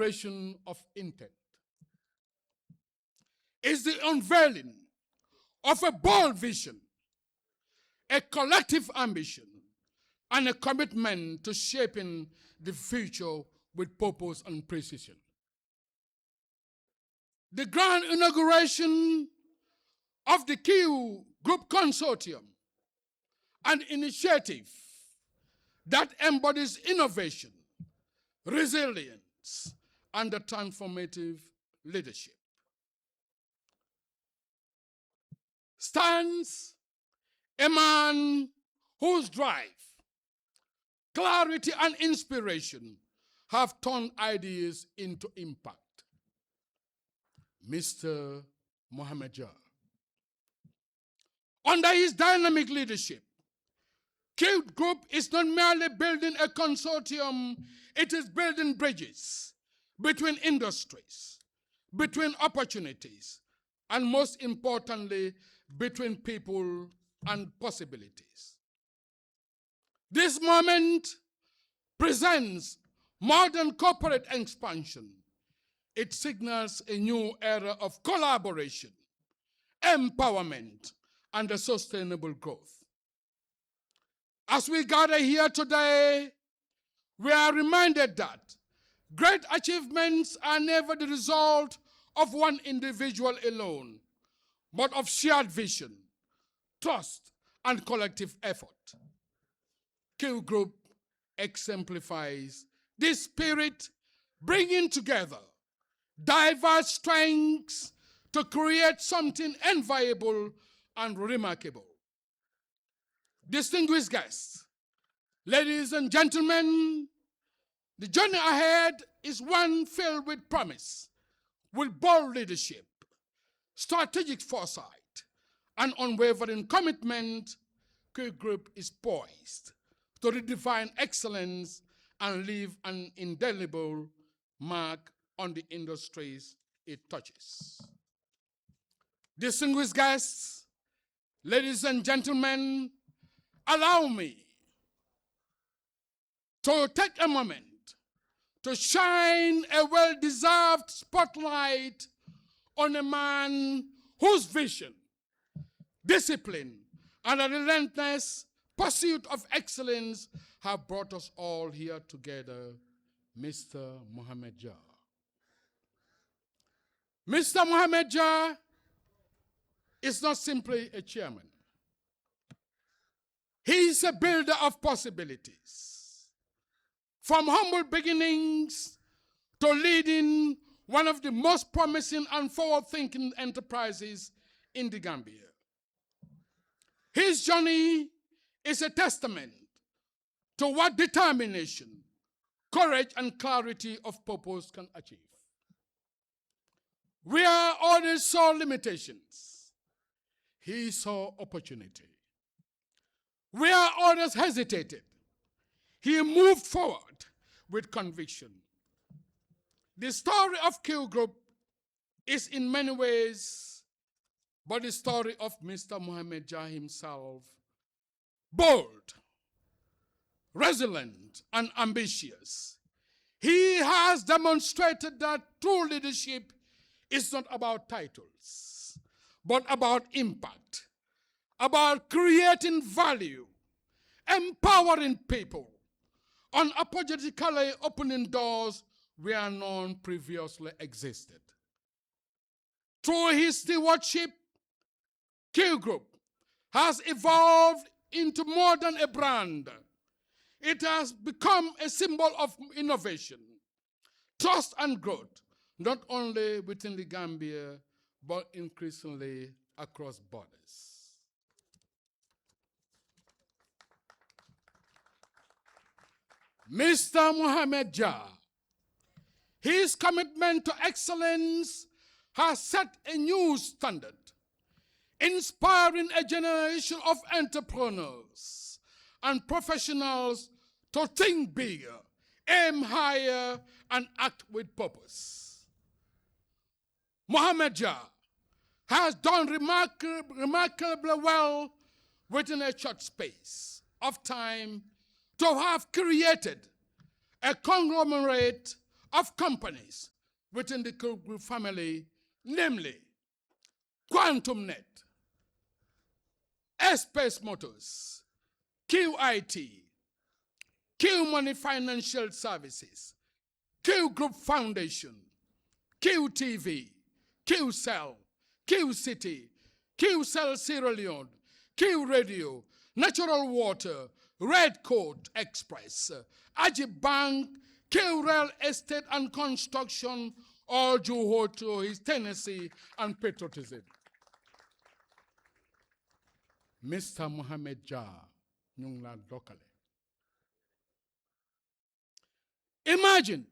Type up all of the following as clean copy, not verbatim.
declaration of intent. It's the unveiling of a bold vision, a collective ambition, and a commitment to shaping the future with purpose and precision. The grand inauguration of the Qgroup Consortium, an initiative that embodies innovation, resilience, and the transformative leadership, stands a man whose drive, clarity, and inspiration have turned ideas into impact. Mr. Mohamed Jah. Under his dynamic leadership, Qgroup is not merely building a consortium, it is building bridges between industries, between opportunities, and most importantly, between people and possibilities. This moment presents modern corporate expansion. It signals a new era of collaboration, empowerment, and a sustainable growth. As we gather here today, we are reminded that great achievements are never the result of one individual alone, but of shared vision, trust, and collective effort. Qgroup exemplifies this spirit, bringing together diverse strengths to create something enviable and remarkable. Distinguished guests, ladies and gentlemen, the journey ahead is one filled with promise, with bold leadership, strategic foresight, and unwavering commitment. Qgroup is poised to redefine excellence and leave an indelible mark on the industries it touches. Distinguished guests, ladies and gentlemen, allow me to take a moment to shine a well-deserved spotlight on a man whose vision, discipline, and a relentless pursuit of excellence have brought us all here together, Mr. Mohamed Jah. Mr. Mohamed Jah is not simply a chairman. He is a builder of possibilities. From humble beginnings to leading one of the most promising and forward-thinking enterprises in the Gambia. His journey is a testament to what determination, courage, and clarity of purpose can achieve. Where others saw limitations, he saw opportunity. Where others hesitated, he moved forward with conviction. The story of Qgroup is in many ways but the story of Mr. Mohamed Jah himself, bold, resilient, and ambitious. He has demonstrated that true leadership is not about titles, but about impact, about creating value, empowering people, unapologetically opening doors where none previously existed. Through his stewardship, Qgroup has evolved into more than a brand. It has become a symbol of innovation, trust, and growth, not only within the Gambia, but increasingly across borders. Mr. Mohamed Jah, his commitment to excellence has set a new standard, inspiring a generation of entrepreneurs and professionals to think bigger, aim higher, and act with purpose. Mohamed Jah has done remarkably well within a short space of time to have created a conglomerate of companies within the Qgroup family, namely QuantumNet, Space Motors, QIT, Q Money Financial Services, Qgroup Foundation, QTV, QCell, QCity, QCell Sierra Leone, Q Radio, Natural Water, Red Coat Express, Ajib Bank, Q Real Estate and Construction, all due to his tenacity and patriotism. Mr. Mohamed Jah, Nyungla Dokale. Imagine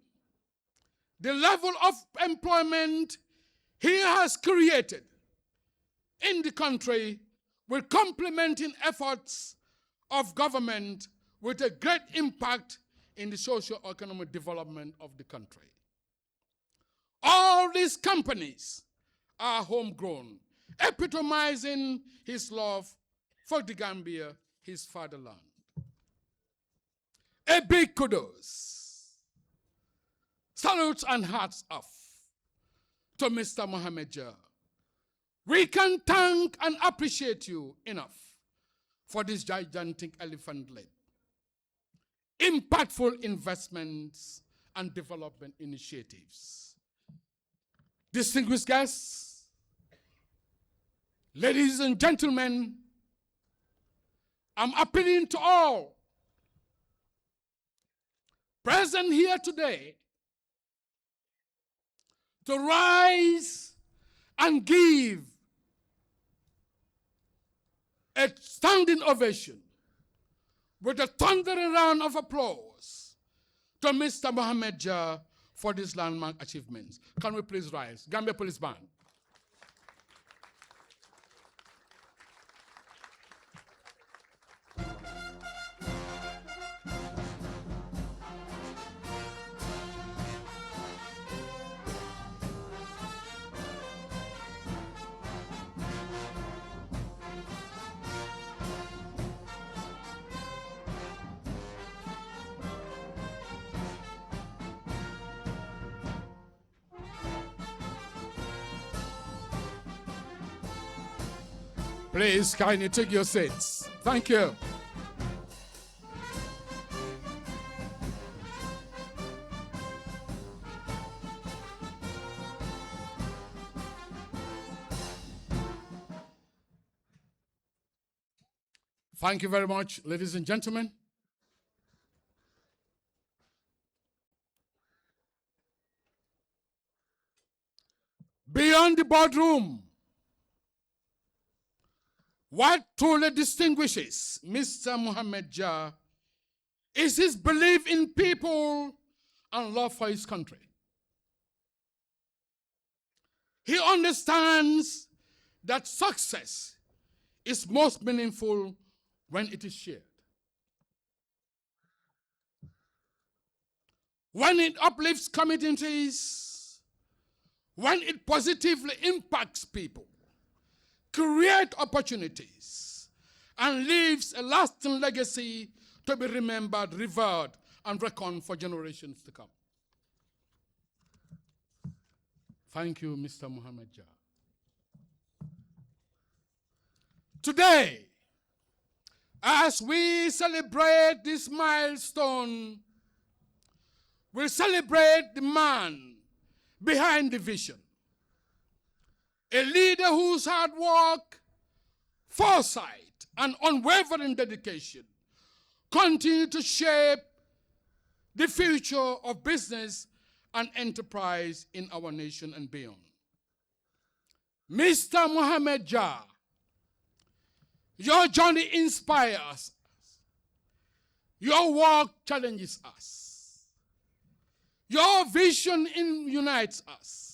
the level of employment he has created in the country with complementing efforts of government with a great impact in the socio-economic development of the country. All these companies are homegrown, epitomizing his love for the Gambia, his fatherland. A big kudos, salutes and hats off to Mr. Mohamed Jah. We can thank and appreciate you enough for this gigantic elephant-led, impactful investments and development initiatives. Distinguished guests, ladies and gentlemen, I'm appealing to all present here today to rise and give a standing ovation with a thundering round of applause to Mr. Mohamed Jah for these landmark achievements. Can we please rise? Gambia Police Band. Please kindly take your seats. Thank you. Thank you very much, ladies and gentlemen. Beyond the boardroom, what truly distinguishes Mr. Mohamed Jah is his belief in people and love for his country. He understands that success is most meaningful when it is shared. When it uplifts communities, when it positively impacts people, create opportunities, and leaves a lasting legacy to be remembered, revered, and reckoned for generations to come. Thank you, Mr. Mohamed Jah. Today, as we celebrate this milestone, we celebrate the man behind the vision. A leader whose hard work, foresight, and unwavering dedication continue to shape the future of business and enterprise in our nation and beyond. Mr. Mohamed Jah, your journey inspires us. Your work challenges us. Your vision unites us.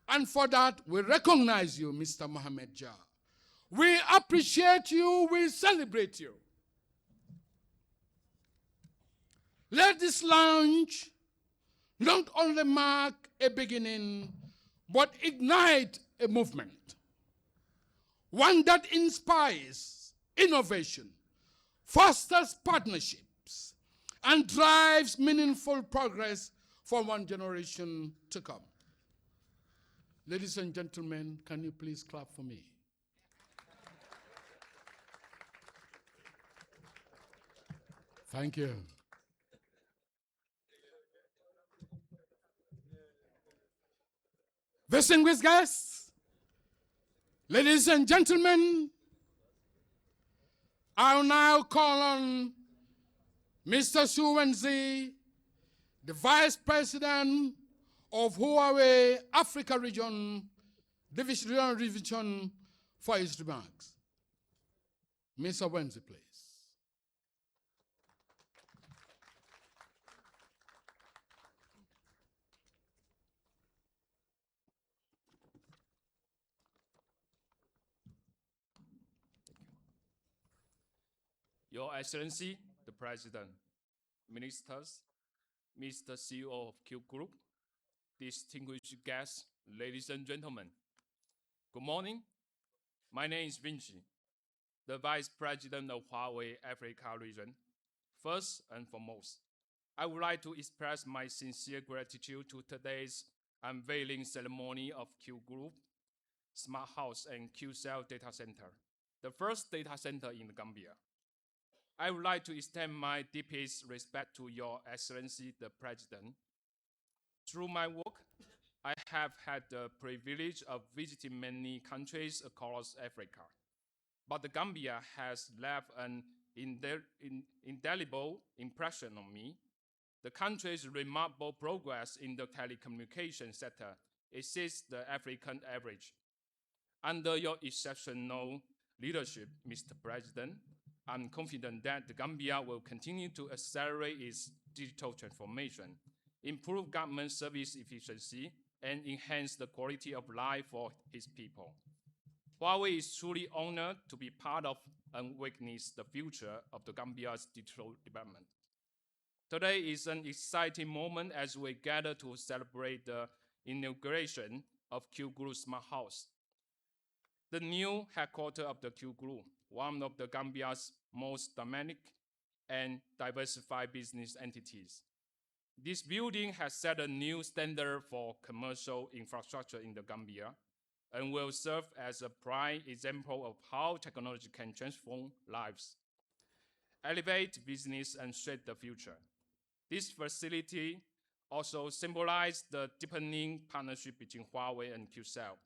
And for that, we recognize you, Mr. Mohamed Jah. We appreciate you, we celebrate you. Let this launch not only mark a beginning, but ignite a movement. One that inspires innovation, fosters partnerships, and drives meaningful progress for one generation to come. Ladies and gentlemen, can you please clap for me? Thank you. Distinguished guests, ladies and gentlemen, I'll now call on Mr. Su Wenzi, the Vice President of Huawei Africa Region Division, for his remarks. Mr. Wenzi, please. Your Excellency, the President, Ministers, Mr. CEO of Qgroup, distinguished guests, ladies and gentlemen. Good morning. My name is Vinci, the Vice President of Huawei Africa Region. First and foremost, I would like to express my sincere gratitude to today's unveiling ceremony of Qgroup Smart House and Qcell Data Center, the first data center in Gambia. I would like to extend my deepest respect to Your Excellency, the President. Through my work, I have had the privilege of visiting many countries across Africa, but the Gambia has left an indelible impression on me. The country's remarkable progress in the telecommunications sector exceeds the African average. Under your exceptional leadership, Mr. President, I'm confident that the Gambia will continue to accelerate its digital transformation, improve government service efficiency, and enhance the quality of life for its people. Huawei is truly honored to be part of and witness the future of the Gambia's digital development. Today is an exciting moment as we gather to celebrate the inauguration of Qgroup Smart House, the new headquarters of the Qgroup, one of the Gambia's most dynamic and diversified business entities. This building has set a new standard for commercial infrastructure in the Gambia and will serve as a prime example of how technology can transform lives, elevate business, and shape the future. This facility also symbolizes the deepening partnership between Huawei and Qcell,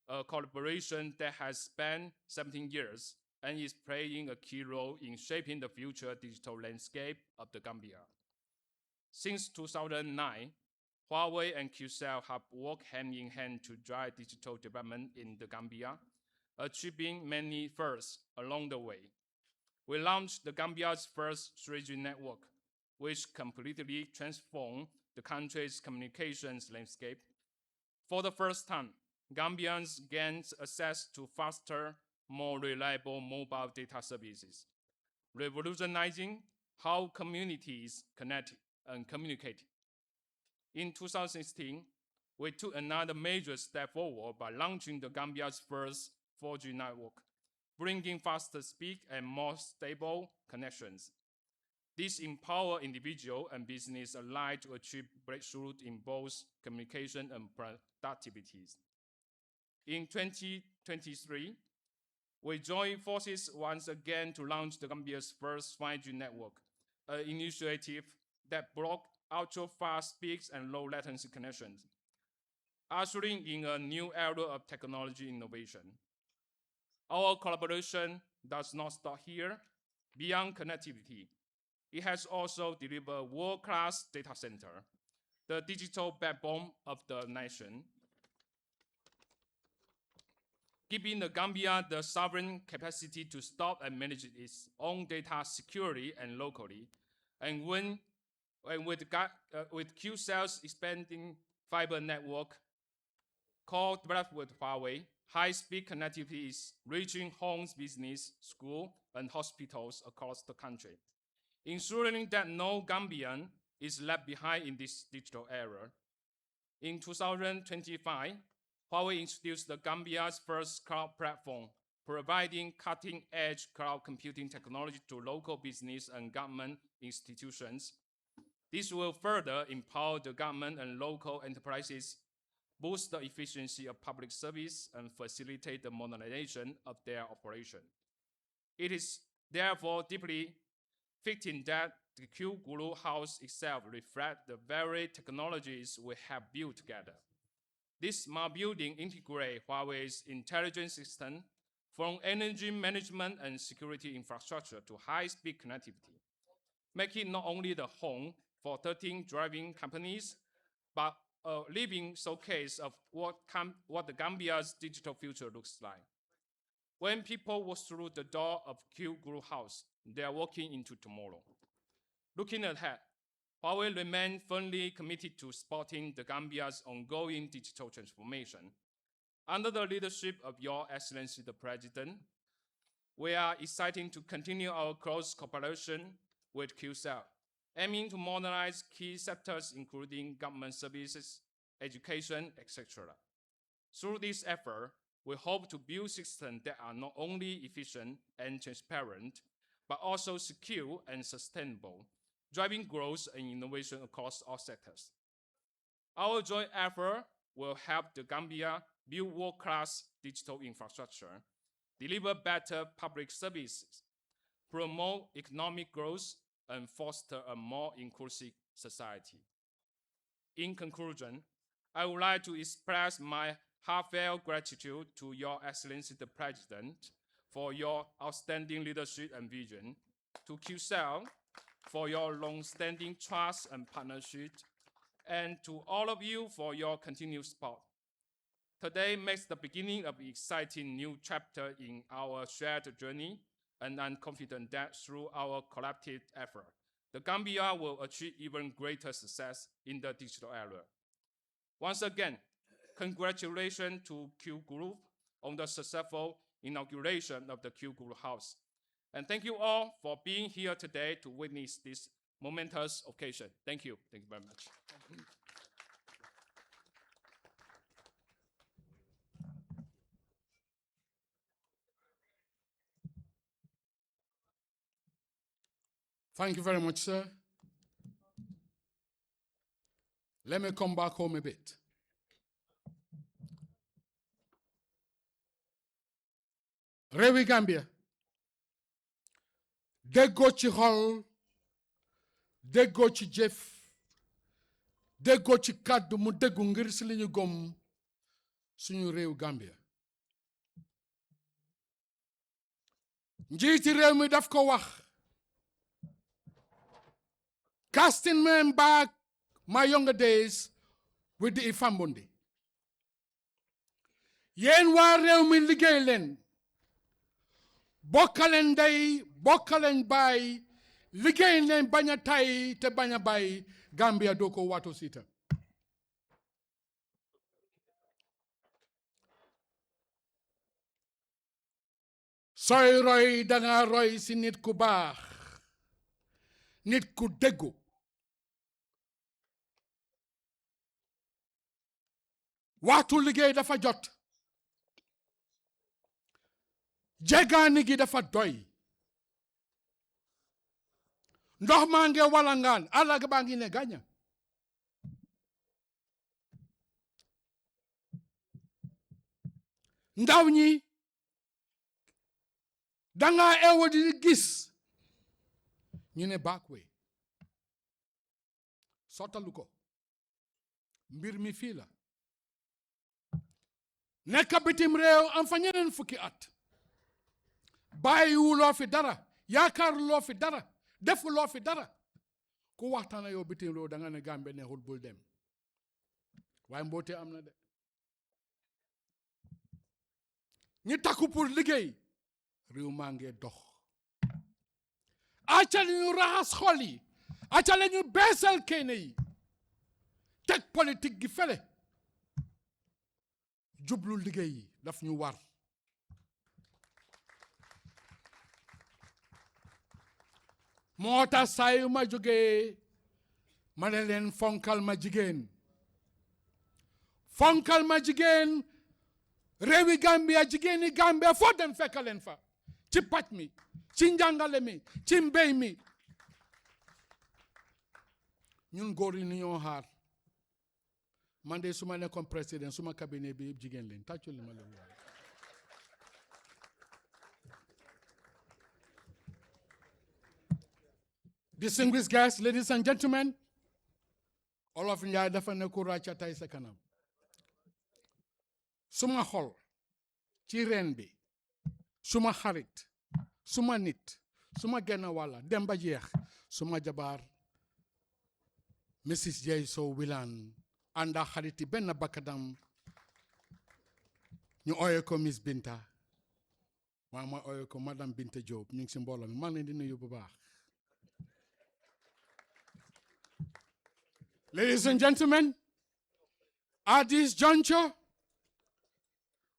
a collaboration that has spanned 17 years and is playing a key role in shaping the future digital landscape of the Gambia. Since 2009, Huawei and Qcell have worked hand in hand to drive digital development in the Gambia, achieving many firsts along the way. We launched the Gambia's first 3G network, which completely transformed the country's communications landscape. For the first time, Gambians gained access to faster, more reliable mobile data services, revolutionizing how communities connect and communicate. In 2016, we took another major step forward by launching the Gambia's first 4G network, bringing faster speed and more stable connections. This empowers individuals and business alike to achieve breakthroughs in both communication and productivity. In 2023, we joined forces once again to launch the Gambia's first 5G network, an initiative that brought ultra-fast speeds and low latency connections, ushering in a new era of technology innovation. Our collaboration does not stop here. Beyond connectivity, it has also delivered a world-class data center, the digital backbone of the nation, giving the Gambia the sovereign capacity to stop and manage its own data securely and locally. And with Qcell's expanding fiber network, co-developed with Huawei, high-speed connectivity is reaching homes, business, schools, and hospitals across the country, ensuring that no Gambian is left behind in this digital era. In 2025, Huawei introduced the Gambia's first cloud platform, providing cutting-edge cloud computing technology to local business and government institutions. This will further empower the government and local enterprises, boost the efficiency of public service, and facilitate the modernization of their operation. It is therefore deeply fitting that the Qgroup house itself reflects the very technologies we have built together. This smart building integrates Huawei's intelligence system from energy management and security infrastructure to high-speed connectivity, making it not only the home for 13 driving companies, but a living showcase of what the Gambia's digital future looks like. When people walk through the door of Qgroup House, they are walking into tomorrow. Looking ahead, Huawei remains firmly committed to supporting the Gambia's ongoing digital transformation. Under the leadership of Your Excellency the President, we are excited to continue our close cooperation with QCell, aiming to modernize key sectors including government services, education, etc. Through this effort, we hope to build systems that are not only efficient and transparent, but also secure and sustainable, driving growth and innovation across all sectors. Our joint effort will help the Gambia build world-class digital infrastructure, deliver better public services, promote economic growth, and foster a more inclusive society. In conclusion, I would like to express my heartfelt gratitude to Your Excellency the President for your outstanding leadership and vision, to QCell for your long-standing trust and partnership, and to all of you for your continued support. Today marks the beginning of an exciting new chapter in our shared journey, and I'm confident that through our collective effort, the Gambia will achieve even greater success in the digital era. Once again, congratulations to Qgroup on the successful inauguration of the Qgroup House. And thank you all for being here today to witness this momentous occasion. Thank you. Thank you very much. Thank you very much, sir. Let me come back home a bit. Réewi Gambia déggoo ci xol déggoo ci jëf déggoo ci kàddu mu déggu ngir si li ñu gom suñu réew Gambia njiiti réew mi daf ko wax casting me back my younger days with the Ifambondi yéen waa réew mi liggéey leen bokkaleen ndey bokkaleen baay liggéey leen bañ a tay te bañ a bàyyi Gambia doo ko wato siita sooy roy danga roy si nit ku baax nit ku déggu waxtu liggéey dafa jot jegaani gi dafa doy ndox maa ngi walangaan àll baa ngi ne gàñña ndaw ñi danga eewu di gis ñu ne backway sottalu ko mbir mi fii la nekk bitim réew am fa ñeneen fukki at bàyyiwuloo fi dara yaakaaruloo fi dara defuloo fi dara ku waxtaana yow bitim réew danga ne Gambie neexul bul dem waaye mboote am na de ñi takku pour liggéey réew maa ngi dox acca li ñu raxas xol yi acca la ñu beesal kéene yi teg politique gi fele jublu liggéey yi daf ñu war moo tax saa yu ma jógee ma ne leen fonkal ma jigéen réewi Gambia jigéeni Gambia foo dem fekk leen fa ci paj mi ci njàngale mi ci mbéy mi ñun góor yi ni ñoo xaar man de su ma nekkoon président suma cabinet bi yëpp jigéen leen tàccul li ma leen wax. Distinguished guests, ladies and gentlemen, Olof Njaay dafa ne ku ràcca tay sa kanam. Suma xol ci reen bi suma xarit suma nit suma genn wàlla dem ba jeex suma jabaar Mrs. J. Sow Wilane ànda xariti benn bakkadam ñu ooye ko Miss Binta maa ma ooye ko Madame Binta Diop ñu ngi si mbooloo mi maa ngi leen di nuyu bu baax. Ladies and gentlemen, at this juncture,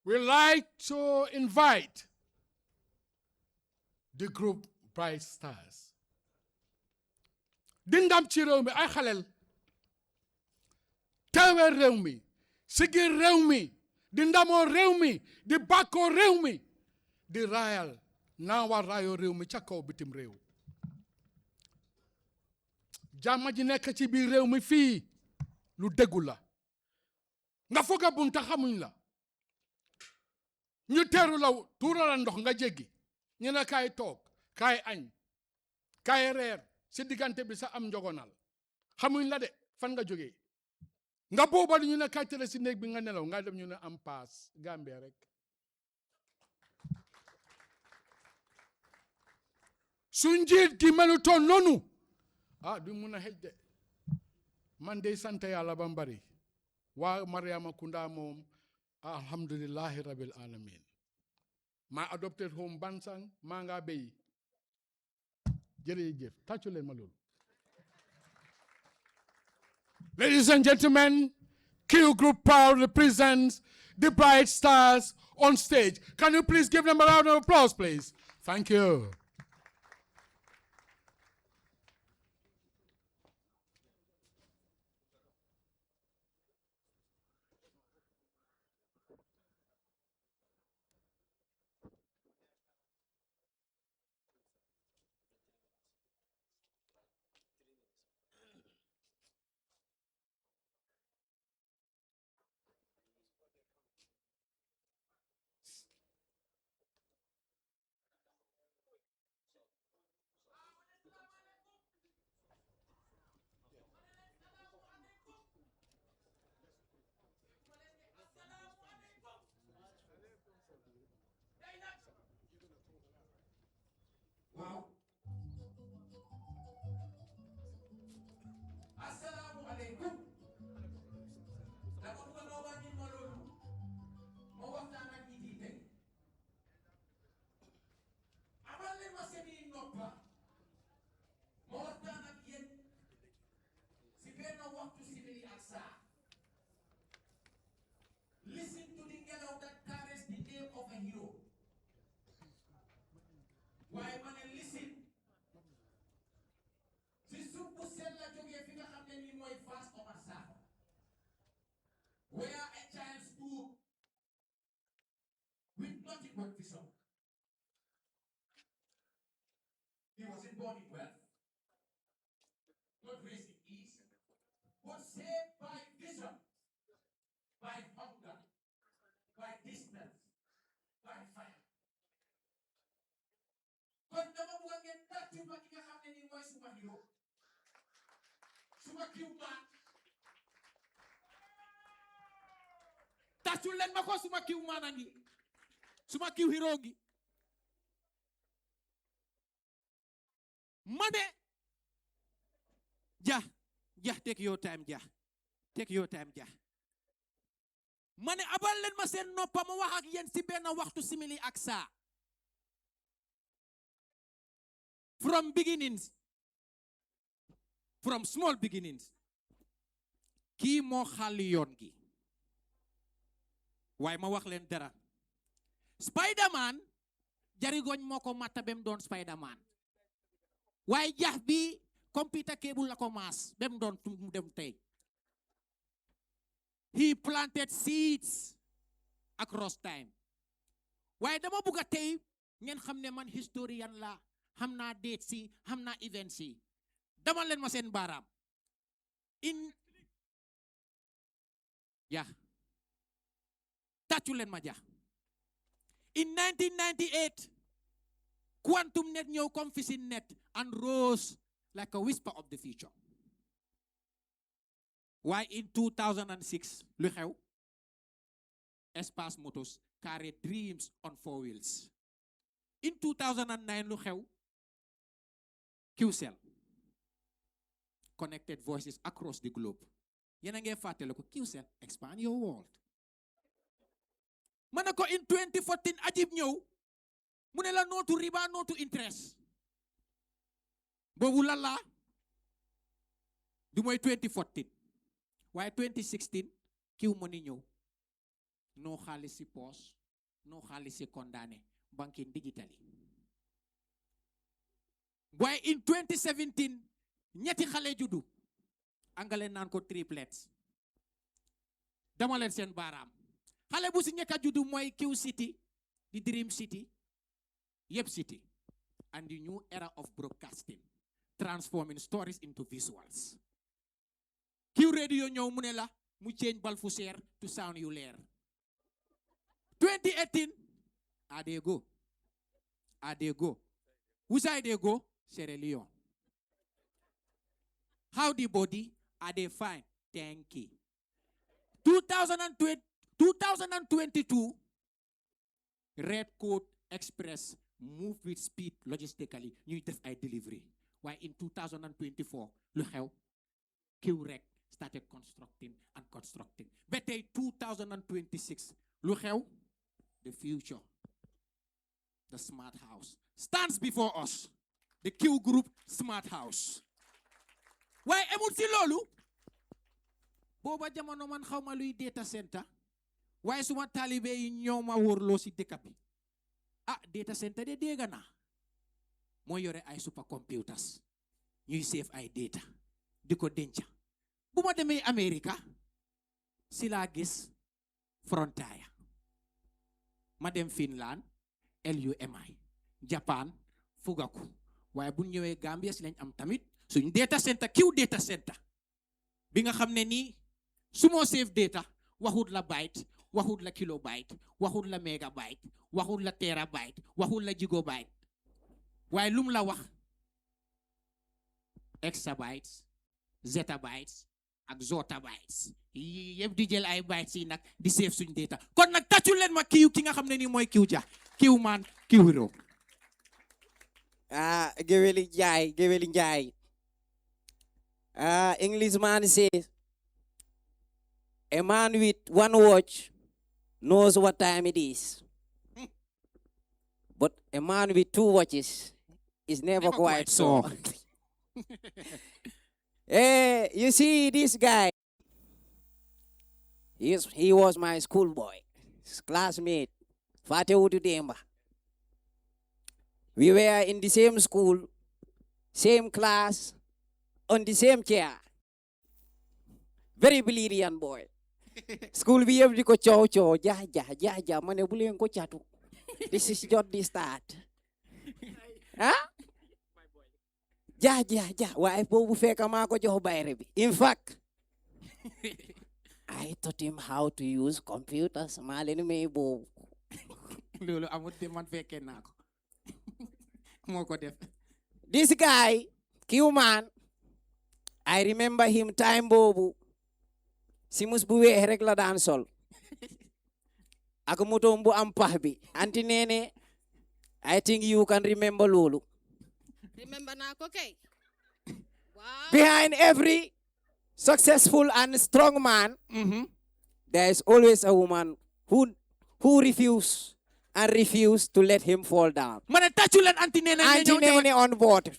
we'd like to invite the group Bright Stars. di ndam ci réew mi ay xaleel teewee réew mi sigir réew mi di ndamoo réew mi di bàkkoo réew mi di raayal naa war raayoo réew mi ca kaw bitim réew. jàmm ji nekk ci biir réew mi fii lu déggu la nga foog a bunta xamuñ la ñu teeru la tuura la ndox nga jéggi ñu ne kaay toog kaay añ kaay reer si diggante bi sa am njogonal xamuñ la de fan nga jógee nga boobal ñu ne kaay tëdd si néeg bi nga nelaw nga dem ñu ne am paas Gambie rek. su njiit gi melutoon noonu du mun a xëj de man de sant yàlla ba mbari waa Mariama Kunda moom alhamdulillahi rabbil alamin maa adopted home Bansang maa nga béy jërëjëf tàccu leen ma loolu. Ladies and gentlemen, Qgroup proudly presents the Bright Stars on stage. Can you please give them a round of applause, please? Thank you. Listen to the girl that carries the name of a hero. Why man listen? Si sumpu sella joge fi nga xamne ni moy fast Omar Sakho. Where a child stood with nothing but vision. He wasn't born in wealth, not raised in ease, but saved by vision, by hunger, by distance, by fire. Kon dama bëgg ngeen tàccu ma ki nga xam ne nii mooy suma hero, suma kiw maan. Tàccu leen ma ko suma kiw maan a ngi, suma kiw hero gi. Mane, ja, take your time, ja. Take your time, ja. Mane abal leen ma seen noppa ma wax ak yéen si benn waxtu simili ak saa. From beginnings, from small beginnings, kii moo xàlli yoon gi. Waaye ma wax leen dara. Spiderman, jarigoñ moo ko matta bem doon Spiderman. Waaye jax bi computer cable la ko maas bem doon mu dem tey. He planted seeds across time. Waaye dama bugg a tey ngeen xam ne man historian la. Xam naa date si xam naa event si dama leen ma seen baaraam in yeah tàccu leen ma ja in 1998 quantum net ñëw comme fi si net and rose like a whisper of the future. Why in 2006 lu xew Espace Motors carry dreams on 4 wheels. In 2009 lu xew QCell connected voices across the globe. Yéen a ngi fàttale ko QCell expand your world. Ma ne ko in 2014 Ajib ñëw mu ne la nootu riba nootu interest boobu lan la du mooy 2014 waaye 2016 kiw money ñëw no xaalis si poos no xaalis si condamné banking digitally waaye in 2017 ñetti xale juddu angale naan ko triplets dama leen seen baaraam xale bu si ñekka juddu mooy Q City di Dream City Yep City and the new era of broadcasting transforming stories into visuals. Q radio ñëw mu ne la mu change bal fu seer to sound yu leer 2018 Adego Who's go? Sierra Leone. How the body are they fine? Thank you. 2022 Red Coat Express move with speed logistically ñuy def ay delivery waaye in 2024 lu xew Qrec started constructing and constructing ba tey 2026 lu xew the future the smart house stands before us, the Qgroup smart house. Why emul si lolu booba jamono man xawma luy data center waaye suma taalibe yi ñoo ma wóorloo si dëkk bi data center de dégg naa mooy yore ay supercomputers ñuy save ay data di ko denca bu ma demee America si laa gis Frontier ma dem Finland LUMI Japan Fugaku waaye bu ñëwee Gambia si lañ am tamit suñ data center Q data center bi nga xam ne nii su moo save data waxut la byte waxut la kilobyte waxut la megabyte waxut la terabyte waxut la gigabyte waaye lum la wax exabytes zettabytes ak zotabytes yëpp di jël ay bytes yi nag di save suñ data kon nag tàccu leen ma ki nga xam ne nii mooy Q ja Q man Q hero Geweli Njai. Englishman says, a man with one watch knows what time it is. But a man with two watches is never quite so. Hey, you see this guy? He was my schoolboy, his classmate, Fateudu Demba. We were in the same school, same class, on the same chair. Very brilliant boy. School we have to go chow, ja, mane bulen ko chatu. This is just the start. Huh? Ja. Why bobu feka ma ko jox bayre bi. In fact, I taught him how to use computers. Malene me bobu. Lolo amut de man fekke nako. Moko def. This guy, Q-man, I remember him time bobu. Simus bu weex rek la daan sol. Ak motom bu am pax bi. Anti nene, I think you can remember lolu. Remember na ko kay. Wow. Behind every successful and strong man, there is always a woman who refuse to let him fall down. Mana tachulan Auntie Nene on board.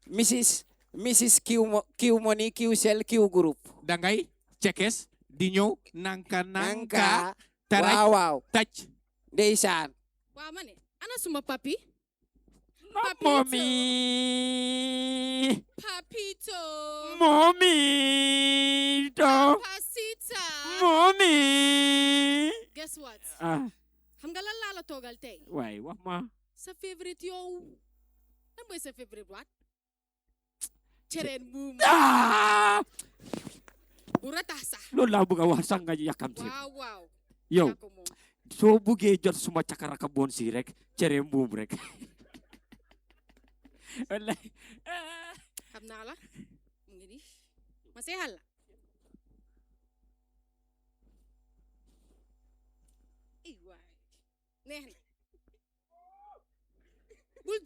Mrs. Q Money, Q Cell, Q Group. Dangay, checkes, dinyo, nangka, taray, Wow. touch. Ndeysaan. Wow, mane. Ana suma papi? Mommy. Papito. Mommy. Papacita. Mommy. Guess what? Xam nga lan laa la toogal tey? Waay, wax ma. Sa favorite yow. Lan mooy sa favorite what? cereen buum Ah! bu ratax sax Loolu laa bëgg a wax sax nga yàkkamti. waaw Yow yaa ko moom. soo buggee jot suma cakaraka bon si rek cere mbuum rek. Wallahi. xam naa la mu ngi di ma seexal la ay waay neex na bul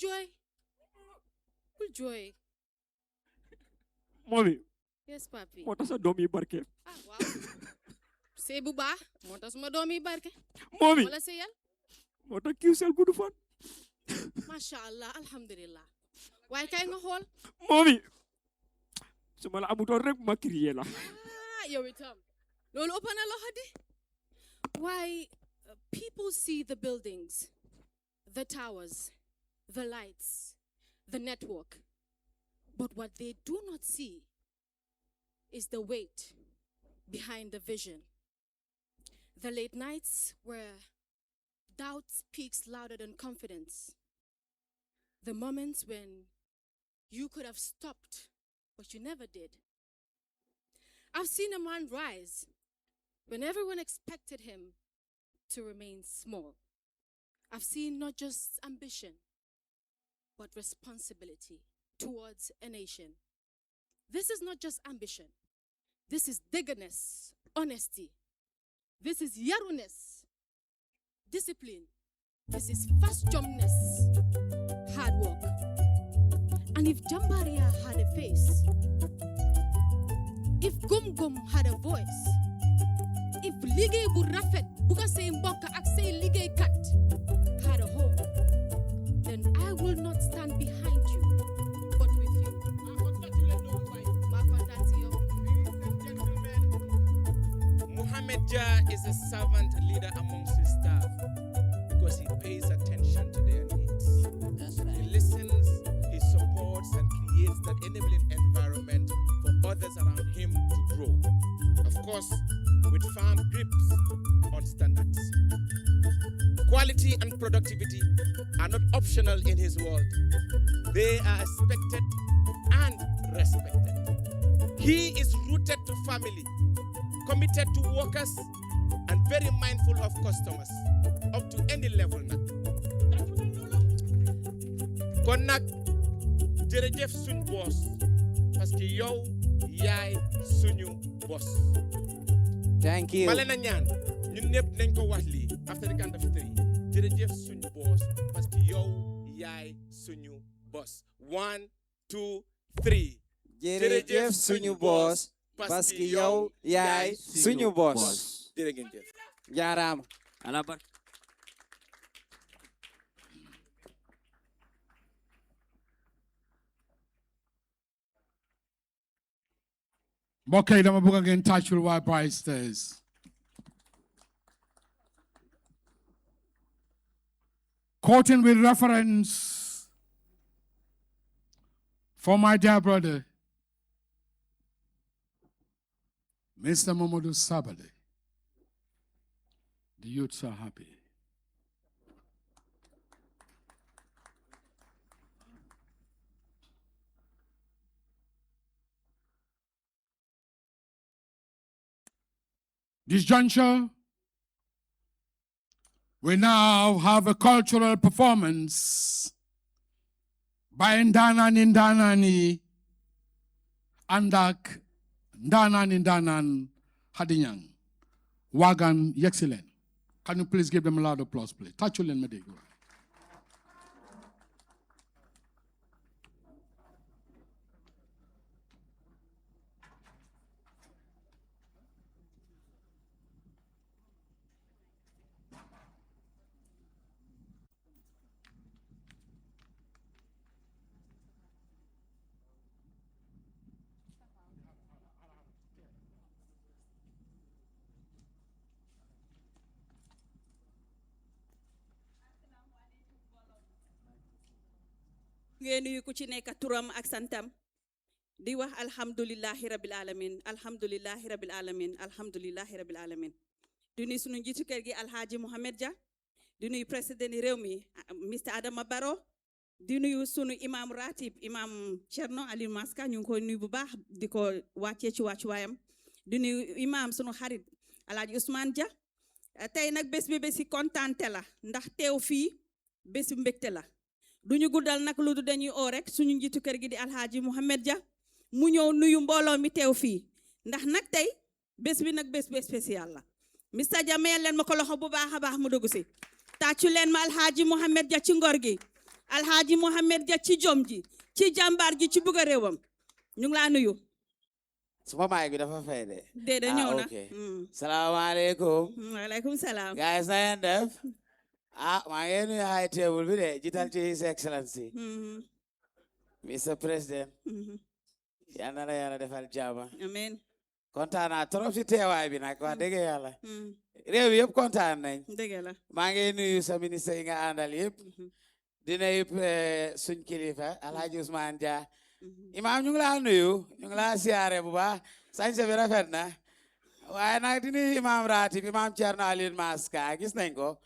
jooy Mommy, yes papi moo tax sa doom yi barke. ah waaw sëy bu baax moo tax suma doom yi barke Mommy, wala sëyal moo tax kiw sel gudu fan. masha Allah alhamdulillah waaye kay nga xool Mommy, su ma la amutoon rek ma crier la. yow itam loolu ëpp na loxo di why people see the buildings, the towers, the lights, the network, but what they do not see is the weight behind the vision. The late nights where doubt speaks louder than confidence. The moments when you could have stopped, but you never did. I've seen a man rise when everyone expected him to remain small. I've seen not just ambition, but responsibility towards a nation. This is not just ambition. This is diggerness, honesty. This is yaruness, discipline. This is fast jumpness, hard work. And if Jambaria had a face, if Gum Gum had a voice, if Ligay bu Rafet buga say mbokk ak say ligay kat had a home, then I will not stand behind you, but with you. Ma kontaan si yow. Mohammed Jah is a servant leader amongst his staff because he pays attention to their needs. He listens, he supports, and creates that enabling environment for others around him to grow. Of course, with firm grips on standards. Quality and productivity are not optional in his world. They are expected and respected. He is rooted to family, committed to workers, and very mindful of customers, up to any level nak. Kon nak jërëjëf suñ boss parce que yow yaay suñu boss. Thank you. Male na ñaan ñun ñëpp nañ ko wax lii after the count of 3 jërëjëf suñu boss parce que yow yaay suñu boss. 1 2 3 jërëjëf suñu boss parce que yow yaay suñu boss. jërë ngeen jëf. Jaaraama. Ala bar. mbokk yi dama bëgg ngeen tàccul waa Bright Stars. Quoting with reference for my dear brother, Mr. Mamadou Sabali. The youths are happy. This juncture, we now have a cultural performance by Ndanani Andak Ndanan Hadinyang. Wagan Yexilen. Can you please give them a loud applause, please? Tachulen Medigo. ngeen nuyu ku ci nekk turam ak santam di wax alhamdulillahi rabbil alamin alhamdulillahi rabbil alamin alhamdulillahi rabbil alamin di nuyu sunu njiitu kër gi alhaji Mohamed Jah di nuyu président réew mi Mr Adama Barrow di nuyu sunu imam ratib imam Cherno Ali Maska ñu ngi koy nuyu bu baax di ko wàccee ci wàccuwaayam di nuyu imam sunu xarit Alaaji Ousmane Dia tey nag bés bi bési kontante la ndax teew fii bési mbégte la duñu guddal nag lu du dañuy oo rek suñu njiitu kër gi di Alhaji Mohamed Dia mu ñëw nuyu mbooloo mi teew fii ndax nag tey bés bi nag bés bu spécial la Mr Dia mayal leen ma ko loxo bu baax a baax mu dugg si tàccu leen ma Alhaji Mohamed Dia ci ngor gi Alhaji Mohamed Dia ci jom ji ci jàmbaar ji ci bugg a réewam ñu ngi laa nuyu suma maay bi dafa fay de. déedéet ñëw na ok salaamaaleykum. waaleykum salaam guys na ngeen def. maa ngi nuyu high table bi de jiital ci His Excellency Mr President. yal na la yàlla defal jàmm. amiin kontaan naa trop si teewaay bi nag wax dëgg yàlla. réew yëpp kontaan nañ. dëgg la maa ngi nuyu sa ministre yi nga àndal yëpp. di nuyu suñ kilifa Alhaji Ousmane Dia. Imam ñu ngi laa nuyu ñu ngi laa siyaare bu baax sañse bi rafet na waaye nag di nuyu imam ratib imam Thierno Aliou Maska gis nañ ko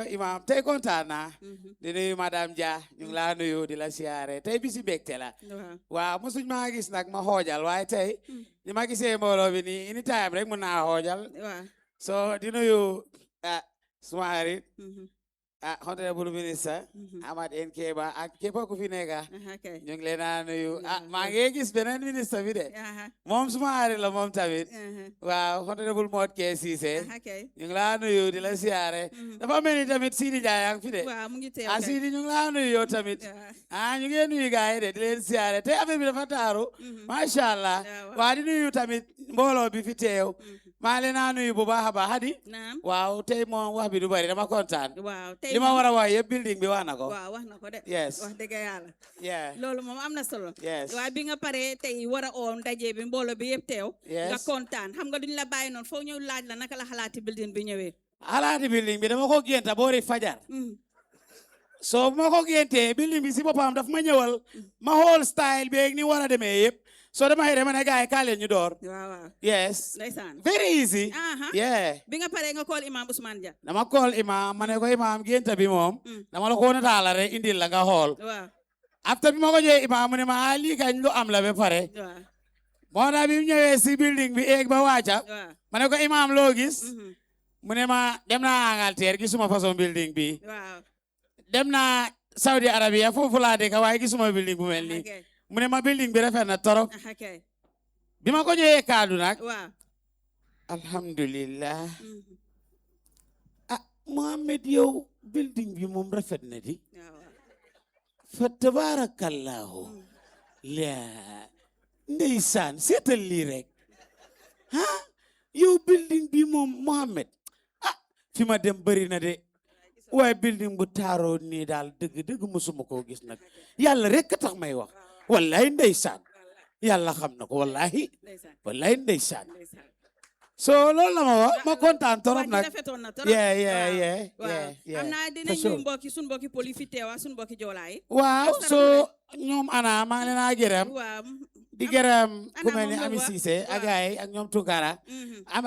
imam tey kontaan naa di nuyu madame Dia ñu ngi laa nuyu di la siyaare tey bisi bégte la waaw mosuñ maa gis nag ma xoojal waaye tey ni ma gisee mbooloo bi nii anytime rek mun naa xoojal so di nuyu suma xarit honorable minister Amad N Keba ak képp ku fi nekk ñu ngi leen a nuyu maa ngi gis beneen ministre bi de moom suma xarit la moom tamit waaw honorable Mod K Cissé ñu ngi laa nuyu di la siyaare dafa mel ni tamit Sidi Ndiaye ang fi de Sidi ñu ngi laa nuyu yow tamit ñu ngi nuyu gars yi de di leen siyaare te affaire bi dafa taaru macha allah waa di nuyu tamit mbooloo bi fi teew maa leen a nuyu bu baax a baax Hadi waaw tey moom wax bi du bari dama kontaan li ma war a wax yëpp building bi wax na ko waaw wax na ko de yes wax dëgg yàlla yeah loolu moom am na solo yes waaye bi nga paree tey war a oo ndaje bi mbooloo bi yëpp teew nga kontaan xam nga duñ la bàyyi noonu foog ñu laaj la naka la xalaati building bi ñëwee xalaati building bi dama ko génta boori fajar so bu ma ko géntee building bi si boppam daf ma ñëwal ma xool style bi ni war a demee yëpp so dama xëy ma ne gars yi kaa leen ñu door waaw yes ndeysaan very easy yeah bi nga paree nga call imam Ousmane Dia dama call imam ma ne ko imam génta bi moom dama la ko nataala rek indil la nga xool waaw after bi ma ko joxee imam mu ne ma lii kañ lu am la ba pare moo tax bi mu ñëwee si building bi eeg ba waaca ma ne ko imam loo gis mu ne ma dem naa Angleterre gisuma façon building bi dem naa Saudi Arabia foofu laa dëkk waaye gisuma building bu mel nii mu ne ma building bi rafet na torop bi ma ko ñëwee kaddu nag alhamdulillah Mohamed yow building bi moom rafet na di fa tabarakallahu la ndeysaan seetal lii rek yow building bi moom Mohamed fi ma dem bëri na de waaye building bu taaroo nii daal dëgg musuma koo gis nag yàlla rek tax may wax wallahi ndeysaan yàlla xam na ko wallahi ndeysaan so loolu la ma wax ma kontaan torop nag yeah am naa dinañ ñu mbokki suñ mbokki poli fi teewa suñ mbokki joolaay waaw so ñoom ana maa ngi leen a gërëm di gërëm ku mel ni Ami Cissé ak ay ak ñoom Tunkara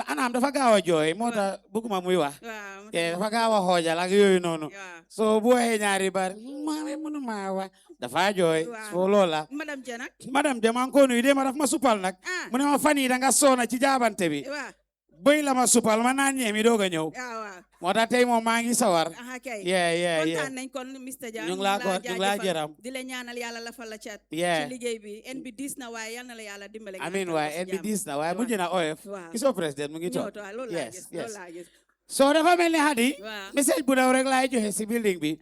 anaam dafa gaaw a jooy moo tax bëgguma muy wax dafa gaaw a xoojal ak yooyu noonu so bu waxee ñaari bar maa mënu maa wax dafa jooy so loola madame Dia maa ngi ko nuyu de ma daf ma suppal nag mu ne ma fan yi da nga soona ci jaabante bi bëy la ma suppal ma naan ñeemi doog a ñëw moo tax tey moom maa ngi sawar kontaan nañ kon Mr Dia ñu ngi laa gërëm di la ñaanal yàlla la fa la cat ci liggéey bi en bi diis na waaye yal na la yàlla dimbale amiin waaye en bi diis na waaye mujj na oyof gisoo président mu ngi toog loolu laa gis so dafa mel ni Hadi message bu daw rek laay joxe si building bi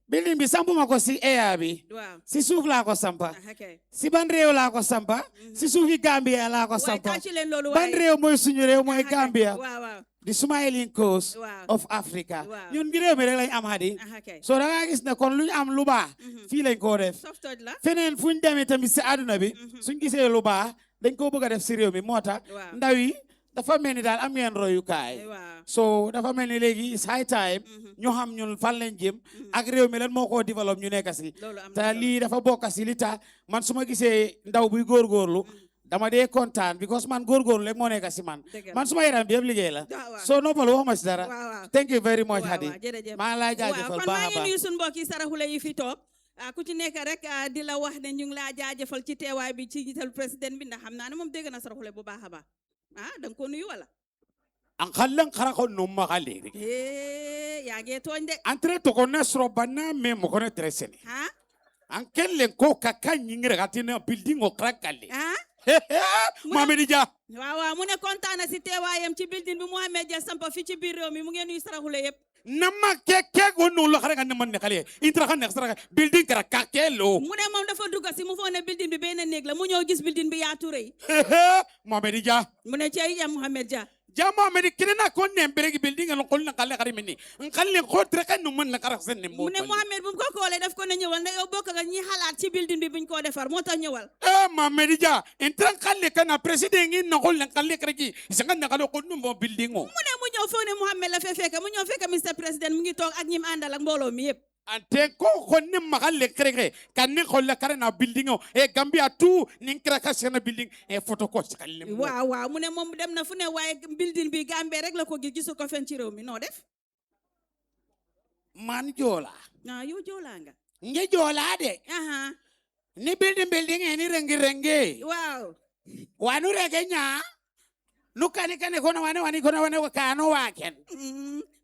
building bi sampuma ko si air bi si suuf laa ko sampa si ban réew laa ko sampa si suufi Gambia laa ko sampa ban réew mooy suñu réew mooy Gambia the smiling coast of Africa ñun gi réew mi rek lañ am Hadi so da nga gis ne kon lu ñu am lu baax fii lañ koo def feneen fu ñu demee tamit si àdduna bi suñ gisee lu baax dañ koo bëgg a def si réew mi moo tax ndaw yi dafa mel ni daal am ngeen royukaay so dafa mel ni léegi it's high time ñu xam ñun fan lañ jëm ak réew mi lan moo koo développe ñu nekk si te lii dafa bokk si li tax man su ma gisee ndaw buy góorgóorlu dama dee kontaan because man góorgóorlu rek moo nekk si man suma yaram bi yëpp liggéey la so noppalu waxuma si dara thank you very much Hadi maa ngi lay jaajëfal kon maa ngi nuyu suñu mbokk yi saraxule yi fi toog ku ci nekk rek di la wax ne ñu ngi laa jaajëfal ci teewaay bi ci njiital président bi ndax xam naa ne moom dégg na saraxule bu baax a baax da nga ko nuyu wala an khallan khara ko no magali yaa ngee tooñ de entre to ko nasro banna me mo ko ne treseni an kellen ko kaka nyingre gatina building o krakali Mohamed Dia waaw mu ne kontaan na si teewaayam ci building bi Mohamed Dia sampa fi ci biir réew mi mu ngeen nuyu saraxule yëpp nama ke go no lo khara nga man ne khale intra khan extra building kara kakelo mu ne moom dafa dugg si mu foog ne building bi benn néeg la mu ñëw gis building bi yaatu rëy Mohamed Dia mu ne cey ya Mohamed Dia jama medi kirina ko ne beregi building en ko na kale khari mini en khalle ko tre kan no man na kara sen ne mu ne Mohamed bu ko koolee daf ko ne ñëwal ne yow bokk nga ñi xalaat ci building bi buñ ko defar moo tax ñëwal Mohamed Dia entran khalle kana president ngi na ko na kale kreki sanga na kale ko no building o mu ne mu ñëw foog ne Mohamed la fekk mu ñëw fekk Mr President mu ngi toog ak ñim àndal ak mbooloo mi yëpp ante ko ne magalle kreke kan ne ko la karena building o Gambia tout nin kraka sena building photo ko skalle waaw mu ne moom dem na fu ne waaye building bi Gambia rek la ko gisu ko fen ci réew mi noo def man jola yow jola nga nge jola de ni building ni rengi waaw wanu rege nya nu kane kono wani kano waken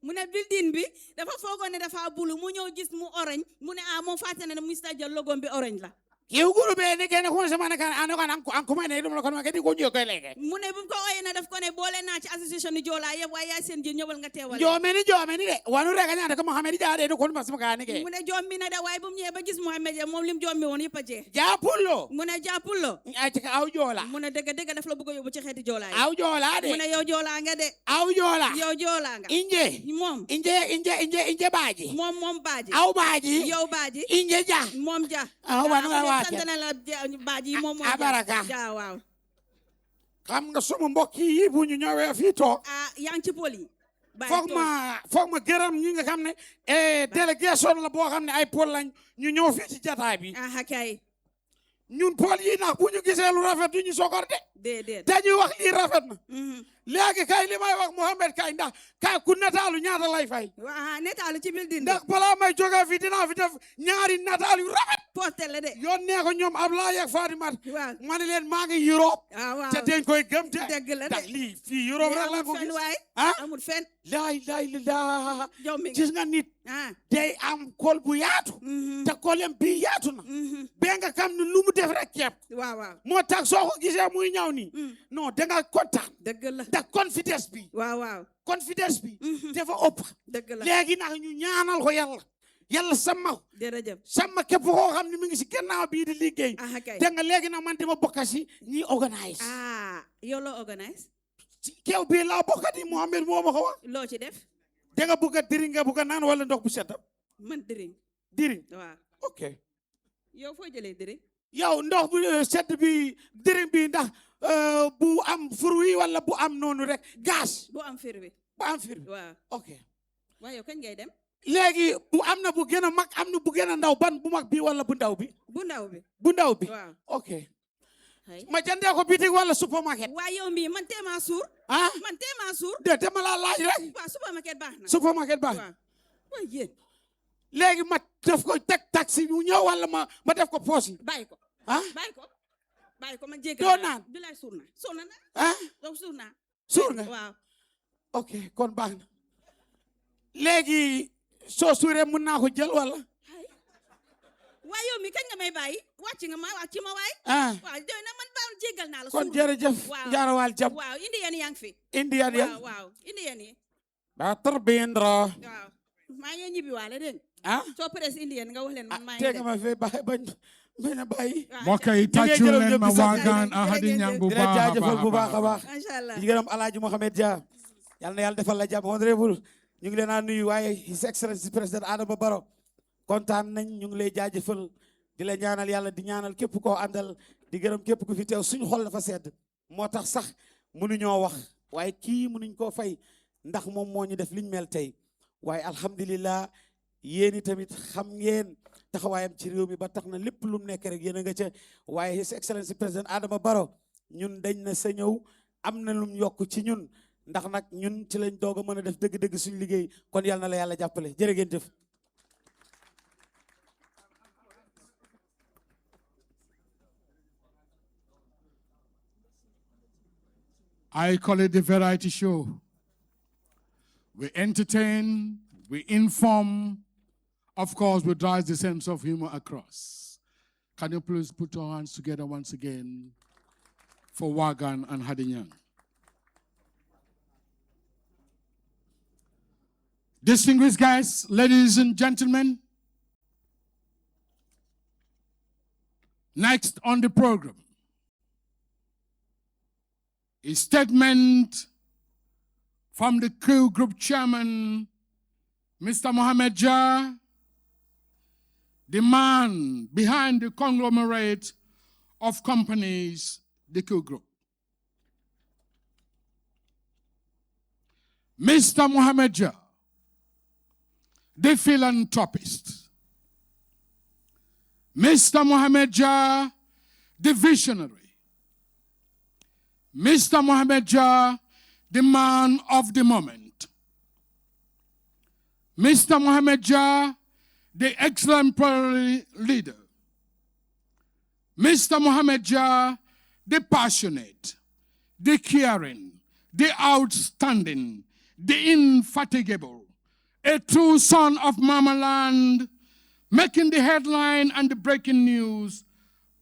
mu ne building bi dafa foogoon ne dafa bulu mu ñëw gis mu orange mu ne moom fàtte ne Mr Dia logo bi orange la Qgroup be ne kene ko sama kan an ko mane dum ko ma kedi ko ñoko lege mu ne bu ko oyee na daf ko ne boole naa ci association ni Joola yëpp waaye yaay seen ji ñëwal nga teewal jomeni de wanu rega nya ko Mohamed Dia de ko ma sama kan ke mu ne jommi na da waaye bu mu ñëwee ba gis Mohamed Dia moom lim jommi woon yëpp a jeex japullo mu ne jàppullo ay ci aw jola mu ne dëgg daf la bëgg a yóbbu ci xeeti Joola yi aw jola de mu ne yow Joola nga de aw jola yow Joola nga moom inje baaji moom baaji aw baaji yow baaji inje ja moom ja wanu wa sant na la baaji moom moo abaraka ja waaw xam nga suma mbokk yi bu ñu ñëwee fii toog yaa ngi ci pol yi foog ma gërëm ñi nga xam ne délégation la boo xam ne ay pol lañ ñu ñëw fii ci jataay bi kay ñun pol yi nag bu ñu gisee lu rafet du ñu sokor de déedéet dañuy wax lii rafet na léegi kay li may wax Mohamed kay ndax kay ku nataalu ñaata lay fay nataalu ci building ndax balaa may jógee fii dinaa fi def ñaari nataal yu rafet porté la de yoon nee ko ñoom Ablaye ak Fatimat waaw ma ne leen maa ngi Europe waaw te dañ koy gëm te dëgg la ndax lii fii Europe rek la ko gis amul fen laay la jommi gis nga nit day am kol bu yaatu te kolem bi yaatu na be nga xam ne lu mu def rek kepp waaw moo tax soo ko gisee muy ñaw nii non da nga kontaan dëgg la ndax confidence bi confidence bi dafa ëpp dëgg la léegi nag ñu ñaanal ko yàlla sama jërëjëf sama képp koo xam ne mi ngi si gannaaw bii di liggéey da nga léegi nag man dama bokka si ñi organise yow loo organise kew bii laa bokka di Mohamed moo ma ko wax loo ci def da nga bugg a diriñ nga bugg a naan wala ndox bu sedd man diriñ waaw ok yow foo jëlee diriñ yow ndox bu sedd bi diriñ bi ndax bu am fur wi wala bu am noonu rek gaz bu am fir bi waaw ok waaw yow kañ ngay dem léegi bu am na bu gën a mag am na bu gën a ndaw ban bu mag bi wala bu ndaw bi bu ndaw bi waaw ok ma jëndee ko bitig wala supermarket waaye yow mii man teema suur man teema suur de dama laa laaj rek waaw supermarket baax na waaw yéen léegi ma def ko teg taxi ñu ñëw wala ma def ko poos yi bàyyi ko bàyyi ko man jéggal doo naan bilaay suur na yow suur nga waaw ok kon baax na léegi soo suuree mën naa ko jël wala waaye yow mi kañ nga may bàyyi wàcc ma waay waaw doy na man baal jéggal naa la kon jërëjëf jaarawaal jàmm waaw indi yéen yaa ngi fi indi yan waaw indi yéen yi ba tarbiyandra waaw maa ngi ñibbi waale dégg soo presse indi yéen nga wax leen man maa ngi teg ma fee bañ a bàyyi mbokk yi tàccu leen ma waagaan ahadi ñang bu baax jaajëfal bu baax a baax macha allah di gërëm Alaaji Mohamed Dia yal na yàlla defal la jàmm honorable ñu ngi leen a nuyu waaye His Excellency président Adama Barrow kontaan nañ ñu ngi lay jaajëfal di la ñaanal yàlla di ñaanal képp koo àndal di gërëm képp ku fi teew suñu xol dafa sedd moo tax sax mënuñoo wax waaye kii mënuñ koo fay ndax moom moo ñu def liñ mel tey waaye alhamdulillah yéen i tamit xam ngeen taxawaayam ci réew mi ba tax na lépp lu mu nekk rek yéen a nga ca waaye His Excellency président Adama Barrow ñun dañ na sa ñëw am na lum yokk ci ñun ndax nag ñun ci lañ doog a mën a def dëgg-dëgg suñu liggéey kon yàlla na la yàlla jàppale jërë ngeen jëf I call it the variety show. We entertain, we inform, of course, we drive the sense of humor across. Can you please put your hands together once again for Wagan and Hadinyang? Distinguished guests, ladies and gentlemen, next on the program is statement from the Qgroup chairman, Mr. Mohamed Jah, the man behind the conglomerate of companies, the Qgroup. Mr. Mohamed Jah, the philanthropist. Mr. Mohamed Jah, the visionary. Mr. Mohamed Jah, the man of the moment. Mr. Mohamed Jah, the exemplary leader. Mr. Mohamed Jah, the passionate, the caring, the outstanding, the infatigable, a true son of Mama Land, making the headline and the breaking news,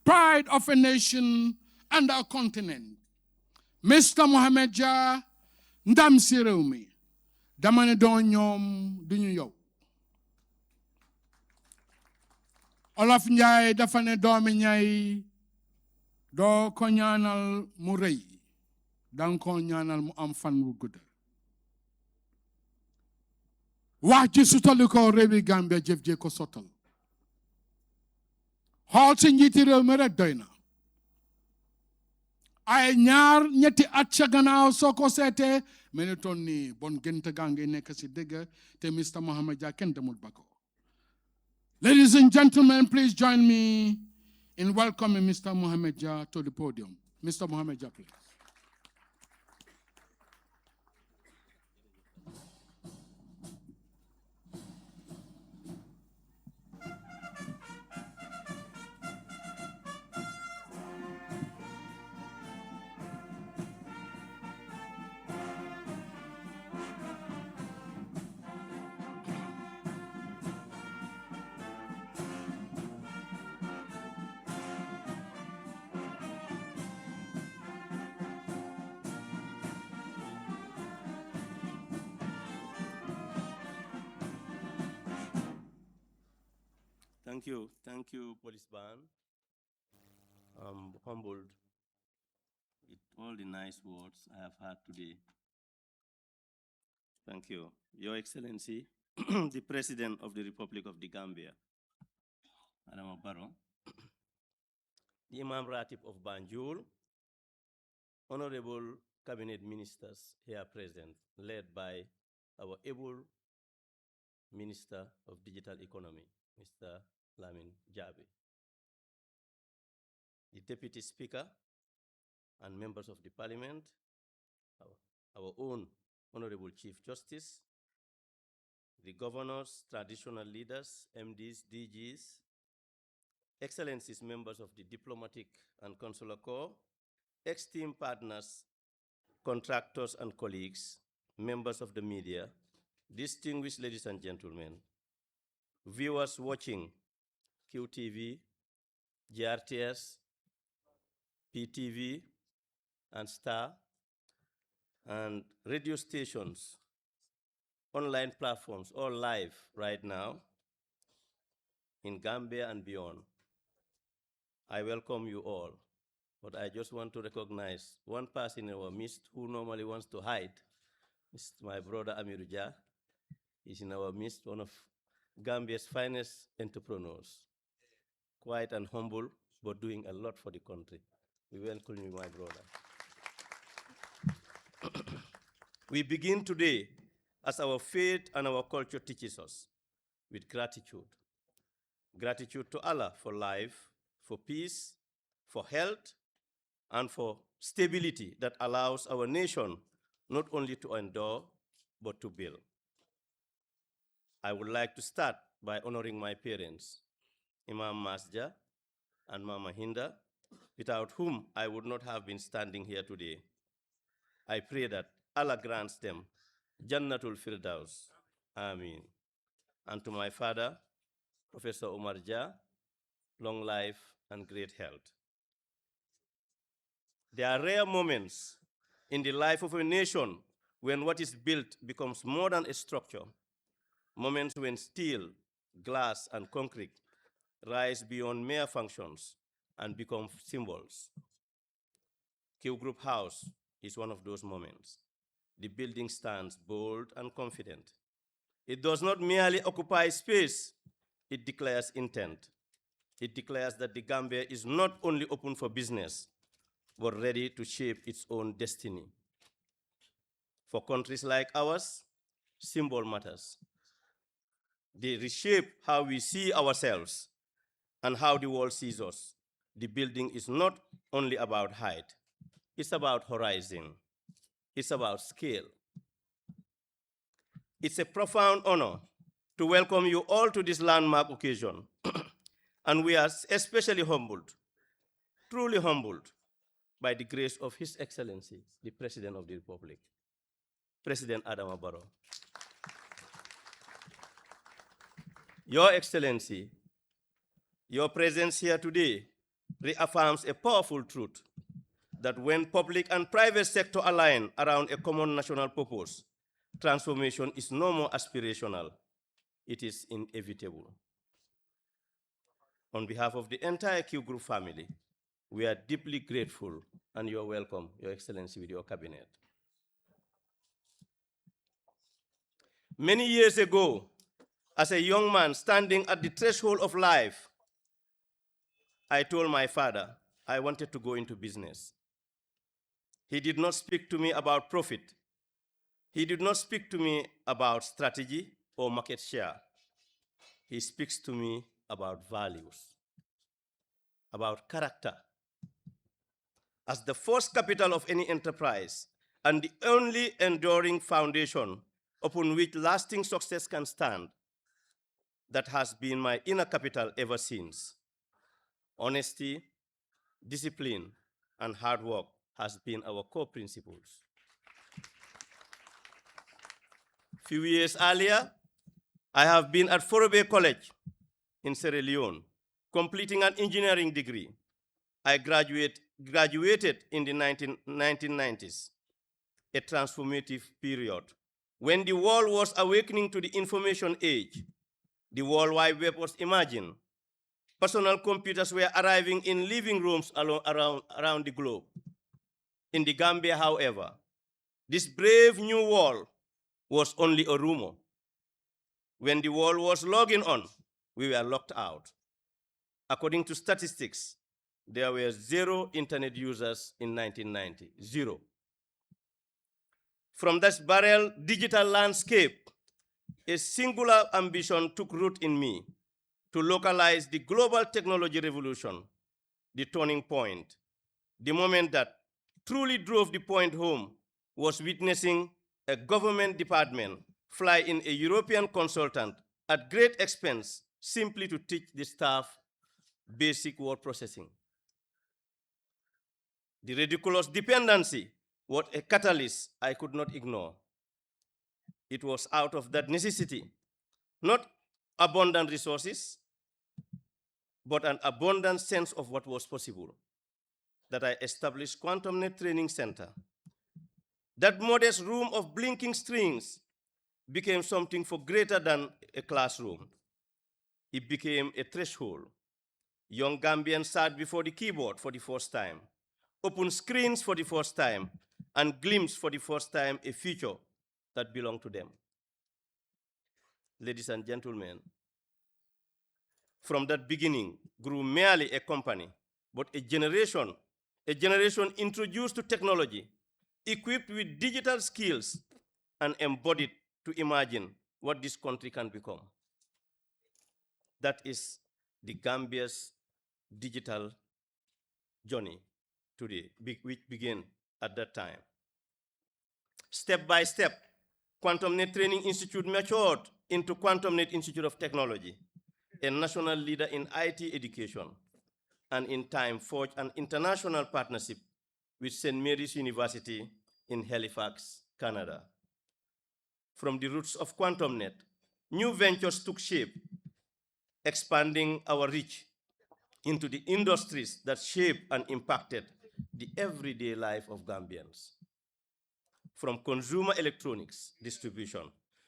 pride of a nation and a continent. Mr. Mohamed Jah, ndam si réew mi dama ne doon ñoom duñu yow. Olof Njaay dafa ne doomi ñay doo ko ñaanal mu rëy danga ko ñaanal mu am fan wu gudd. wax ji sutali ko réewi Gambia jëf jee ko sottal. xool si njiiti réew mi rek doy na. ay ñaar ñetti at ca gannaaw soo ko seetee mel ni toon nii bon gént gaa ngi nekk si dëgg te Mr. Mohamed Jah kenn demul ba ko. Ladies and gentlemen, please join me in welcoming Mr. Mohamed Jah to the podium. Mr. Mohamed Jah, please. Thank you, Police Band. I'm humbled with all the nice words I have heard today. Thank you. Your Excellency, the President of the Republic of the Gambia, Madam Barrow, the Imam Ratib of Banjul, honorable cabinet ministers here present, led by our able Minister of Digital Economy, Mr. Lamin Jabi, the Deputy Speaker and members of the Parliament, our own Honorable Chief Justice, the governors, traditional leaders, MDs, DGs, Excellencies, members of the Diplomatic and Consular Corps, ex-team partners, contractors and colleagues, members of the media, distinguished ladies and gentlemen, viewers watching QTV, GRTS, PTV, and Star, and radio stations, online platforms, all live right now in Gambia and beyond. I welcome you all, but I just want to recognize one person in our midst who normally wants to hide. It's my brother Amiru Jah. He's in our midst, one of Gambia's finest entrepreneurs, quiet and humble, but doing a lot for the country. We welcome you, my brother. We begin today, as our faith and our culture teaches us, with gratitude. Gratitude to Allah for life, for peace, for health, and for stability that allows our nation not only to endure, but to build. I would like to start by honoring my parents, Imam Masja and Mama Hinda, without whom I would not have been standing here today. I pray that Allah grants them Jannatul Firdaus. Amin. And to my father, Professor Omar Jah, long life and great health. There are rare moments in the life of a nation when what is built becomes more than a structure. Moments when steel, glass, and concrete rise beyond mere functions and become symbols. Qgroup House is one of those moments. The building stands bold and confident. It does not merely occupy space, it declares intent. It declares that the Gambia is not only open for business, but ready to shape its own destiny. For countries like ours, symbol matters. They reshape how we see ourselves and how the world sees us. The building is not only about height, it's about horizon, it's about scale. It's a profound honor to welcome you all to this landmark occasion. And we are especially humbled, truly humbled, by the grace of His Excellency, the President of the Republic, President Adama Barrow. Your Excellency, your presence here today reaffirms a powerful truth that when public and private sector align around a common national purpose, transformation is no more aspirational, it is inevitable. On behalf of the entire Qgroup family, we are deeply grateful and you are welcome, Your Excellency, with your cabinet. Many years ago, as a young man standing at the threshold of life, I told my father I wanted to go into business. He did not speak to me about profit. He did not speak to me about strategy or market share. He speaks to me about values, about character. As the first capital of any enterprise and the only enduring foundation upon which lasting success can stand, that has been my inner capital ever since. Honesty, discipline, and hard work has been our core principles. Few years earlier, I have been at Forobe College in Sierra Leone, completing an engineering degree. I graduated in the 1990s, a transformative period when the world was awakening to the information age. The World Wide Web was emerging. Personal computers were arriving in living rooms around the globe. In the Gambia, however, this brave new world was only a rumor. When the world was logging on, we were locked out. According to statistics, there were 0 internet users in 1990, 0. From this barren digital landscape, a singular ambition took root in me to localize the global technology revolution, the turning point. The moment that truly drove the point home was witnessing a government department fly in a European consultant at great expense simply to teach the staff basic word processing. The ridiculous dependency was a catalyst I could not ignore. It was out of that necessity, not abundant resources, but an abundant sense of what was possible, that I established Quantum Net Training Center. That modest room of blinking screens became something for greater than a classroom. It became a threshold. Young Gambians sat before the keyboard for the first time, opened screens for the first time, and glimpsed for the first time a future that belonged to them. Ladies and gentlemen, from that beginning grew merely a company, but a generation introduced to technology, equipped with digital skills, and embodied to imagine what this country can become. That is the Gambia's digital journey today, which began at that time. Step by step, Quantum Net Training Institute matured into Quantum Net Institute of Technology, a national leader in IT education, and in time forged an international partnership with St. Mary's University in Halifax, Canada. From the roots of QuantumNet, new ventures took shape, expanding our reach into the industries that shaped and impacted the everyday life of Gambians. From consumer electronics distribution,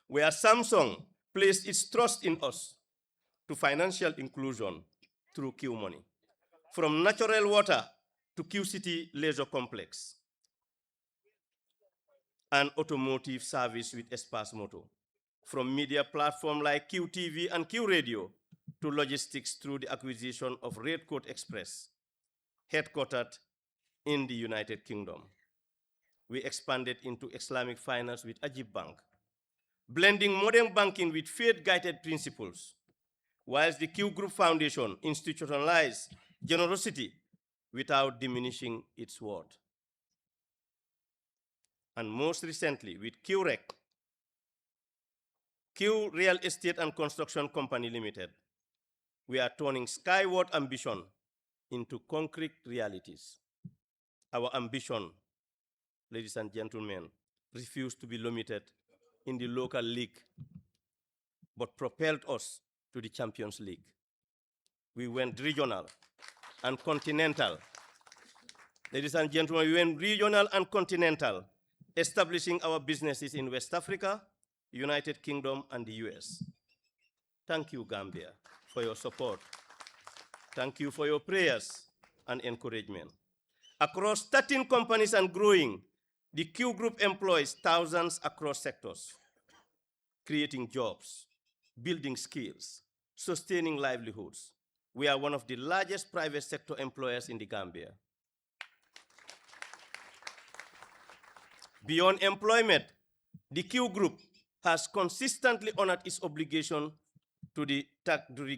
where Samsung placed its trust in us, to financial inclusion through Q Money. From natural water to Q City Leisure Complex, and automotive service with Espas Moto. From media platform like QTV and Q Radio to logistics through the acquisition of Redcoat Express, headquartered in the United Kingdom. We expanded into Islamic finance with Ajib Bank, blending modern banking with faith-guided principles, whilst the Qgroup Foundation institutionalized generosity without diminishing its worth. And most recently with QREC, Q Real Estate and Construction Company Limited, we are turning skyward ambition into concrete realities. Our ambition, ladies and gentlemen, refused to be limited in the local league, but propelled us to the Champions League. We went regional and continental. Ladies and gentlemen, we went regional and continental, establishing our businesses in West Africa, United Kingdom, and the US. Thank you, Gambia, for your support. Thank you for your prayers and encouragement. Across 13 companies and growing, the Q Group employs thousands across sectors, creating jobs, building skills, sustaining livelihoods. We are one of the largest private sector employers in the Gambia. Beyond employment, the Q Group has consistently honored its obligation to the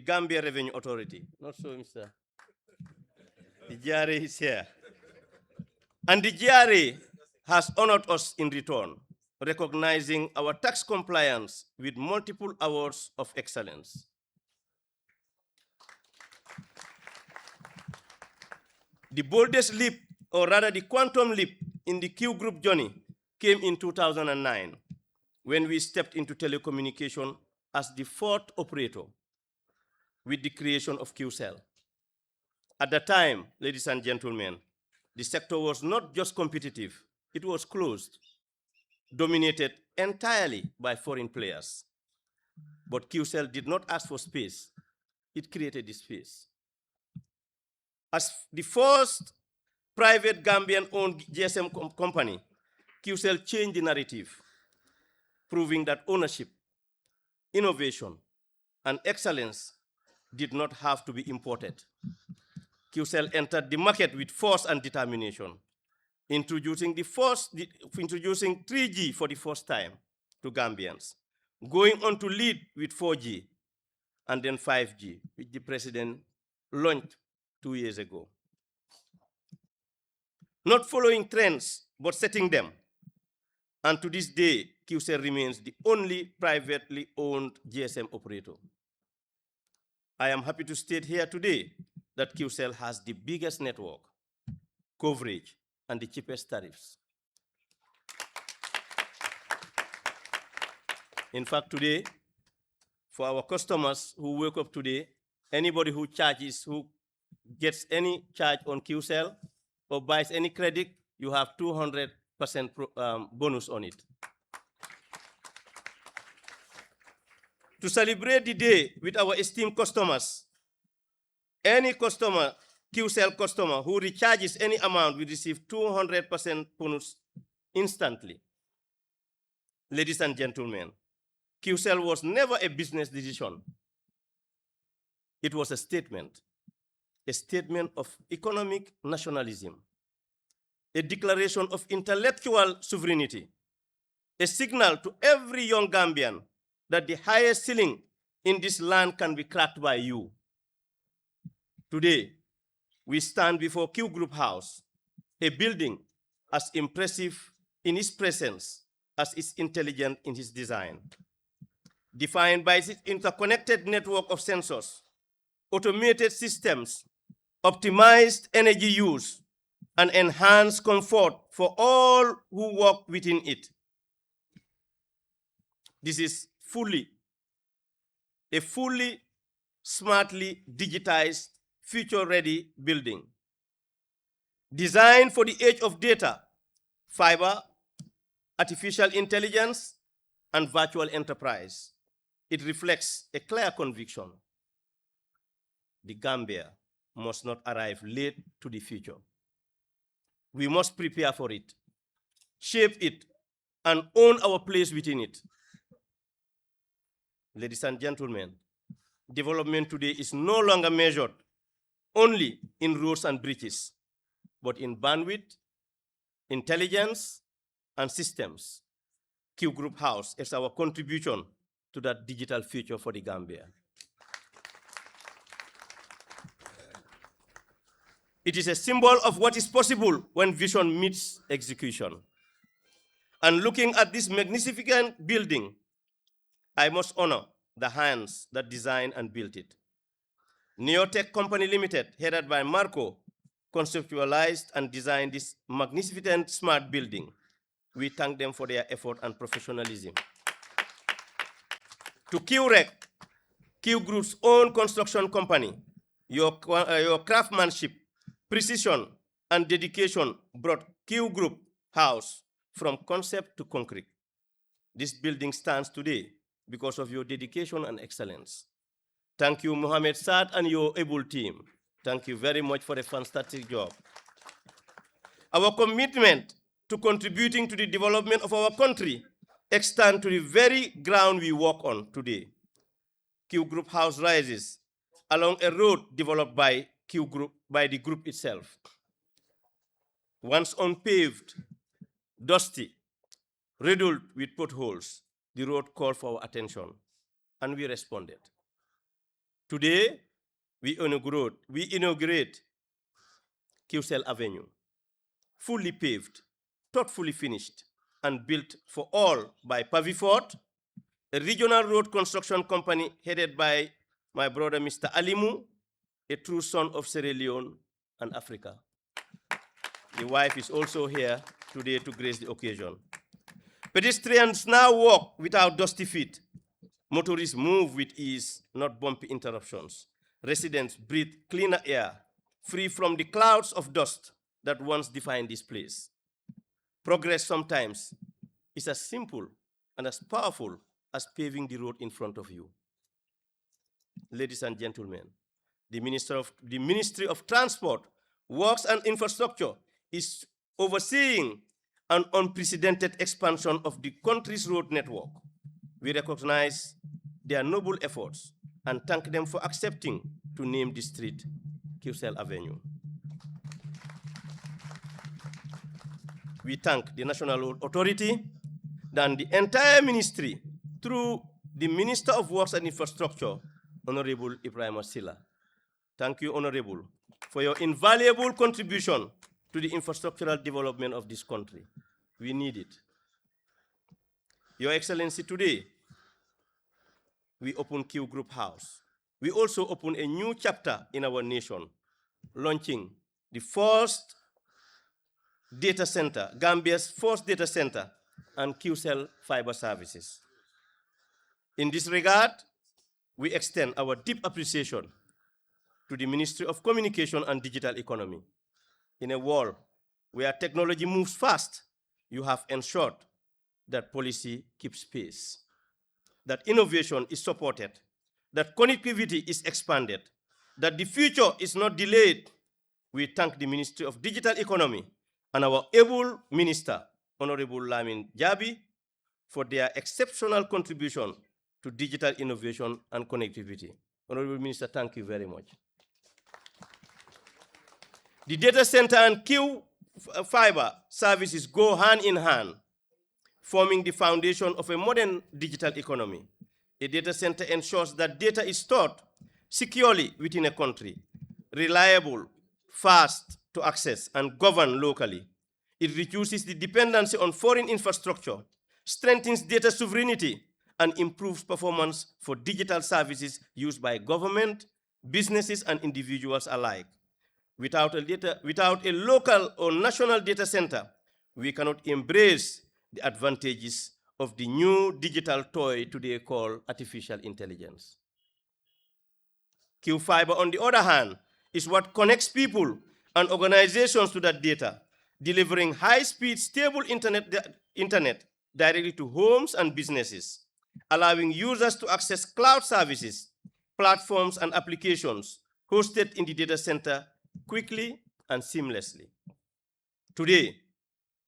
Gambia Revenue Authority. Not so, Mr. The GRA is here. And the GRA has honored us in return, recognizing our tax compliance with multiple awards of excellence. The boldest leap, or rather the quantum leap, in the Q Group journey came in 2009, when we stepped into telecommunication as the fourth operator with the creation of QCell. At the time, ladies and gentlemen, the sector was not just competitive, it was closed, dominated entirely by foreign players. But QCell did not ask for space, it created the space. As the first private Gambian-owned GSM company, QCell changed the narrative, proving that ownership, innovation, and excellence did not have to be imported. QCell entered the market with force and determination, introducing 3G for the first time to Gambians, going on to lead with 4G, and then 5G, which the president launched 2 years ago. Not following trends, but setting them. And to this day, QCell remains the only privately owned GSM operator. I am happy to state here today that QCell has the biggest network, coverage, and the cheapest tariffs. In fact, today, for our customers who wake up today, anybody who gets any charge on QCell or buys any credit, you have 200% bonus on it. To celebrate the day with our esteemed customers, any customer, QCell customer who recharges any amount will receive 200% bonus instantly. Ladies and gentlemen, QCell was never a business decision. It was a statement of economic nationalism, a declaration of intellectual sovereignty, a signal to every young Gambian that the highest ceiling in this land can be cracked by you. Today, we stand before Q Group House, a building as impressive in its presence as it's intelligent in its design, defined by its interconnected network of sensors, automated systems, optimized energy use, and enhance comfort for all who work within it. This is a fully, smartly digitized, future-ready building. Designed for the age of data, fiber, artificial intelligence, and virtual enterprise, it reflects a clear conviction. The Gambia must not arrive late to the future. We must prepare for it, shape it, and own our place within it. Ladies and gentlemen, development today is no longer measured only in roads and bridges, but in bandwidth, intelligence, and systems. Qgroup House is our contribution to that digital future for the Gambia. It is a symbol of what is possible when vision meets execution. And looking at this magnificent building, I must honor the hands that designed and built it. Neotech Company Limited, headed by Marco, conceptualized and designed this magnificent smart building. We thank them for their effort and professionalism. To Qrec, Qgroup's own construction company, your craftsmanship, precision, and dedication brought Qgroup House from concept to concrete. This building stands today because of your dedication and excellence. Thank you, Mohamed Saad, and your able team. Thank you very much for a fantastic job. Our commitment to contributing to the development of our country extends to the very ground we walk on today. Qgroup House rises along a road developed by Qgroup, by the group itself. Once unpaved, dusty, riddled with potholes, the road called for our attention, and we responded. Today, we inaugurate Qcell Avenue, fully paved, thoughtfully finished, and built for all by Pavifort, a regional road construction company headed by my brother, Mr. Alimu, a true son of Sierra Leone and Africa. The wife is also here today to grace the occasion. Pedestrians now walk without dusty feet. Motorists move with ease, not bumpy interruptions. Residents breathe cleaner air, free from the clouds of dust that once defined this place. Progress sometimes is as simple and as powerful as paving the road in front of you. Ladies and gentlemen, the Ministry of Transport, Works and Infrastructure is overseeing an unprecedented expansion of the country's road network. We recognize their noble efforts and thank them for accepting to name the street Qcell Avenue. We thank the National Road Authority and the entire ministry through the Minister of Works and Infrastructure, Honorable Ibrahim Silla. Thank you, Honorable, for your invaluable contribution to the infrastructural development of this country. We need it. Your Excellency, today, we open Qgroup House. We also open a new chapter in our nation, launching the first data center, Gambia's first data center, and Qcell fiber services. In this regard, we extend our deep appreciation to the Ministry of Communication and Digital Economy. In a world where technology moves fast, you have ensured that policy keeps pace, that innovation is supported, that connectivity is expanded, that the future is not delayed. We thank the Ministry of Digital Economy and our able Minister, Honorable Lamin Jabi, for their exceptional contribution to digital innovation and connectivity. Honorable Minister, thank you very much. The data center and Q fiber services go hand in hand, forming the foundation of a modern digital economy. A data center ensures that data is stored securely within a country, reliable, fast to access, and governed locally. It reduces the dependency on foreign infrastructure, strengthens data sovereignty, and improves performance for digital services used by government, businesses, and individuals alike. Without a local or national data center, we cannot embrace the advantages of the new digital toy today called artificial intelligence. Q-Fiber, on the other hand, is what connects people and organizations to that data, delivering high-speed, stable internet directly to homes and businesses, allowing users to access cloud services, platforms, and applications hosted in the data center quickly and seamlessly. Today,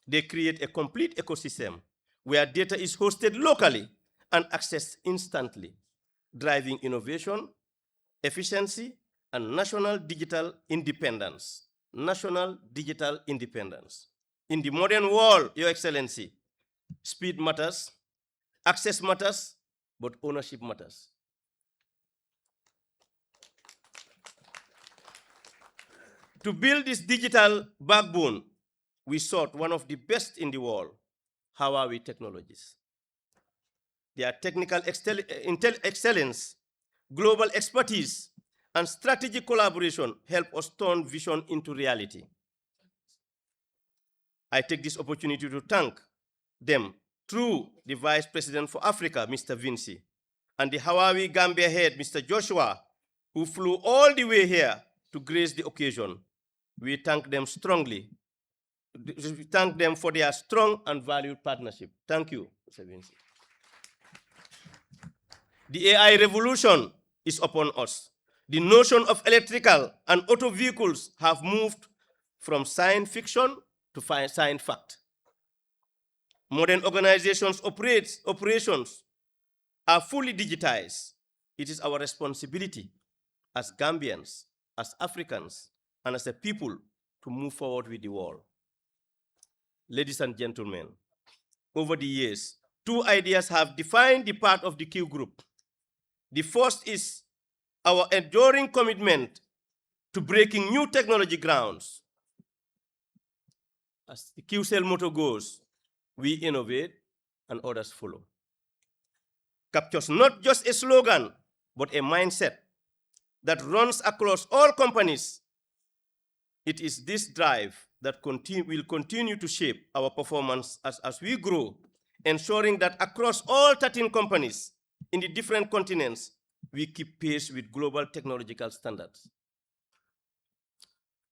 they create a complete ecosystem where data is hosted locally and accessed instantly, driving innovation, efficiency, and national digital independence. National digital independence. In the modern world, Your Excellency, speed matters, access matters, but ownership matters. To build this digital backbone, we sought one of the best in the world, Huawei Technologies. Their technical excellence, global expertise, and strategic collaboration help us turn vision into reality. I take this opportunity to thank them through the Vice President for Africa, Mr. Vinci, and the Huawei Gambia head, Mr. Joshua, who flew all the way here to grace the occasion. We thank them strongly. We thank them for their strong and valued partnership. Thank you, Mr. Vinci. The AI revolution is upon us. The notion of electrical and auto vehicles have moved from science fiction to science fact. Modern organizations' operations are fully digitized. It is our responsibility as Gambians, as Africans, and as a people to move forward with the world. Ladies and gentlemen, over the years, two ideas have defined the path of the Qgroup. The first is our enduring commitment to breaking new technology grounds. As the QCell motto goes, we innovate and others follow. Captures not just a slogan, but a mindset that runs across all companies. It is this drive that will continue to shape our performance as we grow, ensuring that across all 13 companies in the different continents, we keep pace with global technological standards.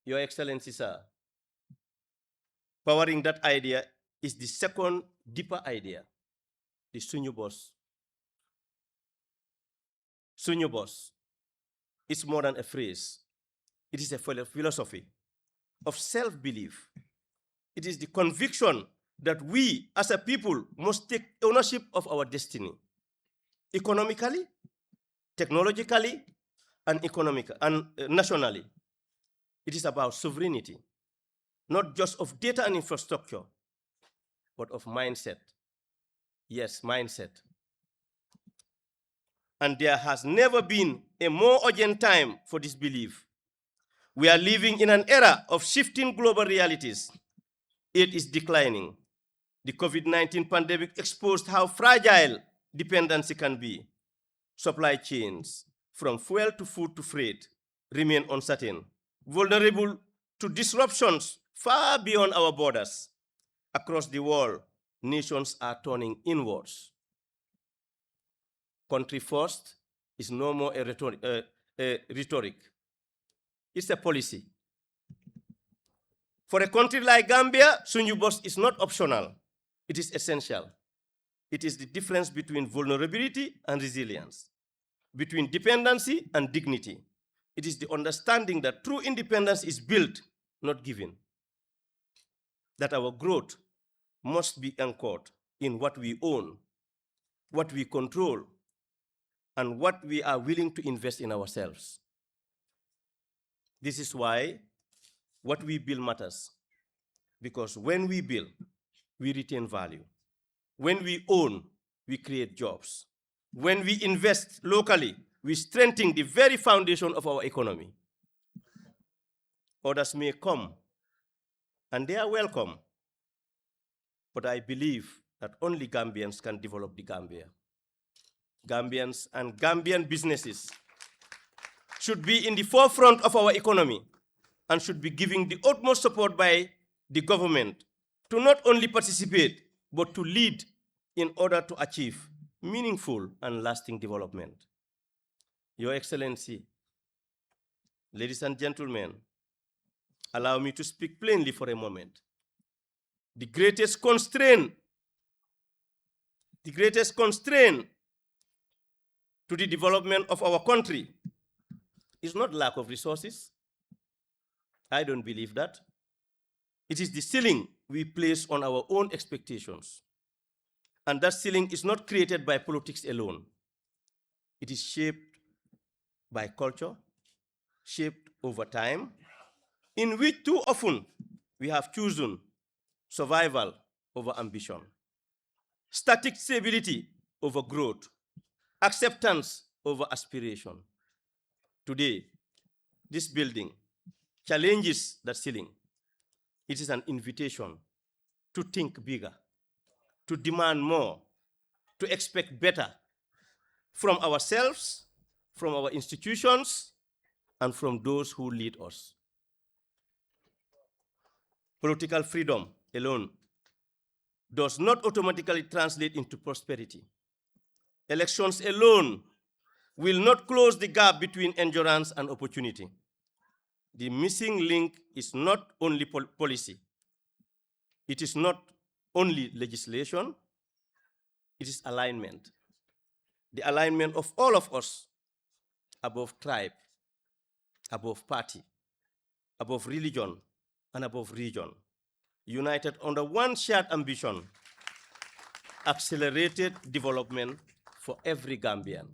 Your Excellency, sir, powering that idea is the second deeper idea, the Sunyu Boss. Sunyu Boss is more than a phrase. It is a philosophy of self-belief. It is the conviction that we as a people must take ownership of our destiny, economically, technologically, and nationally. It is about sovereignty, not just of data and infrastructure, but of mindset. Yes, mindset. And there has never been a more urgent time for this belief. We are living in an era of shifting global realities. It is declining. The COVID-19 pandemic exposed how fragile dependency can be. Supply chains, from fuel to food to freight, remain uncertain, vulnerable to disruptions far beyond our borders. Across the world, nations are turning inwards. Country first is no more a rhetoric. It's a policy. For a country like Gambia, Sunyu Boss is not optional. It is essential. It is the difference between vulnerability and resilience, between dependency and dignity. It is the understanding that true independence is built, not given. That our growth must be anchored in what we own, what we control, and what we are willing to invest in ourselves. This is why what we build matters. Because when we build, we retain value. When we own, we create jobs. When we invest locally, we strengthen the very foundation of our economy. Others may come, and they are welcome. But I believe that only Gambians can develop the Gambia. Gambians and Gambian businesses should be in the forefront of our economy. and should be given the utmost support by the government to not only participate, but to lead in order to achieve meaningful and lasting development. Your Excellency, ladies and gentlemen, allow me to speak plainly for a moment. The greatest constraint to the development of our country is not lack of resources. I don't believe that. It is the ceiling we place on our own expectations. And that ceiling is not created by politics alone. It is shaped by culture, shaped over time, in which too often we have chosen survival over ambition, static stability over growth, acceptance over aspiration. Today, this building challenges that ceiling. It is an invitation to think bigger, to demand more, to expect better from ourselves, from our institutions, and from those who lead us. Political freedom alone does not automatically translate into prosperity. Elections alone will not close the gap between endurance and opportunity. The missing link is not only policy. It is not only legislation. It is alignment. The alignment of all of us above tribe, above party, above religion, and above region, united under one shared ambition: accelerated development for every Gambian.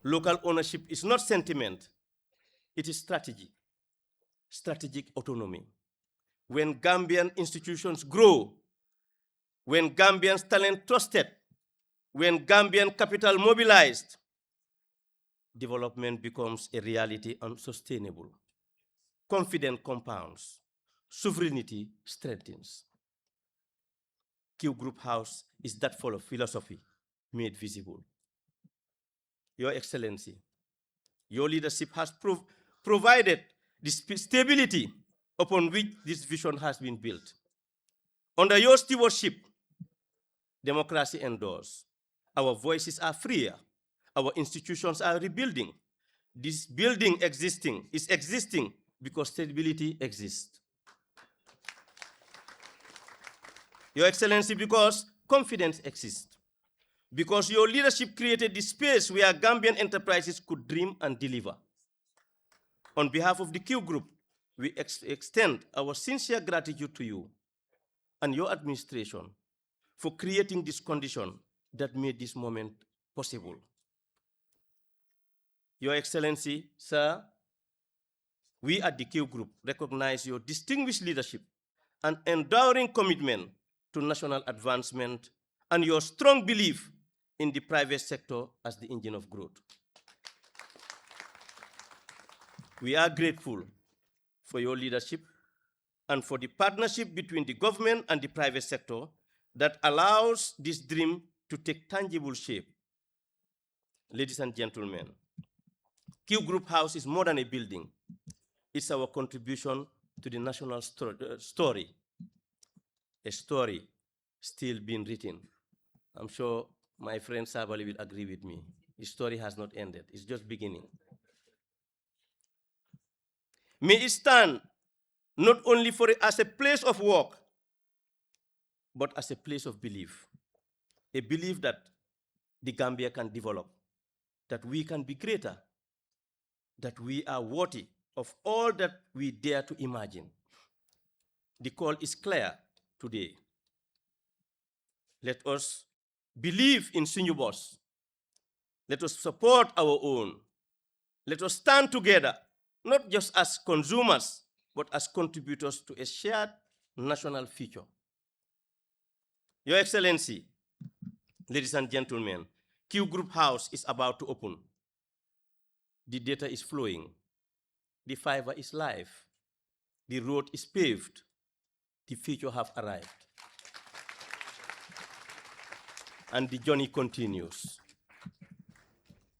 Local ownership is not sentiment, it is strategy, strategic autonomy. When Gambian institutions grow, when Gambians' talent trusted, when Gambian capital mobilized, development becomes a reality and sustainable. Confidence compounds, sovereignty strengthens. Qgroup House is that full of philosophy made visible. Your Excellency, your leadership has provided the stability upon which this vision has been built. Under your stewardship, democracy endures. Our voices are freer. Our institutions are rebuilding. This building is existing because stability exists. Your Excellency, because confidence exists. Because your leadership created the space where Gambian enterprises could dream and deliver. On behalf of the Qgroup, we extend our sincere gratitude to you and your administration for creating this condition that made this moment possible. Your Excellency, sir, we at the Qgroup recognize your distinguished leadership and enduring commitment to national advancement and your strong belief in the private sector as the engine of growth. We are grateful for your leadership and for the partnership between the government and the private sector that allows this dream to take tangible shape. Ladies and gentlemen, Qgroup House is more than a building. It's our contribution to the national story, a story still being written. I'm sure my friend Sabali will agree with me. The story has not ended, it's just beginning. May it stand not only as a place of work, but as a place of belief. A belief that the Gambia can develop, that we can be greater, that we are worthy of all that we dare to imagine. The call is clear today. Let us believe in Sinubos. Let us support our own. Let us stand together, not just as consumers, but as contributors to a shared national future. Your Excellency, ladies and gentlemen, Qgroup House is about to open. The data is flowing. The fiber is live. The road is paved. The future have arrived. And the journey continues.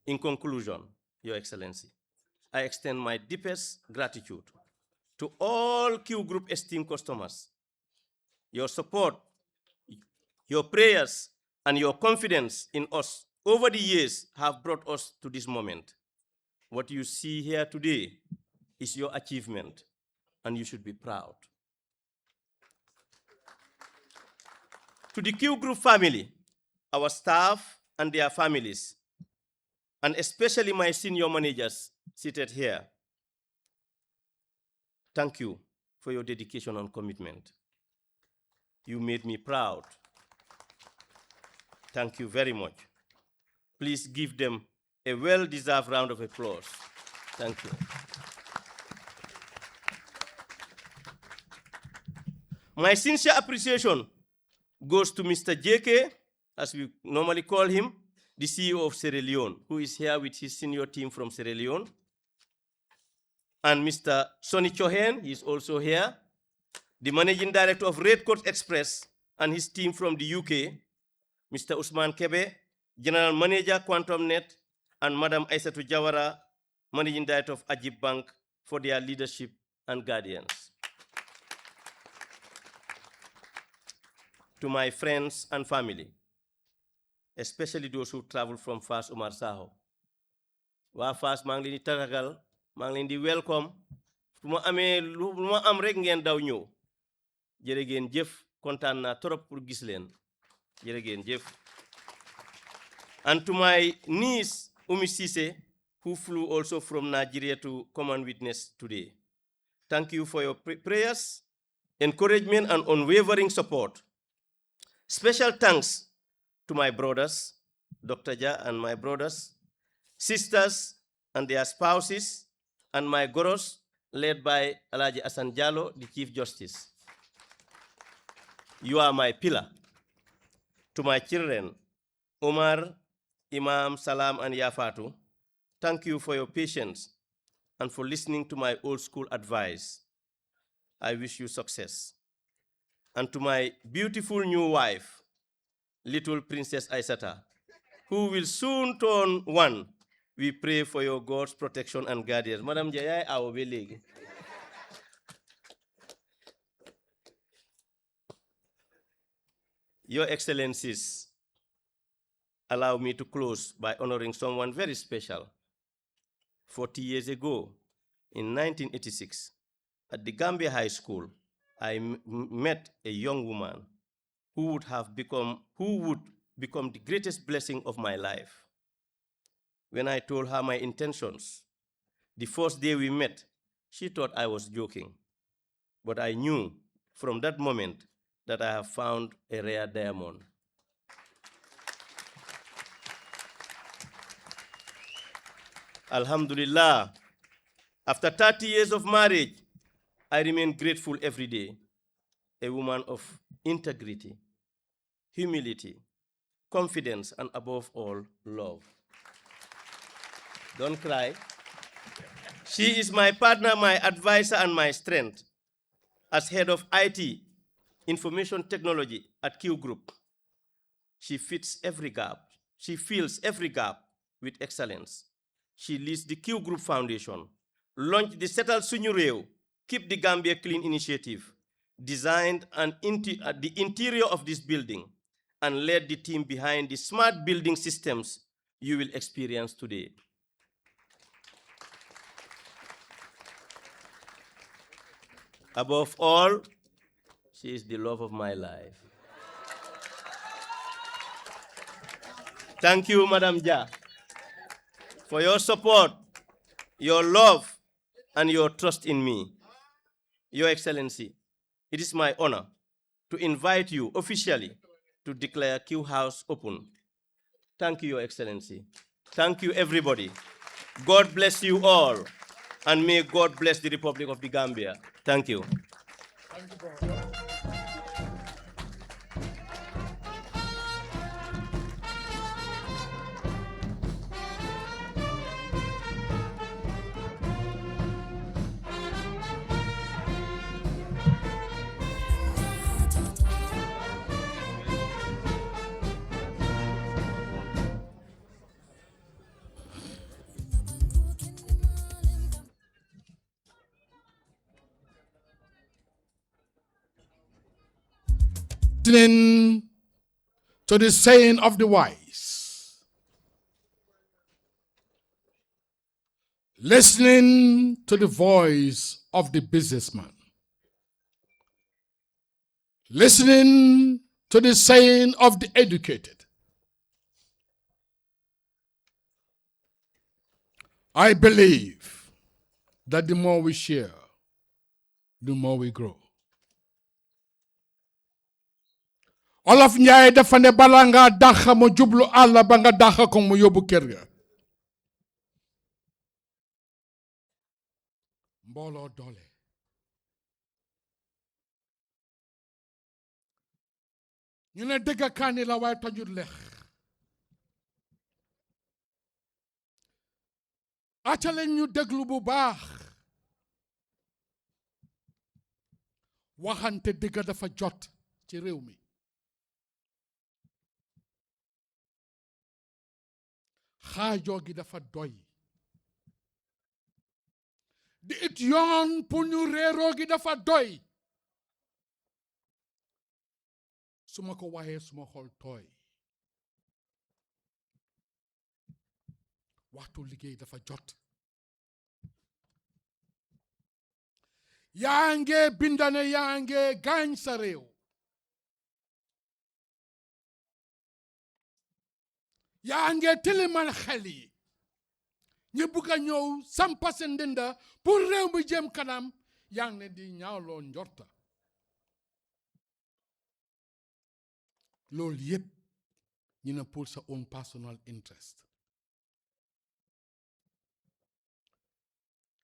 In conclusion, Your Excellency, I extend my deepest gratitude to all Qgroup esteemed customers. Your support, your prayers, and your confidence in us over the years have brought us to this moment. What you see here today is your achievement, and you should be proud. To the Qgroup family, our staff and their families, and especially my senior managers seated here, thank you for your dedication and commitment. You made me proud. Thank you very much. Please give them a well-deserved round of applause. Thank you. My sincere appreciation goes to Mr. JK, as we normally call him, the CEO of Sierra Leone, who is here with his senior team from Sierra Leone. And Mr. Sonny Chohen, he is also here, the Managing Director of Red Coat Express and his team from the UK, Mr. Usman Kebe, General Manager, Quantum Net, and Madam Aissatou Jawara, Managing Director of Ajib Bank, for their leadership and guardians. To my friends and family, especially those who travel from Fas Umar Saho. Wa Fas maa ngi leen di tatagal, maa ngi leen di welcome. Fu ma amee lu ma am rek ngeen daw ñëw. Jërë ngeen jëf, kontaan naa trop pour gis leen. Jërë ngeen jëf. And to my niece, Umi Sise, who flew also from Nigeria to come and witness today. Thank you for your prayers, encouragement, and unwavering support. Special thanks to my brothers, Dr. Ja and my brothers, sisters and their spouses, and my goros, led by Alaji Asan Jallo, the Chief Justice. You are my pillar. To my children, Omar, Imam, Salam, and Yafatu, thank you for your patience and for listening to my old school advice. I wish you success. And to my beautiful new wife, little Princess Aissata, who will soon turn 1, we pray for your God's protection and guidance. Madam Jaya, our village. Your Excellencies, allow me to close by honoring someone very special. 40 years ago, in 1986, at the Gambia High School, I met a young woman who would become the greatest blessing of my life. When I told her my intentions, the first day we met, she thought I was joking. But I knew from that moment that I have found a rare diamond. Alhamdulillah, after 30 years of marriage, I remain grateful every day. A woman of integrity, humility, confidence, and above all, love. Don't cry. She is my partner, my advisor, and my strength. As head of IT, information technology at Qgroup, she fits every gap. She fills every gap with excellence. She leads the Qgroup Foundation, launched the Settle Suñu Réew, Keep the Gambia Clean initiative, designed the interior of this building, and led the team behind the smart building systems you will experience today. Above all, she is the love of my life. Thank you, Madam Ja, for your support, your love, and your trust in me. Your Excellency, it is my honor to invite you officially to declare Q House open. Thank you, Your Excellency. Thank you, everybody. God bless you all, and may God bless the Republic of the Gambia. Thank you. Thank you, brother. listening to the saying of the wise, listening to the voice of the businessman, listening to the saying of the educated. I believe that the more we share, the more we grow. Olof Njaay dafa ne bala nga daxa mu jublu àll ba nga daxa ko mu yóbbu kër ga. Mbooloo doole. ñu ne dëgg kaani la waaye tojut lex. acca leen ñu déglu bu baax. waxante dëgg dafa jot ci réew mi. xaajoo gi dafa doy. di it yoon pour ñu réeroo gi dafa doy. su ma ko waxee suma xol tooy. waxtu liggéey dafa jot. yaa nge bindane yaa nge gaañ sa réew. yaa nge tilimal xel yi. ñi bugg a ñëw sampa seen ndënda pour réew mi jëm kanam yaa ngi ne di ñaawloo njorta. loolu yépp ñu ne pour sa own personal interest.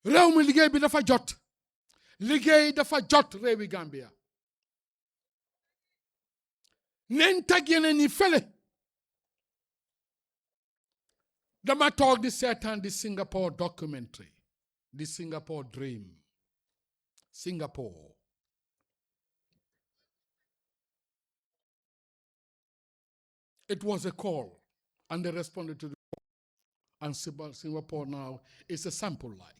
réew mi liggéey bi dafa jot. liggéey dafa jot réewi Gambia. neen teg yeneen yi fële. dama toog di seetaan di Singapore documentary, the Singapore Dream. Singapore. It was a call, and they responded to the call. And Singapore now is a sample like.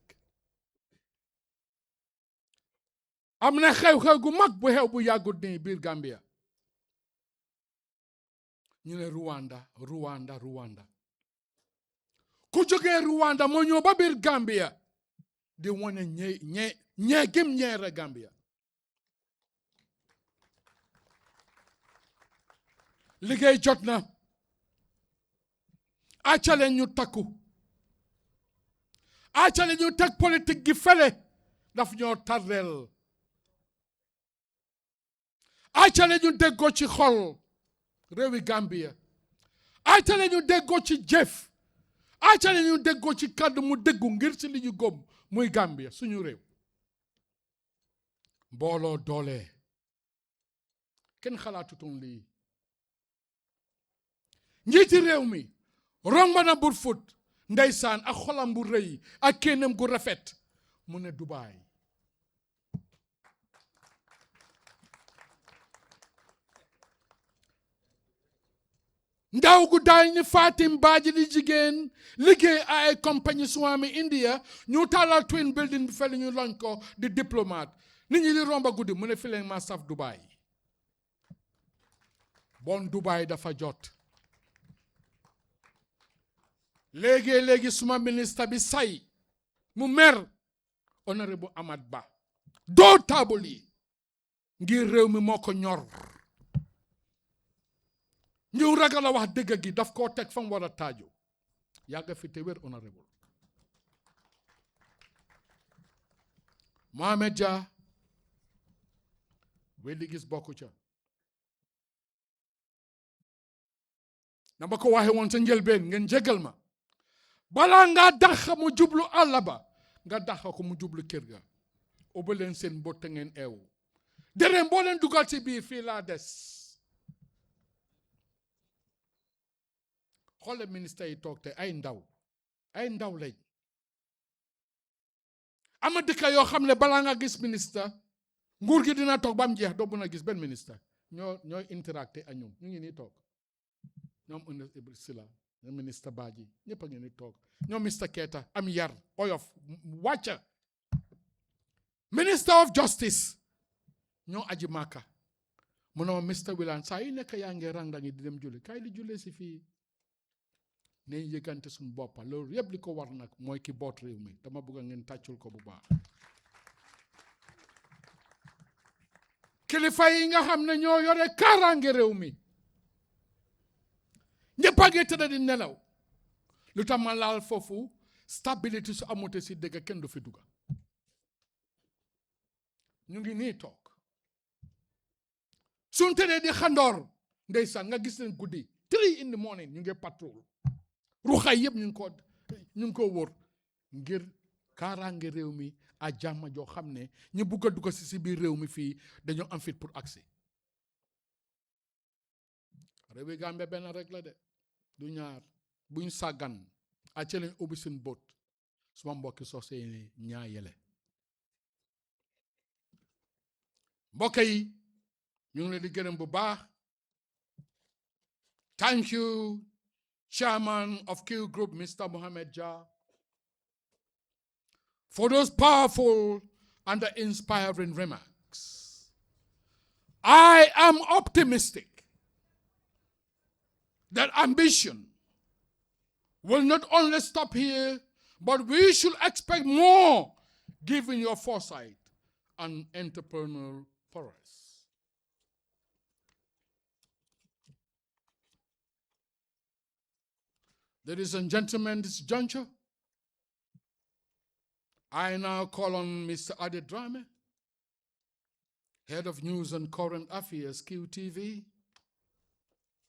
am na xew-xew gu mag bu xew bu yàggut nii biir Gambia. ñu ne Rwanda. ku jógee Rwanda moo ñëw ba biir Gambia di wane ñee gim ñeere Gambia. liggéey jot na. acale ñu takku. acale ñu teg politique gi fele daf ñoo tardeel. acale ñu déggoo ci xol réewi Gambia. acale ñu déggoo ci jëf. acale ñu déggoo ci kàddu mu déggu ngir ci li ñu góom muy Gambia suñu réew. mbooloo doole. kenn xalaatutoon lii. njiiti réew mi romb na bur fut ndeysaan ak xolam bu rëy ak kéenam gu rafet mu ne Dubai. ndaw gu daal ni Fatim Badji di jigéen liggéey ay compagnie Swami India ñu tàllal twin building bi fele ñu lañ ko di diplomate nit ñi di romba guddi mu ne fi leen ma saf Dubai. bon Dubai dafa jot. léegi suma ministre bi say mu mer honorable Amad Ba doo taabul yi ngir réew mi moo ko ñor. ñu ragal a wax dëgg gi daf koo teg fa mu war a taaju. yàgga fi te wér honorable Mohamed Dia weddi gis bokku ca. dama ko waxe woon sa njëlbeen ngeen jégal ma. balaa ngaa dax mu jublu àll ba nga dax ko mu jublu kër ga. ubbi leen seen mbott ngeen eewu. dërëm boo leen dugal ci biir fii laa des. xoole ministre yi toog te ay ndaw lañ. ama dëkk yoo xam ne balaa nga gis ministre nguur gi dina toog ba mu jeex doo mën a gis benn ministre ñooy interacté ak ñoom ñu ngi nii toog. ñoom Ibrahima Sila ñoom ministre Badji ñëpp a ngi nii toog. ñoom Mr Keita am yar oyof wàcca. Minister of Justice ñoo aji Màkka mu ne ma Mr. Wilane saa yu nekk yaa ngi rang-rangi di dem julli kaay di jullee si fii nañ yëgante suñu boppa loolu yëpp li ko war nag mooy ki boot réew mi dama bëgg a ngeen tàccul ko bu baax kilifa yi nga xam ne ñoo yore kaaraange réew mi ñëpp a ngi tëdd di nelaw lu tax ma laal foofu stabilité su amute si dëgg kenn du fi dugga ñu ngi nii toog suñ tëddee di xandoor ndeysaan nga gis leen guddi 3 in the morning ñu ngi patrol ruxay yëpp ñu ngi ko wóor ngir kaaraange réew mi a jàmm joo xam ne ñu bugg a dugg si biir réew mi fii dañoo am fit pour accès réew yi Gambie benn rek la de du ñaar buñ sàggan a ci leen ubbi seen bët suma mbokki soo seeni ñaa yele mbokk yi ñu ngi leen di gërëm bu baax thank you Chairman of Qgroup Mr. Mohamed Jah for those powerful and inspiring remarks. I am optimistic that ambition will not only stop here, but we should expect more given your foresight and entrepreneurial prowess. Ladies and gentlemen, this juncture, I now call on Mr. Ade Drame, Head of News and Current Affairs, QTV,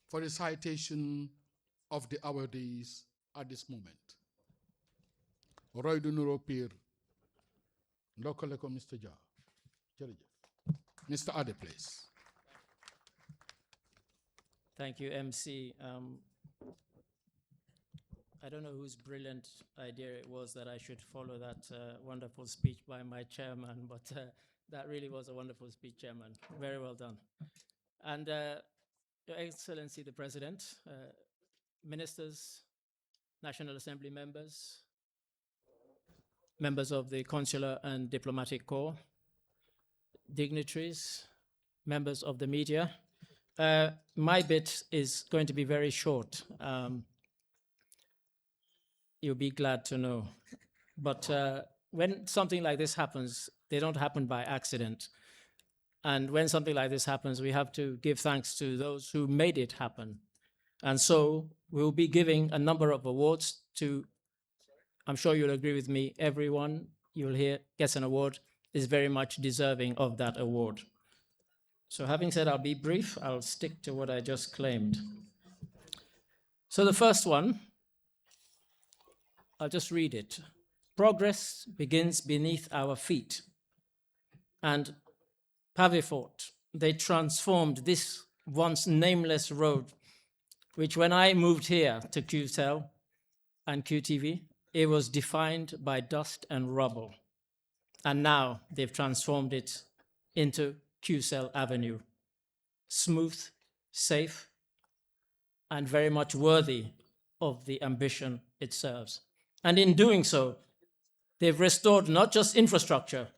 for the citation of the awardees at this moment. Roy Dunuro Pir, Ndokoleko Mr. Jah. Mr. Ade, please. Thank you, MC. I don't know whose brilliant idea it was that I should follow that wonderful speech by my chairman, but that really was a wonderful speech, Chairman. Very well done. And Your Excellency, the President, ministers, National Assembly members, members of the Consular and Diplomatic Corps, dignitaries, members of the media. My bit is going to be very short. You'll be glad to know. But when something like this happens, they don't happen by accident. And when something like this happens, we have to give thanks to those who made it happen. And so we'll be giving a number of awards to, I'm sure you'll agree with me, everyone you'll hear gets an award is very much deserving of that award. So having said I'll be brief, I'll stick to what I just claimed. So the first one, I'll just read it. Progress begins beneath our feet. And Pavifort, they transformed this once nameless road, which when I moved here to QCell and QTV, it was defined by dust and rubble. And now they've transformed it into QCell Avenue. Smooth, safe, and very much worthy of the ambition it serves. And in doing so, they've restored not just infrastructure,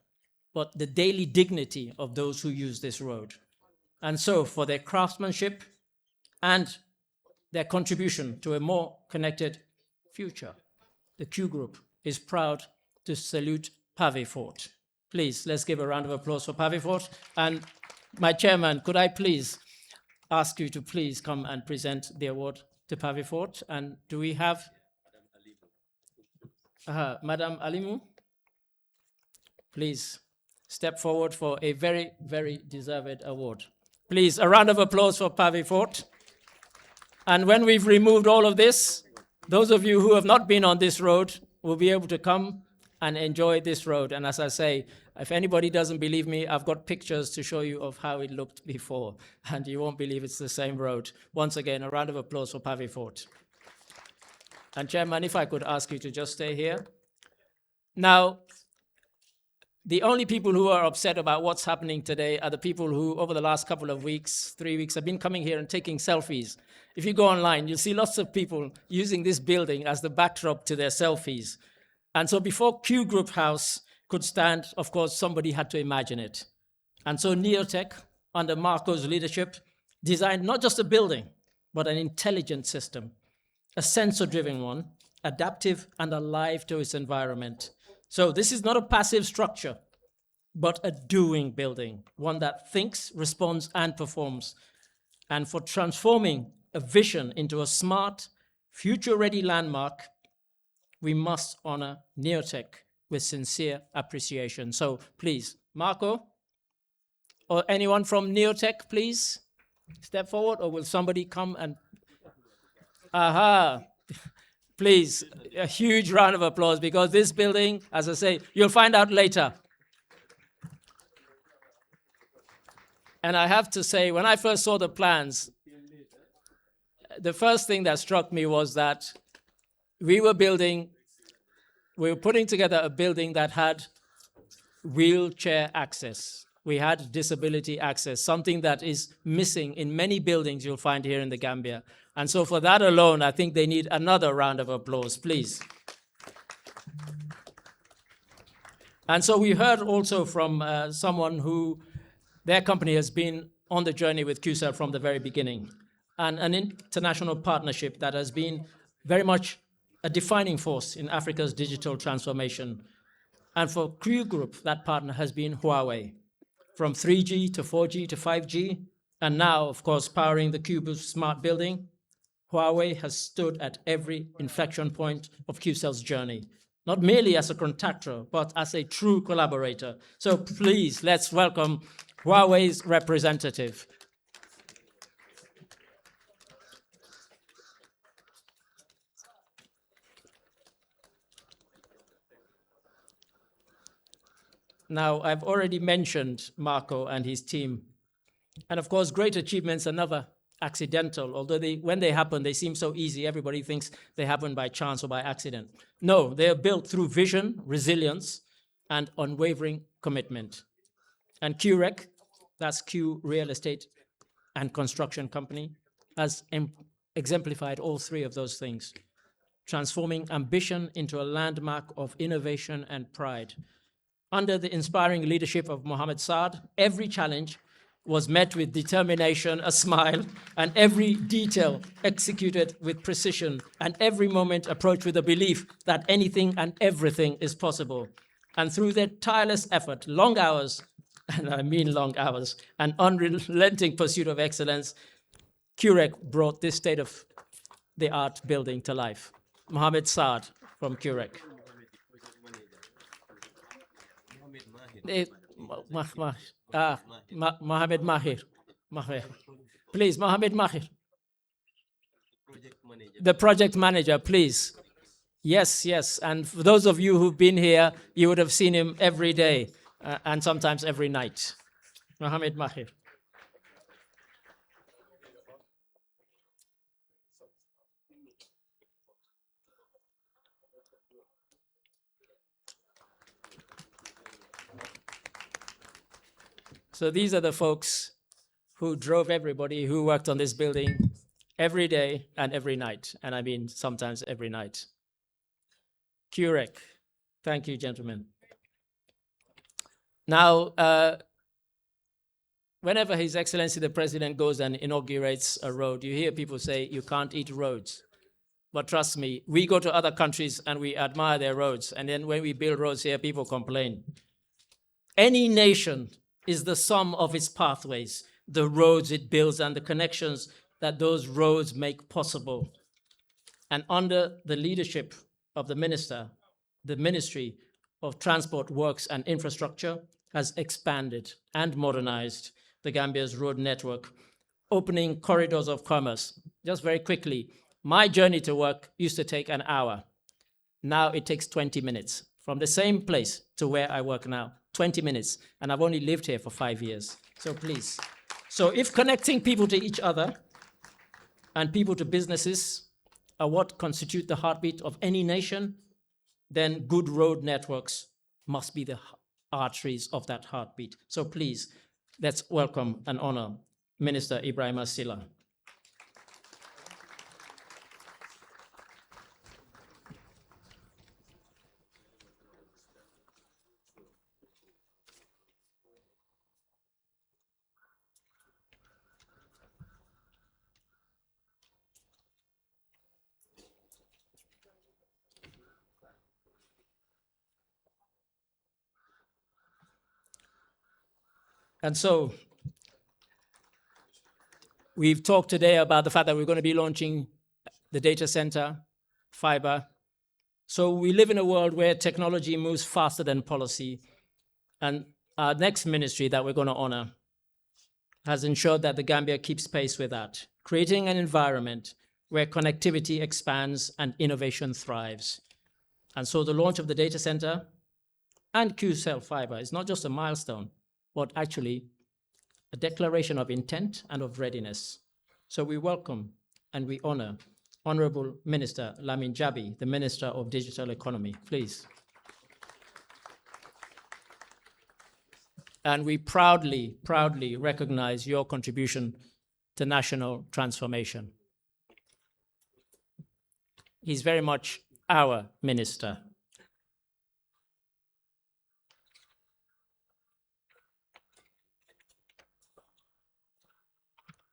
but the daily dignity of those who use this road. And so for their craftsmanship and their contribution to a more connected future, the Qgroup is proud to salute Pavifort. Please, let's give a round of applause for Pavifort. And my chairman, could I please ask you to please come and present the award to Pavifort? And do we have Madam Alimu? Please step forward for a very, very deserved award. Please, a round of applause for Pavifort. And when we've removed all of this, those of you who have not been on this road will be able to come and enjoy this road. And as I say, if anybody doesn't believe me, I've got pictures to show you of how it looked before, and you won't believe it's the same road. Once again, a round of applause for Pavifort. And Chairman, if I could ask you to just stay here. Now, the only people who are upset about what's happening today are the people who, over the last couple of weeks, 3 weeks, have been coming here and taking selfies. If you go online, you'll see lots of people using this building as the backdrop to their selfies. And so before Qgroup House could stand, of course, somebody had to imagine it. And so Neotech, under Marco's leadership, designed not just a building, but an intelligent system, a sensor-driven one, adaptive and alive to its environment. So this is not a passive structure, but a doing building, one that thinks, responds, and performs. And for transforming a vision into a smart, future-ready landmark, we must honor Neotech with sincere appreciation. So please, Marco, or anyone from Neotech, please step forward, or will somebody come and... Aha! Please, a huge round of applause, because this building, as I say, you'll find out later. And I have to say, when I first saw the plans, the first thing that struck me was that we were putting together a building that had wheelchair access. We had disability access, something that is missing in many buildings you'll find here in the Gambia. And so for that alone, I think they need another round of applause, please. And so we heard also from someone who, their company has been on the journey with QCell from the very beginning, and an international partnership that has been very much a defining force in Africa's digital transformation. And for Qgroup, that partner has been Huawei, from 3G to 4G to 5G, and now, of course, powering the Qboost smart building. Huawei has stood at every inflection point of QCell's journey, not merely as a contractor, but as a true collaborator. So please, let's welcome Huawei's representative. Now, I've already mentioned Marco and his team. And of course, great achievements are never accidental, although when they happen, they seem so easy. Everybody thinks they happen by chance or by accident. No, they are built through vision, resilience, and unwavering commitment. And QREC, that's Q Real Estate and Construction Company, has exemplified all three of those things, transforming ambition into a landmark of innovation and pride. Under the inspiring leadership of Mohammed Saad, every challenge was met with determination, a smile, and every detail executed with precision, and every moment approached with a belief that anything and everything is possible. And through their tireless effort, long hours, and I mean long hours, and unrelenting pursuit of excellence, QREC brought this state-of-the-art building to life. Mohammed Saad from QREC. Mohammed Mahir. Please, Mohammed Mahir. The project manager, please. Yes, yes. And for those of you who've been here, you would have seen him every day and sometimes every night. Mohammed Mahir. So these are the folks who drove everybody who worked on this building every day and every night. And I mean, sometimes every night. QREC. Thank you, gentlemen. Now, whenever His Excellency the President goes and inaugurates a road, you hear people say, you can't eat roads. But trust me, we go to other countries and we admire their roads. And then when we build roads here, people complain. Any nation is the sum of its pathways, the roads it builds and the connections that those roads make possible. And under the leadership of the minister, the Ministry of Transport, Works and Infrastructure has expanded and modernized the Gambia's road network, opening corridors of commerce. Just very quickly, my journey to work used to take an hour. Now it takes 20 minutes from the same place to where I work now. 20 minutes, and I've only lived here for 5 years. So please. So if connecting people to each other and people to businesses are what constitute the heartbeat of any nation, then good road networks must be the arteries of that heartbeat. So please, let's welcome and honor Minister Ibrahim Silla. And so we've talked today about the fact that we're going to be launching the data center, fiber. So we live in a world where technology moves faster than policy. And our next ministry that we're going to honor has ensured that the Gambia keeps pace with that, creating an environment where connectivity expands and innovation thrives. And so the launch of the data center and QCell fiber is not just a milestone, but actually a declaration of intent and of readiness. So we welcome and we honor Honorable Minister Lamin Jabi, the Minister of Digital Economy, please. And we proudly recognize your contribution to national transformation. He's very much our minister.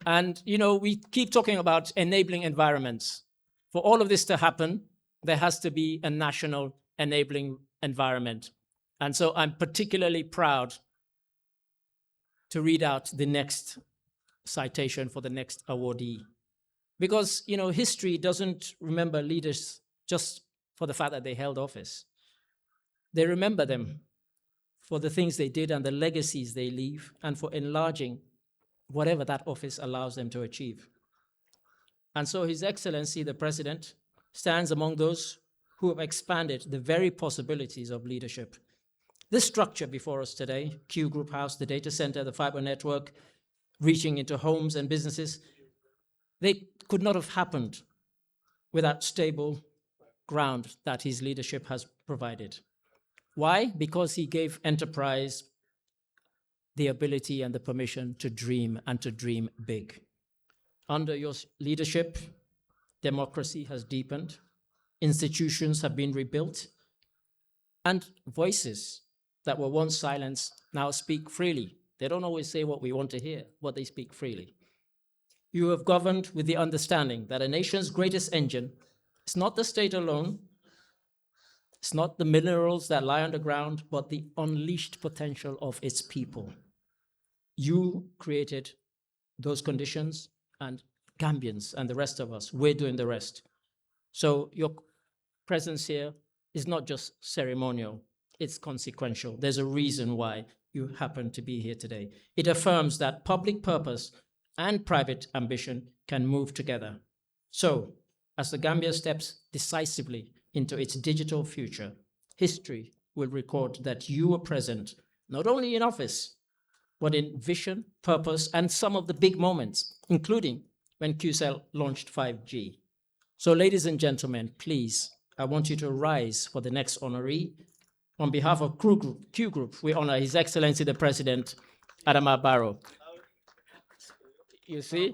And, you know, we keep talking about enabling environments. For all of this to happen, there has to be a national enabling environment. And so I'm particularly proud to read out the next citation for the next awardee. Because, you know, history doesn't remember leaders just for the fact that they held office. They remember them for the things they did and the legacies they leave, and for enlarging whatever that office allows them to achieve. And so His Excellency, the President, stands among those who have expanded the very possibilities of leadership. This structure before us today, Qgroup House, the data center, the fiber network, reaching into homes and businesses, they could not have happened without stable ground that his leadership has provided. Why? Because he gave enterprise the ability and the permission to dream and to dream big. Under your leadership, democracy has deepened, institutions have been rebuilt, and voices that were once silenced now speak freely. They don't always say what we want to hear, but they speak freely. You have governed with the understanding that a nation's greatest engine is not the state alone, it's not the minerals that lie underground, but the unleashed potential of its people. You created those conditions, and Gambians and the rest of us, we're doing the rest. So your presence here is not just ceremonial, it's consequential. There's a reason why you happen to be here today. It affirms that public purpose and private ambition can move together. So, as the Gambia steps decisively into its digital future, history will record that you were present not only in office, but in vision, purpose, and some of the big moments, including when QCell launched 5G. So, ladies and gentlemen, please, I want you to rise for the next honoree. On behalf of Qgroup, we honor His Excellency the President, Adama Barrow. You see?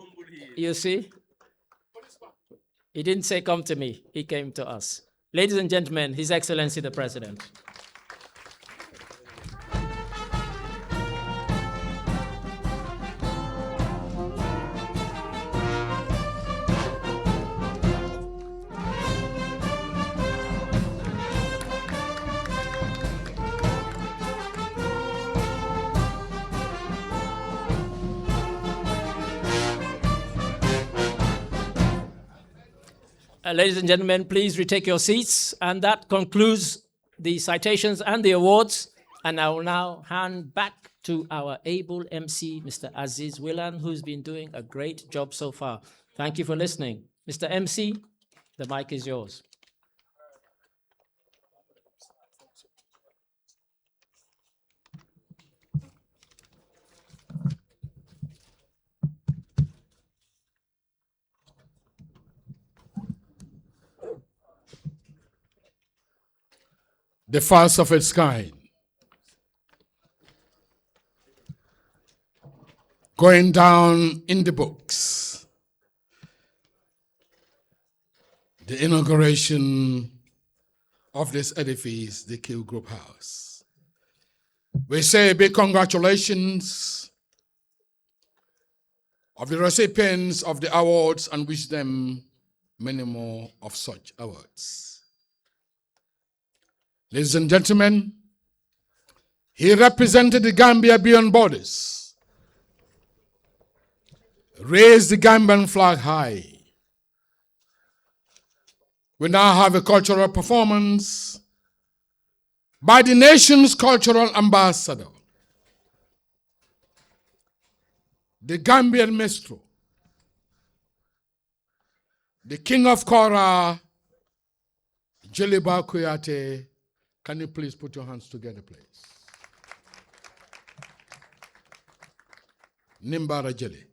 He didn't say come to me, he came to us. Ladies and gentlemen, His Excellency the President. Ladies and gentlemen, please retake your seats. And that concludes the citations and the awards. And I will now hand back to our able MC, Mr. Aziz Willan, who's been doing a great job so far. Thank you for listening. Mr. MC, the mic is yours. The first of its kind, going down in the books, the inauguration of this edifice, the Qgroup House. We say big congratulations of the recipients of the awards and wish them many more of such awards. Ladies and gentlemen, he represented the Gambia beyond borders raise the Gambian flag high. We now have a cultural performance by the nation's cultural ambassador, the Gambian minstrel, the king of Kora, Jeliba Kuyate. Can you please put your hands together, please? Nimbara Jeli.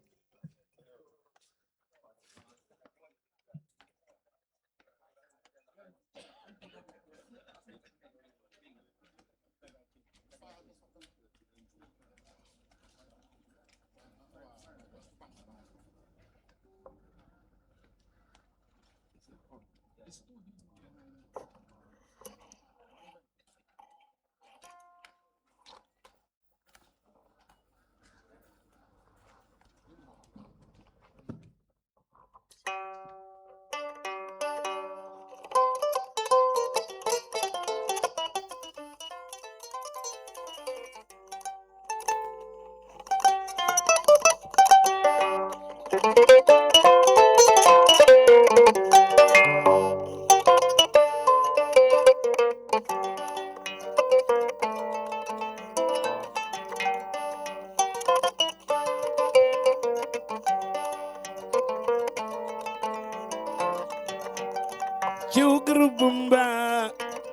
Qgroup bumba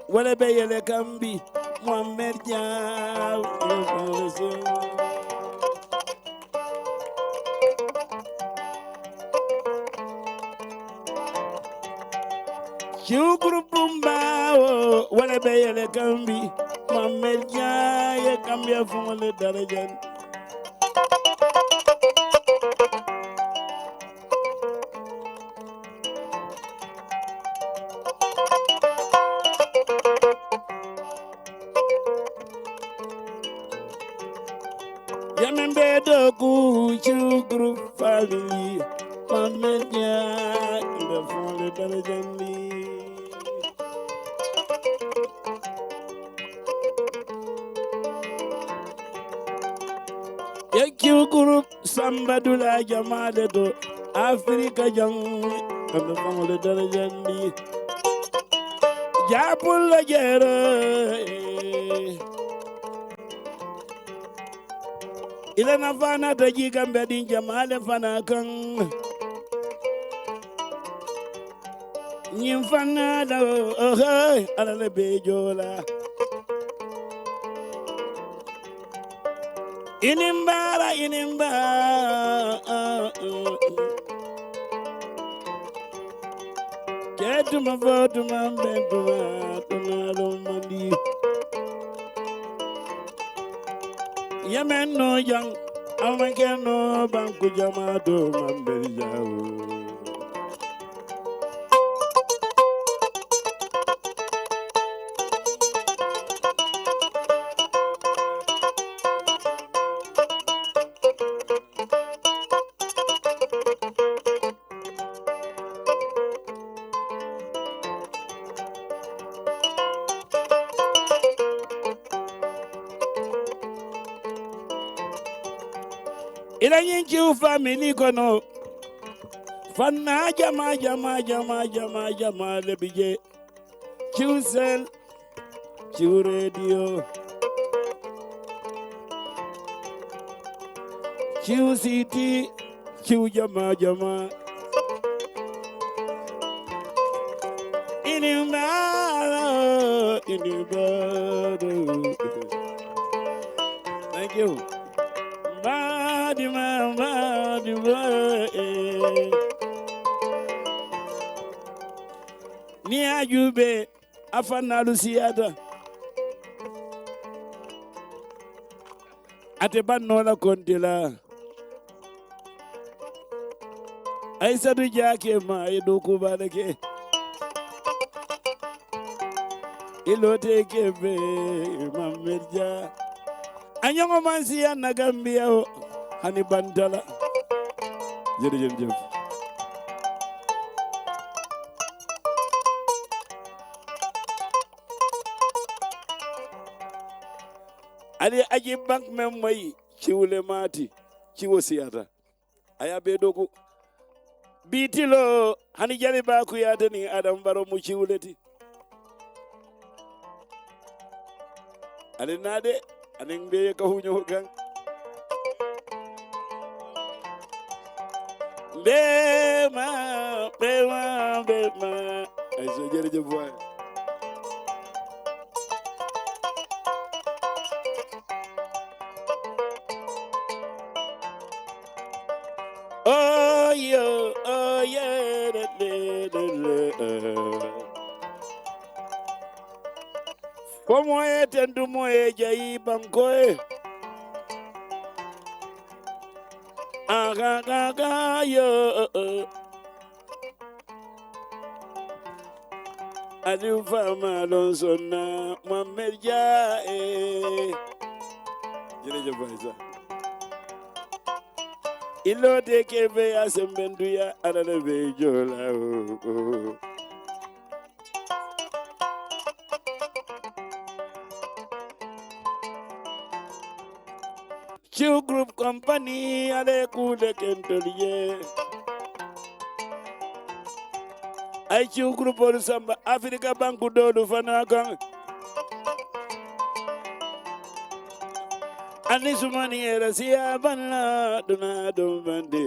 wala beyele kambi Muhammad Jaw Qgroup bumba wala beyele kambi Muhammad Jaw kambia fumale darajan Yamembe doku Qgroup family Muhammad Jaw kambia fumale darajan Qgroup Sambadula Jamade do Africa jang kambia fumale darajan Japul la jere ila na fana ta jiga mbedi jamale fana kan nyim fana da ala le bejola inimbara ketu mavotu mambetu tunalo mandi Yemen no young, Amakeno Banku Jamado Mambel Ilanyin Q family kono Fanna jama lebije Q cell Q radio Q city Q jama Inimbaro Thank you Ni ajube afana lusiata ate bannola kontila aisatu jake ma edoku balake ilote kebe mamerja anyongo mansia nagambia hani bantala jërëjëf ali aji bank mem moy ciwle mati ciwo siyata ayabe doku bitilo hani jali ba ku yata ni adam baro mu ciwleti ani nade ani be ka hunyo kan bema ay so jërëjëf waay oh yeah Como tendu moye jayi bankoe aga yo Adu fama lon sonna Muhammad jae jërëjëf Faisa ilo de kebe asembendu ya adana be jola Qgroup company ale kude kentoliye ay Qgroup or samba Africa banku dodu fanaka ani sumani era siya banna duna bande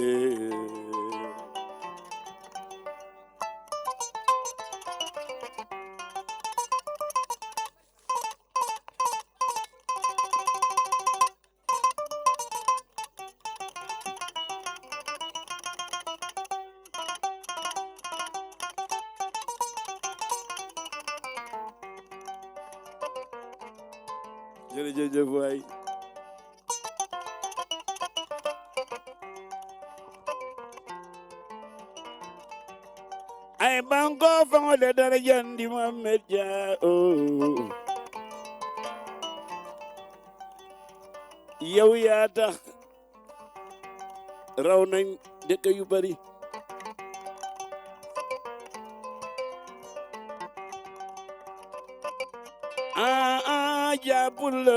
jërëjëf waay ay banko fango de dara jandi Muhammad ja yow yaa tax raw nañ dëkk yu bari jabul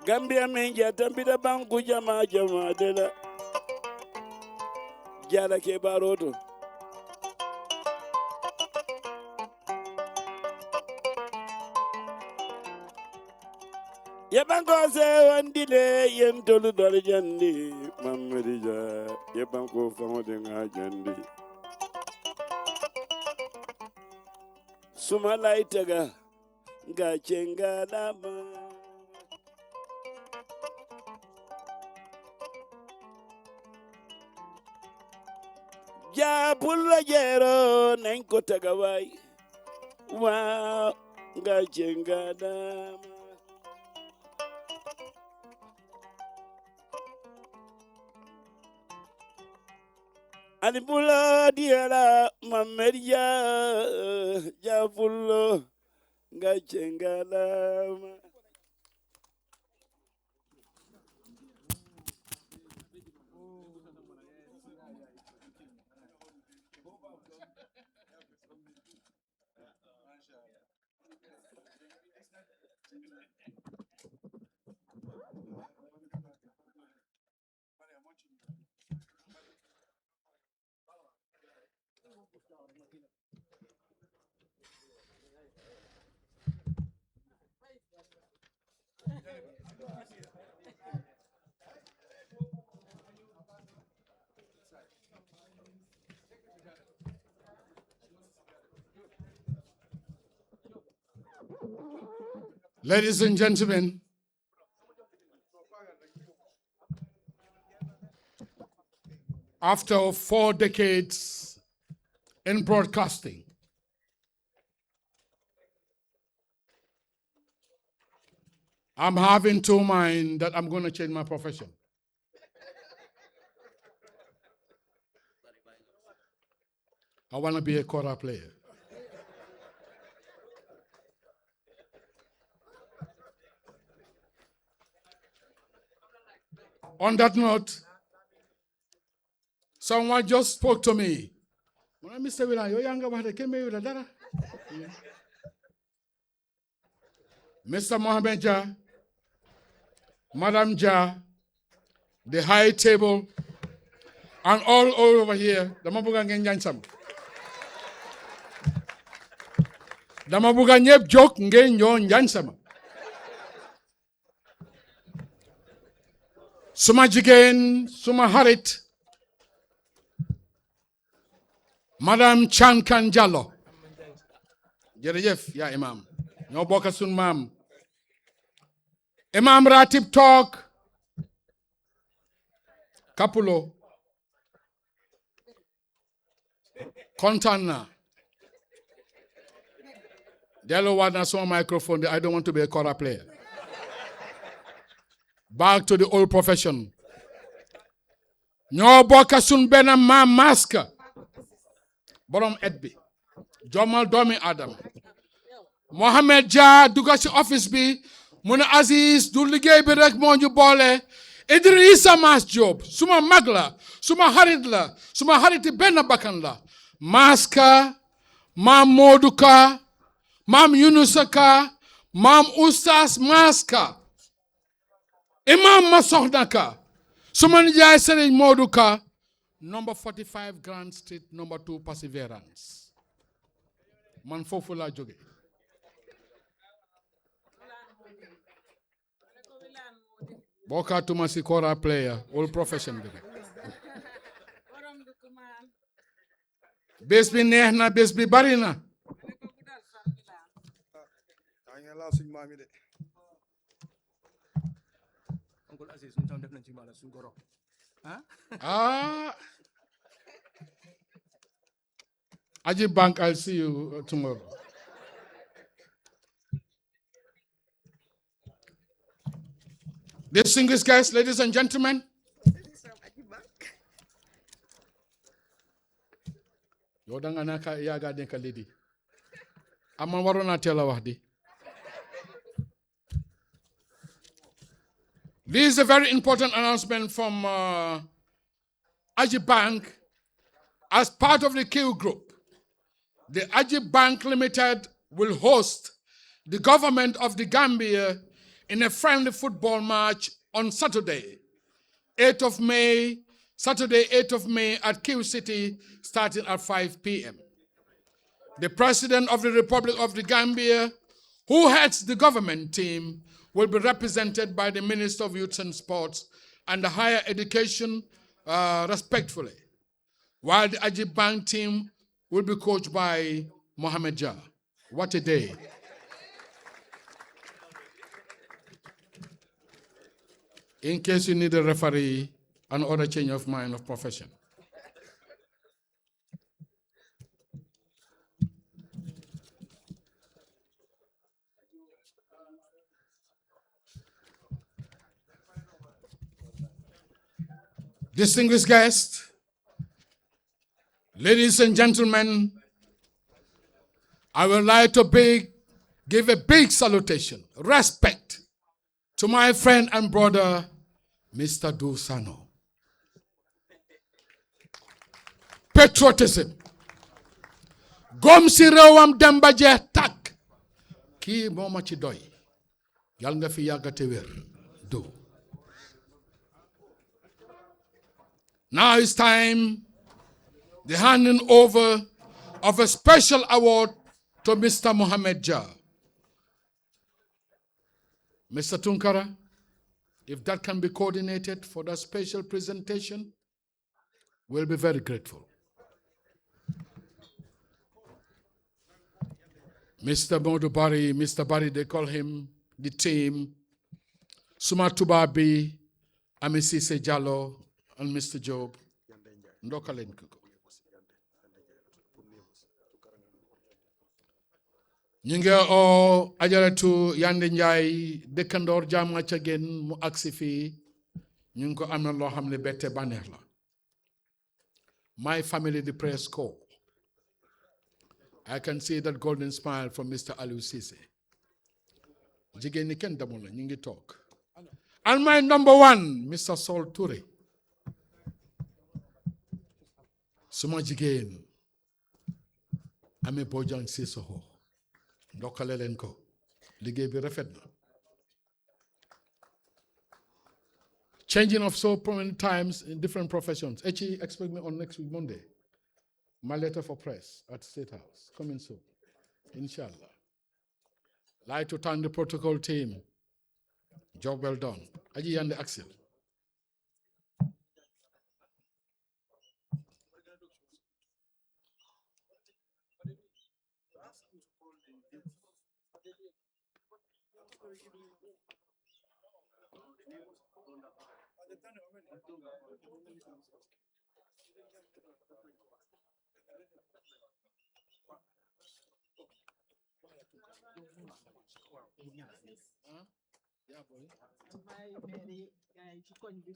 Gambia menja tambida banku jama de la jala ke baroto ye banko se wandile yen tolu dal jandi mamadija ye banko famo de nga jandi suma laitaga nga chenga dama ja pulla jero nañ ko tagaway wa nga chenga dama ani pulla diala mameria ja pullo nga chenga dama Ladies and gentlemen, after 4 decades in broadcasting, I'm having two minds that I'm going to change my profession. I want to be a quarter player. On that note, someone just spoke to me. Mr. Willa, you're younger, but I came here with a data. Mr. Mohammed Jah, Madam Ja, the high table, and all over here. Dama buga ngeen ñaan sam. Dama buga ñëpp jóg ngeen ñoo ñaan sama. Suma jigéen, suma xarit, Madam Chankan Jallow. Jërëjëf yaa imam. Ñoo bokk sun maam. Imam Ratib toog. Kapulo. Kontaan naa. Delloo waat naa suma microphone. I don't want to be a kora player. Back to the old profession. Ñoo bokk sun benn maam maska. Borom et bi. Jomal doomi Adam. Mohamed Jah dugga ci office bi mu ne Aziz du liggéey bi rek moo ñu boole Idrissa Mas Job suma mag la suma xarit la suma xariti benn bakkan la Maska maam Modou Ka maam Yunusa Ka maam Oustaz Maska imam ma soxna Ka suma nijaay Serigne Modou Ka number 45 Grand Street number 2 Perseverance man foofu laa jóge bokkatuma si kora player all profession bi bés bi neex na bés bi bari na Aji Bank, I'll see you tomorrow. Distinguished guests, ladies and gentlemen, yow da nga naka yaaga denk lady ama warona teel a wax di. This is a very important announcement from Aji Bank as part of the Qgroup. The Aji Bank Limited will host the government of the Gambia in a friendly football match on Saturday, 8th of May, Saturday, 8th of May at Q City, starting at 5 p.m. The President of the Republic of the Gambia, who heads the government team, will be represented by the Minister of Youth and Sports and the Higher Education, respectfully, while the Aji Bank team will be coached by Mohamed Jah. What a day. In case you need a referee and other change of mind of profession. Distinguished guests, ladies and gentlemen, I would like to give a big salutation, respect to my friend and brother, Mr. Dusano. Patriotism. Gom si rewam demba je tak. Ki moma ci doy. Yal nga fi yagate wer. Do. Now it's time the handing over of a special award to Mr. Mohamed Jah. Mr. Tunkara, if that can be coordinated for the special presentation, we'll be very grateful. Mr. Modou Barry, Mr. Barry, they call him, the team, Suma Tubabi, Amisise Jallow, and Mr. Job. Ndokalen kuko. Nyinge o ajaratu Yande Njai dëkkandoor jàmm ca gen mu aksi fii ñu ngi ko am na loo xam ne bette bànneex la. My family, the press corps. I can see that golden smile from Mr. Aliou Cissé. Jigéen ñi kenn demul la ñu ngi toog. And my number one, Mr. Sol Touré. Suma jigéen Ame Bojang Sissoko. Ndokkale leen ko liggéey bi rafet na Changing of so many times in different professions. Actually, expect me on next week, Monday. My letter for press at State House. Coming soon. Inshallah. Like to thank the protocol team. Job well done. Aji and the Axel.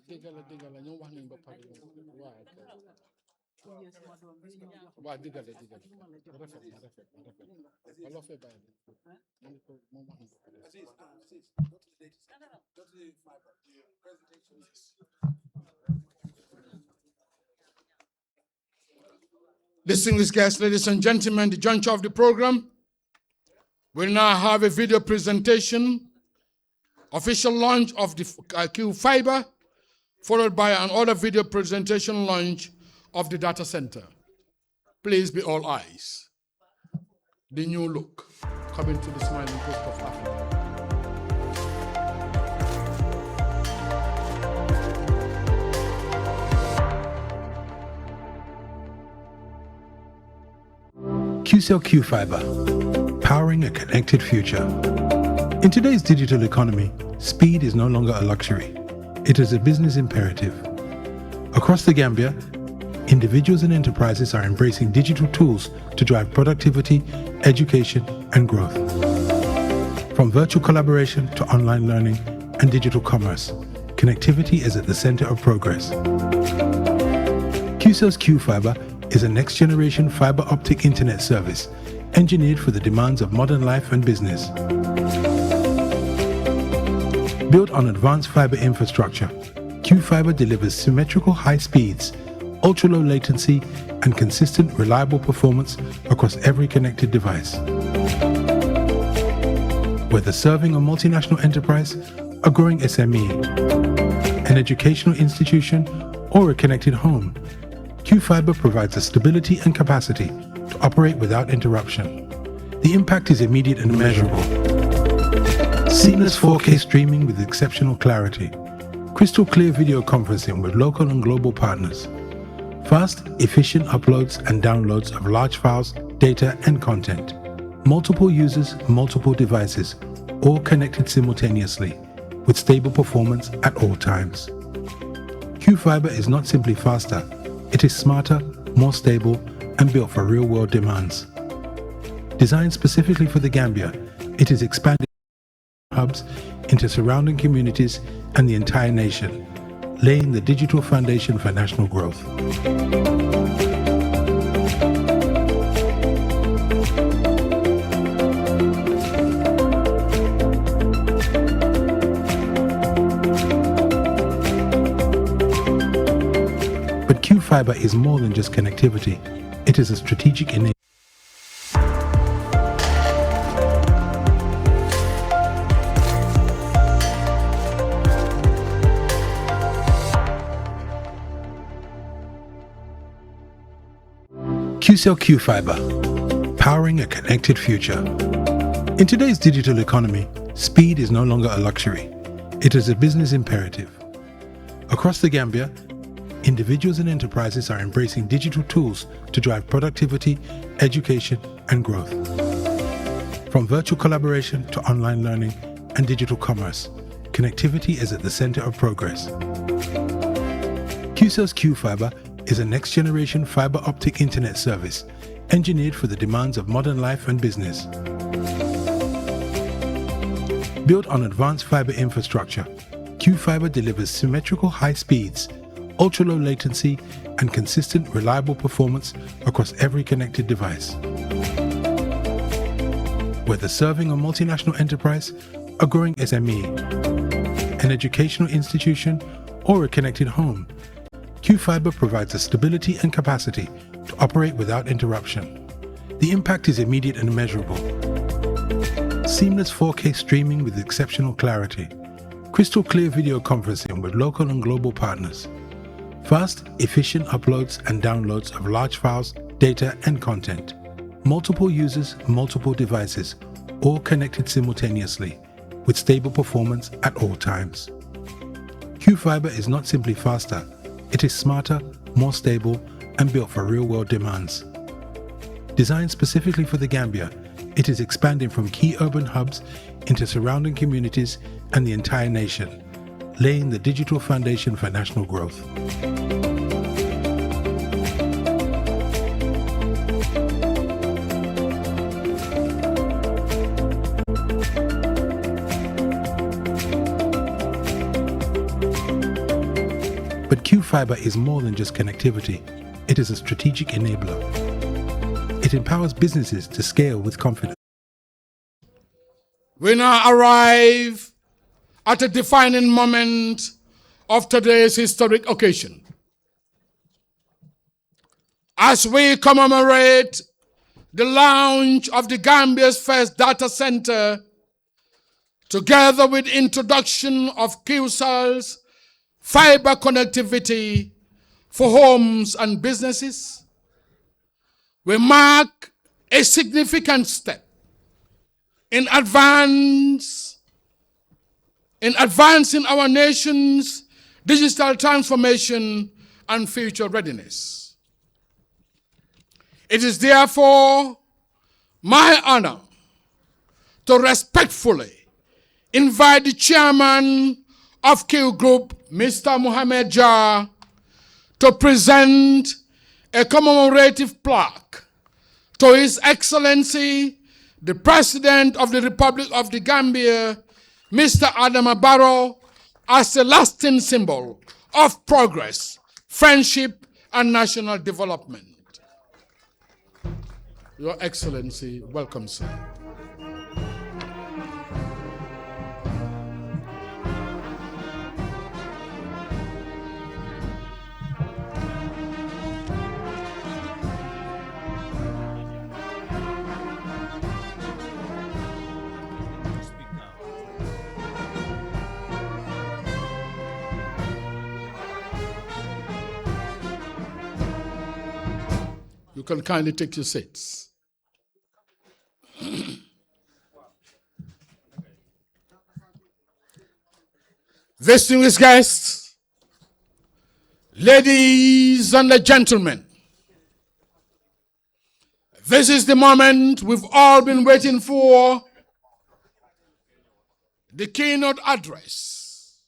Digala ñu wax nañ ba pare waaw digala rafet wala fee bàyyi ñu ko moom wax nañ ba Distinguished guests, ladies and gentlemen, the juncture of the program will now have a video presentation, official launch of the Q Fiber, followed by another video presentation launch of the data center. Please be all eyes. The new look coming to the smiling coast of Africa. QCell Q Fiber, powering a connected future. In today's digital economy, speed is no longer a luxury. It is a business imperative. Across the Gambia, individuals and enterprises are embracing digital tools to drive productivity, education, and growth. From virtual collaboration to online learning and digital commerce, connectivity is at the center of progress. QCell's Q Fiber is a next-generation fiber optic internet service engineered for the demands of modern life and business. Built on advanced fiber infrastructure, Q-Fiber delivers symmetrical high speeds, ultra-low latency, and consistent, reliable performance across every connected device. Whether serving a multinational enterprise, a growing SME, an educational institution, or a connected home, Q-Fiber provides the stability and capacity to operate without interruption. The impact is immediate and measurable. Seamless 4K streaming with exceptional clarity. Crystal clear video conferencing with local and global partners. Fast, efficient uploads and downloads of large files, data, and content. Multiple users, multiple devices, all connected simultaneously, with stable performance at all times. Q-Fiber is not simply faster, it is smarter, more stable, and built for real-world demands. Designed specifically for the Gambia, it is expanded hubs into surrounding communities and the entire nation, laying the digital foundation for national growth. But Q-Fiber is more than just connectivity. It is a strategic enabler. QCell Q Fiber, powering a connected future. In today's digital economy, speed is no longer a luxury. It is a business imperative. Across the Gambia, individuals and enterprises are embracing digital tools to drive productivity, education, and growth. From virtual collaboration to online learning and digital commerce, connectivity is at the center of progress. QCell's Q Fiber is a next-generation fiber optic internet service engineered for the demands of modern life and business. Built on advanced fiber infrastructure, Q-Fiber delivers symmetrical high speeds, ultra-low latency, and consistent, reliable performance across every connected device. Whether serving a multinational enterprise, a growing SME, an educational institution, or a connected home, Q-Fiber provides the stability and capacity to operate without interruption. The impact is immediate and measurable. Seamless 4K streaming with exceptional clarity. crystal clear video conferencing with local and global partners. Fast, efficient uploads and downloads of large files, data, and content. Multiple users, multiple devices, all connected simultaneously, with stable performance at all times. Qfiber is not simply faster, it is smarter, more stable, and built for real-world demands. Designed specifically for the Gambia, it is expanding from key urban hubs into surrounding communities and the entire nation, laying the digital foundation for national growth. But Qfiber is more than just connectivity. It is a strategic enabler. It empowers businesses to scale with confidence. We now arrive at a defining moment of today's historic occasion. As we commemorate the launch of the Gambia's first data center, together with introduction of QCell's fiber connectivity for homes and businesses, we mark a significant step in advancing our nation's digital transformation and future readiness. It is therefore my honor to respectfully invite the chairman of Qgroup, Mr. Mohamed Jah, to present a commemorative plaque to His Excellency, the President of the Republic of the Gambia, Mr. Adama Barrow, as a lasting symbol of progress, friendship, and national development. Your Excellency, welcome, sir. You can kindly take your seats. Distinguished guests, ladies and gentlemen, this is the moment we've all been waiting for, the keynote address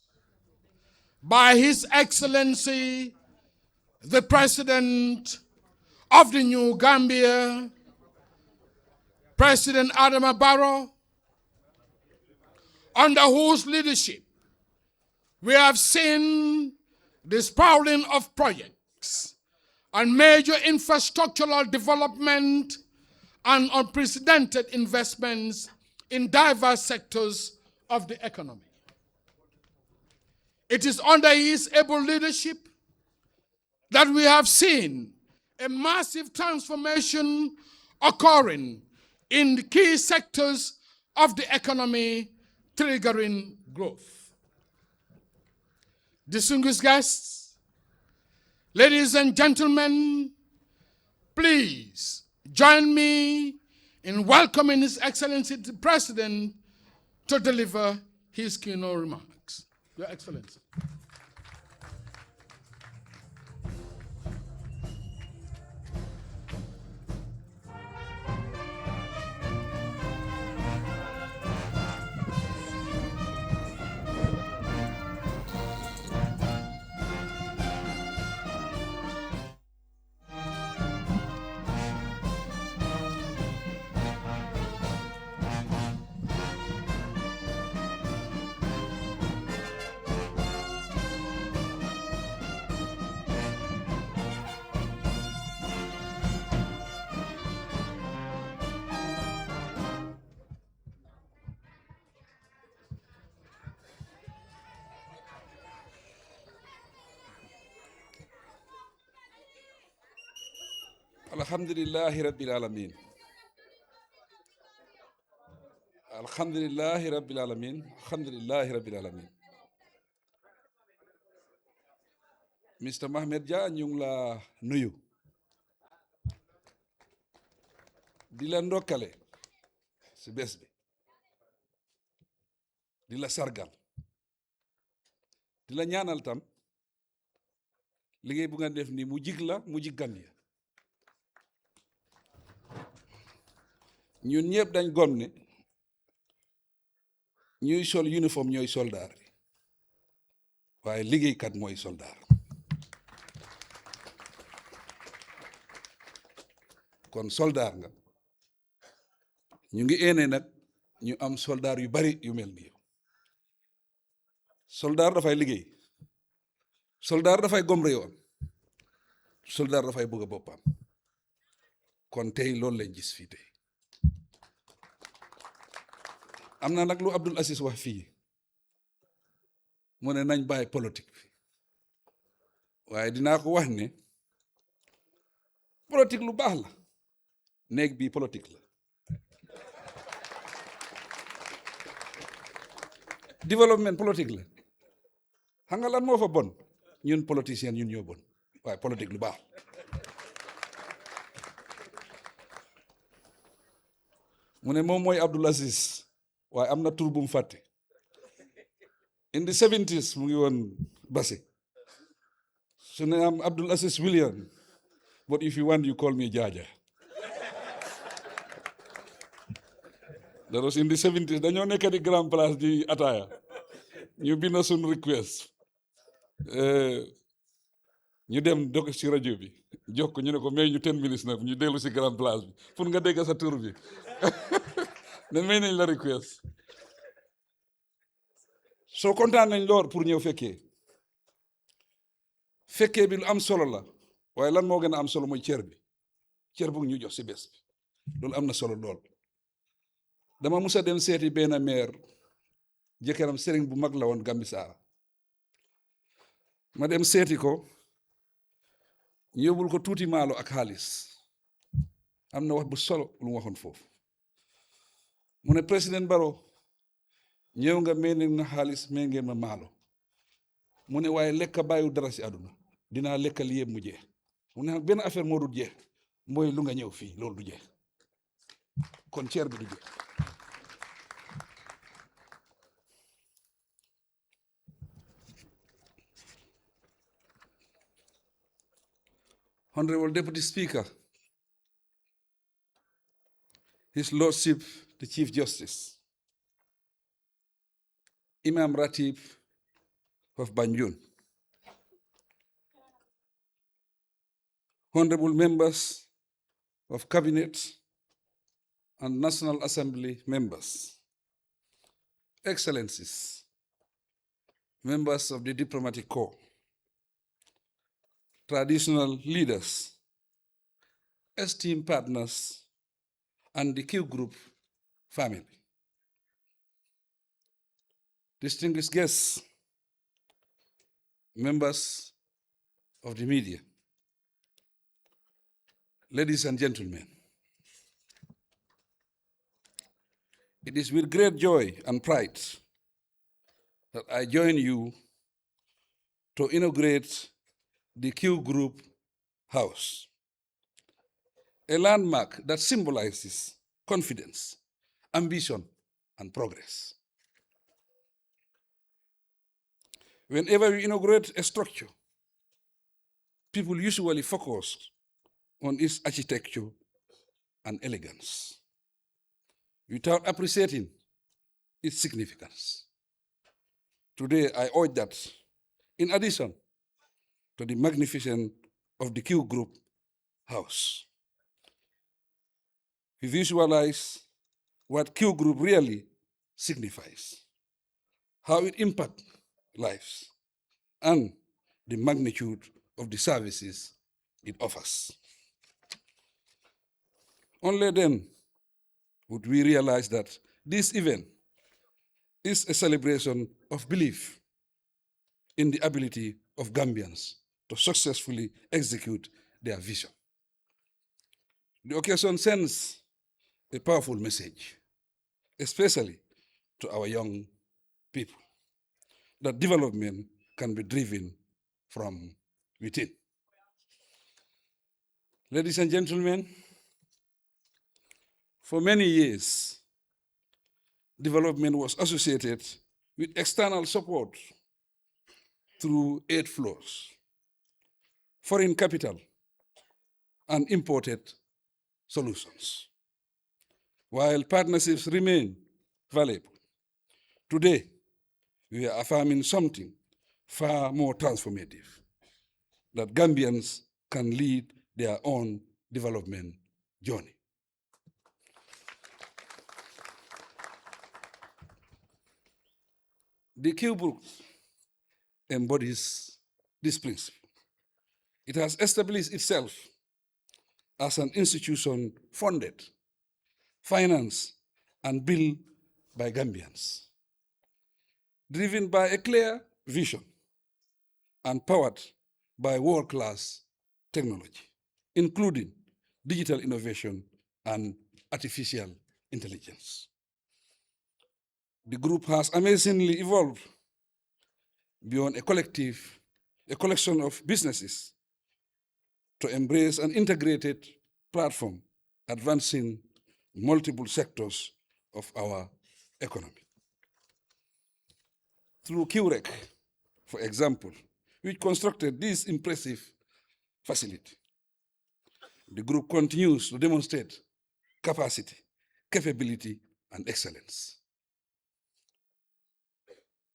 by His Excellency, the President of the New Gambia, President Adama Barrow, under whose leadership we have seen the sprawling of projects and major infrastructural development and unprecedented investments in diverse sectors of the economy. It is under his able leadership that we have seen a massive transformation occurring in the key sectors of the economy, triggering growth. Distinguished guests, ladies and gentlemen, please join me in welcoming His Excellency the President to deliver his keynote remarks. Your Excellency. Alhamdulillahi Rabbil Alameen. Alhamdulillahi Rabbil Alameen. Alhamdulillahi Rabbil Alameen. Mr. Mohamed Dia ñu ngi la nuyu di la ndokkale si bés bi di la sargal di la ñaanal tam liggéey bu nga def ni mu jig la mu jig Gambia ñun ñëpp dañ gom ne ñuy sol uniforme ñooy soldaar waaye liggéeykat mooy soldaar kon soldaar nga ñu ngi eenee nag ñu am soldaar yu bari yu mel ni yow soldaar dafay liggéey soldaar dafay gom réewam soldaar dafay bëgg a boppam kon tey loolu lañ gis fii tey am na nag lu Abdul Aziz wax fii mu ne nañ bàyyi politique bi waaye dinaa ko wax ne politique lu baax la néeg bi politique la développement politique la xam nga lan moo fa bon ñun politiciens ñun ñoo bon waaye politique lu baax mu ne moom mooy Abdul Aziz waaye am na tur bu mu fàtte in the 70s mu ngi woon Basse su ne am Abdul Aziz William but if you want you call me Jaaja that was in the 70s dañoo nekk di grand place di ataaya ñu bind suñ request ñu dem dog ci rajo bi jox ko ñu ne ko may ñu 10 minutes nag ñu dellu ci grand place bi pour nga dégg sa tur bi ne may nañ la request soo kontaan nañ lool pour ñëw fekkee bi lu am solo la waaye lan moo gën a am solo mooy cër bu ñu jox ci bés bi loolu am na solo lool dama musa dem seeti benn maire jëkkëram sëriñ bu mag la woon Gambi Saara ma dem seeti ko ñu yóbbul ko tuuti maalo ak xaalis am na wax bu solo lu mu waxoon foofu mu ne président Barrow ñëw nga may na xaalis may ngeen ma maalo mu ne waaye lekka bàyyiwul dara si àdduna dinaa lekka li yëpp mu jeex mu ne benn affaire moo dul jeex mooy lu nga ñëw fii loolu du jeex kon ceer bi du jeex Honorable Deputy Speaker, His Lordship, the Chief Justice, Imam Ratib of Banjul, Honorable members of Cabinet and National Assembly members, Excellencies, members of the Diplomatic Corps, traditional leaders, esteemed partners, and the Qgroup family. Distinguished guests, members of the media, ladies and gentlemen, it is with great joy and pride that I join you to inaugurate the Qgroup House, a landmark that symbolizes confidence, ambition, and progress. Whenever we inaugurate a structure, people usually focus on its architecture and elegance, without appreciating its significance. Today, I urge that, in addition to the magnificence of the Qgroup House, we visualize what Qgroup really signifies, how it impacts lives, and the magnitude of the services it offers. Only then would we realize that this event is a celebration of belief in the ability of Gambians to successfully execute their vision. The occasion sends a powerful message, especially to our young people, that development can be driven from within. Ladies and gentlemen, for many years, development was associated with external support through aid flows, foreign capital, and imported solutions. While partnerships remain valuable, today we are affirming something far more transformative, that Gambians can lead their own development journey. The Qgroup embodies this principle. It has established itself as an institution funded, financed, and built by Gambians, driven by a clear vision and powered by world-class technology, including digital innovation and artificial intelligence. The group has amazingly evolved beyond a collection of businesses to embrace an integrated platform advancing multiple sectors of our economy. Through Qgroup, for example, which constructed this impressive facility, the group continues to demonstrate capacity, capability, and excellence.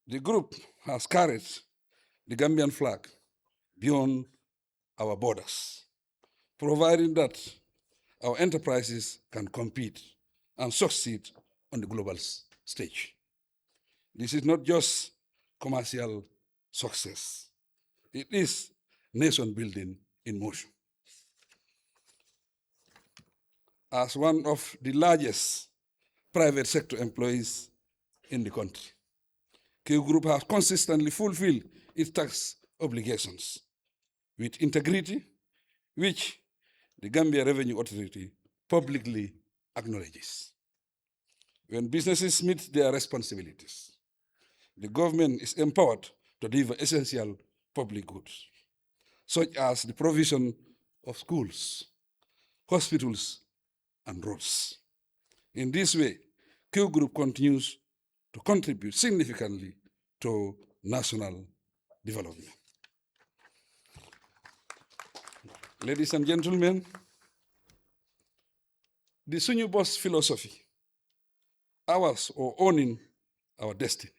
The group has carried the Gambian flag beyond our borders, providing that our enterprises can compete and succeed on the global stage. This is not just commercial success. It is nation building in motion. As one of the largest private sector employees in the country, Qgroup has consistently fulfilled its tax obligations with integrity, which the Gambia Revenue Authority publicly acknowledges. When businesses meet their responsibilities, the government is empowered to deliver essential public goods, such as the provision of schools, hospitals, and roads. In this way, Qgroup continues to contribute significantly to national development. Ladies and gentlemen, the Sunyu Boss philosophy, ours or owning our destiny,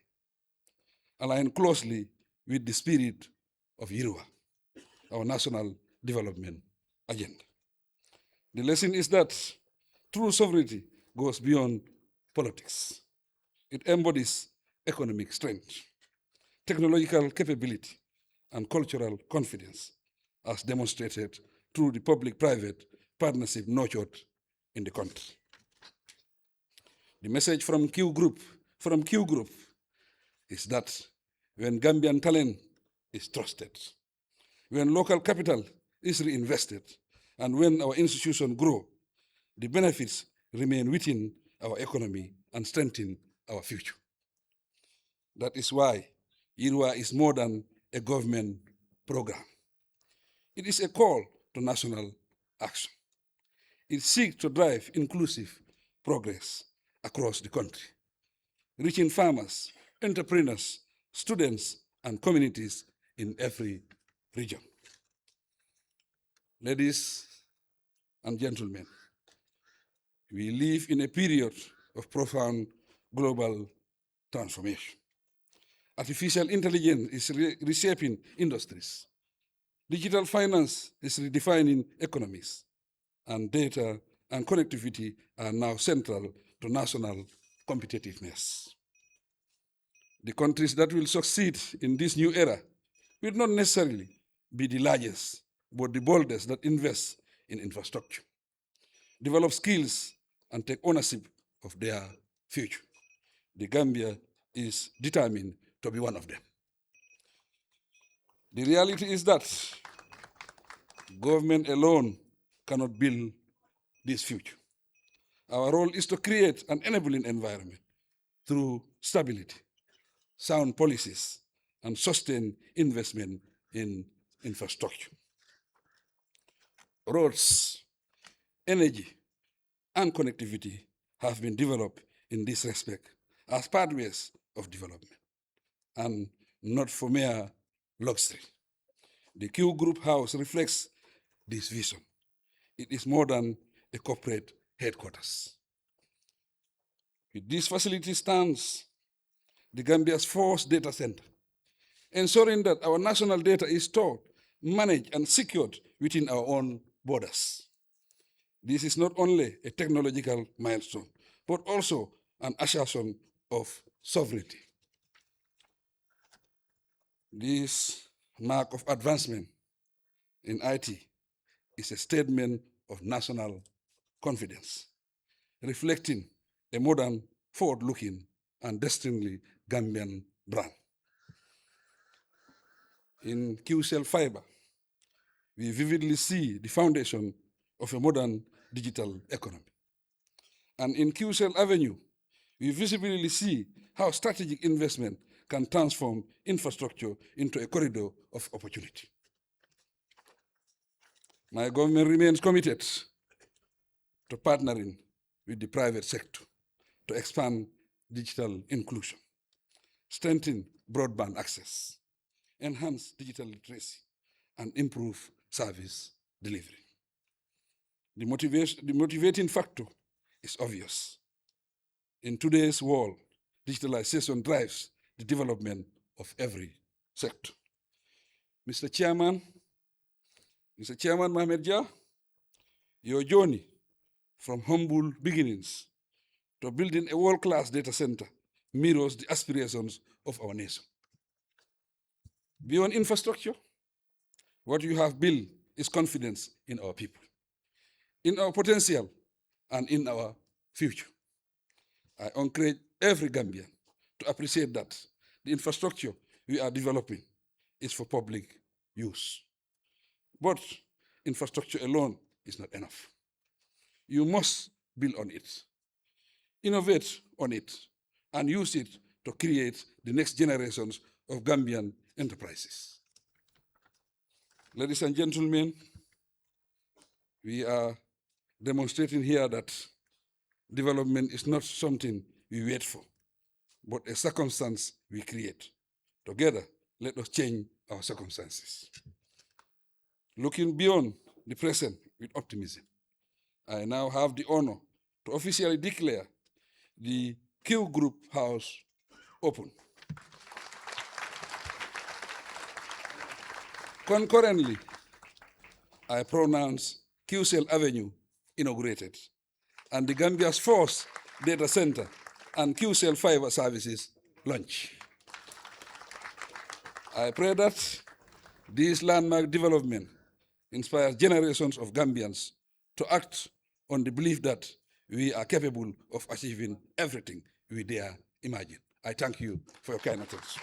align closely with the spirit of Yirwa, our national development agenda. The lesson is that true sovereignty goes beyond politics. It embodies economic strength, technological capability, and cultural confidence, as demonstrated through the public-private partnership nurtured in the country. The message from Qgroup is that when Gambian talent is trusted, when local capital is reinvested, and when our institutions grow, the benefits remain within our economy and strengthen our future. That is why Yirwa is more than a government program. It is a call to national action. It seeks to drive inclusive progress across the country, reaching farmers, entrepreneurs, students, and communities in every region. Ladies and gentlemen, we live in a period of profound global transformation. Artificial intelligence is reshaping industries. Digital finance is redefining economies, and data and connectivity are now central to national competitiveness. The countries that will succeed in this new era will not necessarily be the largest, but the boldest that invest in infrastructure, develop skills, and take ownership of their future. The Gambia is determined to be one of them. The reality is that government alone cannot build this future. Our role is to create an enabling environment through stability, sound policies, and sustained investment in infrastructure. Roads, energy, and connectivity have been developed in this respect as pathways of development and not for mere luxury. The Qgroup house reflects this vision. It is more than a corporate headquarters. With this facility stands the Gambia's first data center, ensuring that our national data is stored, managed, and secured within our own borders. This is not only a technological milestone, but also an assertion of sovereignty. This mark of advancement in IT is a statement of national confidence, reflecting a modern, forward-looking, and destinedly Gambian brand. In QCell Fiber, we vividly see the foundation of a modern digital economy. And in QCell Avenue, we visibly see how strategic investment can transform infrastructure into a corridor of opportunity. My government remains committed to partnering with the private sector to expand digital inclusion, strengthen broadband access, enhance digital literacy, and improve service delivery. The motivating factor is obvious. In today's world, digitalization drives the development of every sector. Mr. Chairman Mohamed Jah, your journey from humble beginnings to building a world-class data center mirrors the aspirations of our nation. Beyond infrastructure, what you have built is confidence in our people, in our potential, and in our future. I encourage every Gambian to appreciate that the infrastructure we are developing is for public use. But infrastructure alone is not enough. You must build on it, innovate on it, and use it to create the next generations of Gambian enterprises. Ladies and gentlemen, we are demonstrating here that development is not something we wait for, but a circumstance we create. Together, let us change our circumstances. Looking beyond the present with optimism, I now have the honor to officially declare the Qgroup House open. Concurrently, I pronounce QCell Avenue inaugurated and the Gambia's first data center and QCell Fiber services launch. I pray that this landmark development inspires generations of Gambians to act on the belief that we are capable of achieving everything we dare imagine. I thank you for your kind attention.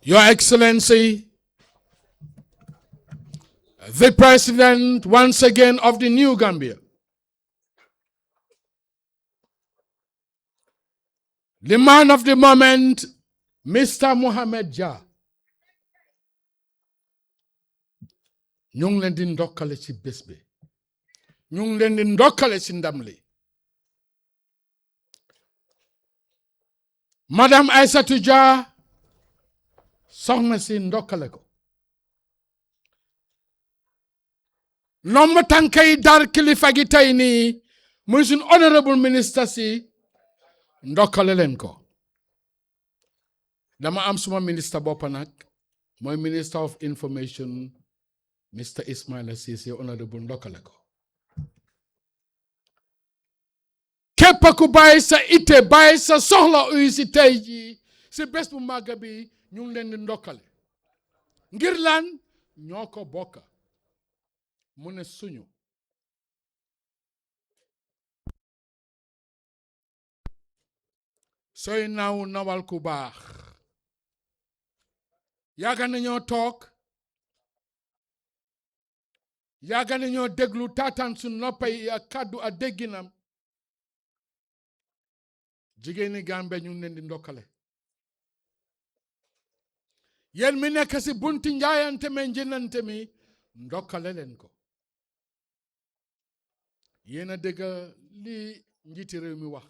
Your Excellency, the President once again of the New Gambia, the man of the moment, Mr. Mohamed Jah, ñu ngi leen di ndokkale ci bés bi ñu ngi leen di ndokkale ci ndam li Madame Aïssatou Jah soxna si ndokkale ko nomba tànkay dar kilifa gi tey nii muy suñ honorable minister si ndokkale leen ko dama am suma minister boppa nag mooy Minister of Information Mr. Ismaila Ceesay honorable ndokkale ko képp ku bàyyi sa ite bàyyi sa soxla uyu si tey jii si bés bu màgg bi ñu ngi leen di ndokkale ngir lan ñoo ko bokka mu ne suñu sooy naaw nawal ku baax yàgg nañoo toog yàgg nañoo déglu taataan su noppa yi ak kàddu ak dégginam jigéeni Gambie ñu ngi leen di ndokkale yéen mi nekk si bunti njaayante me njënante mi ndokkale leen ko yéen a dégg li njiiti réew mi wax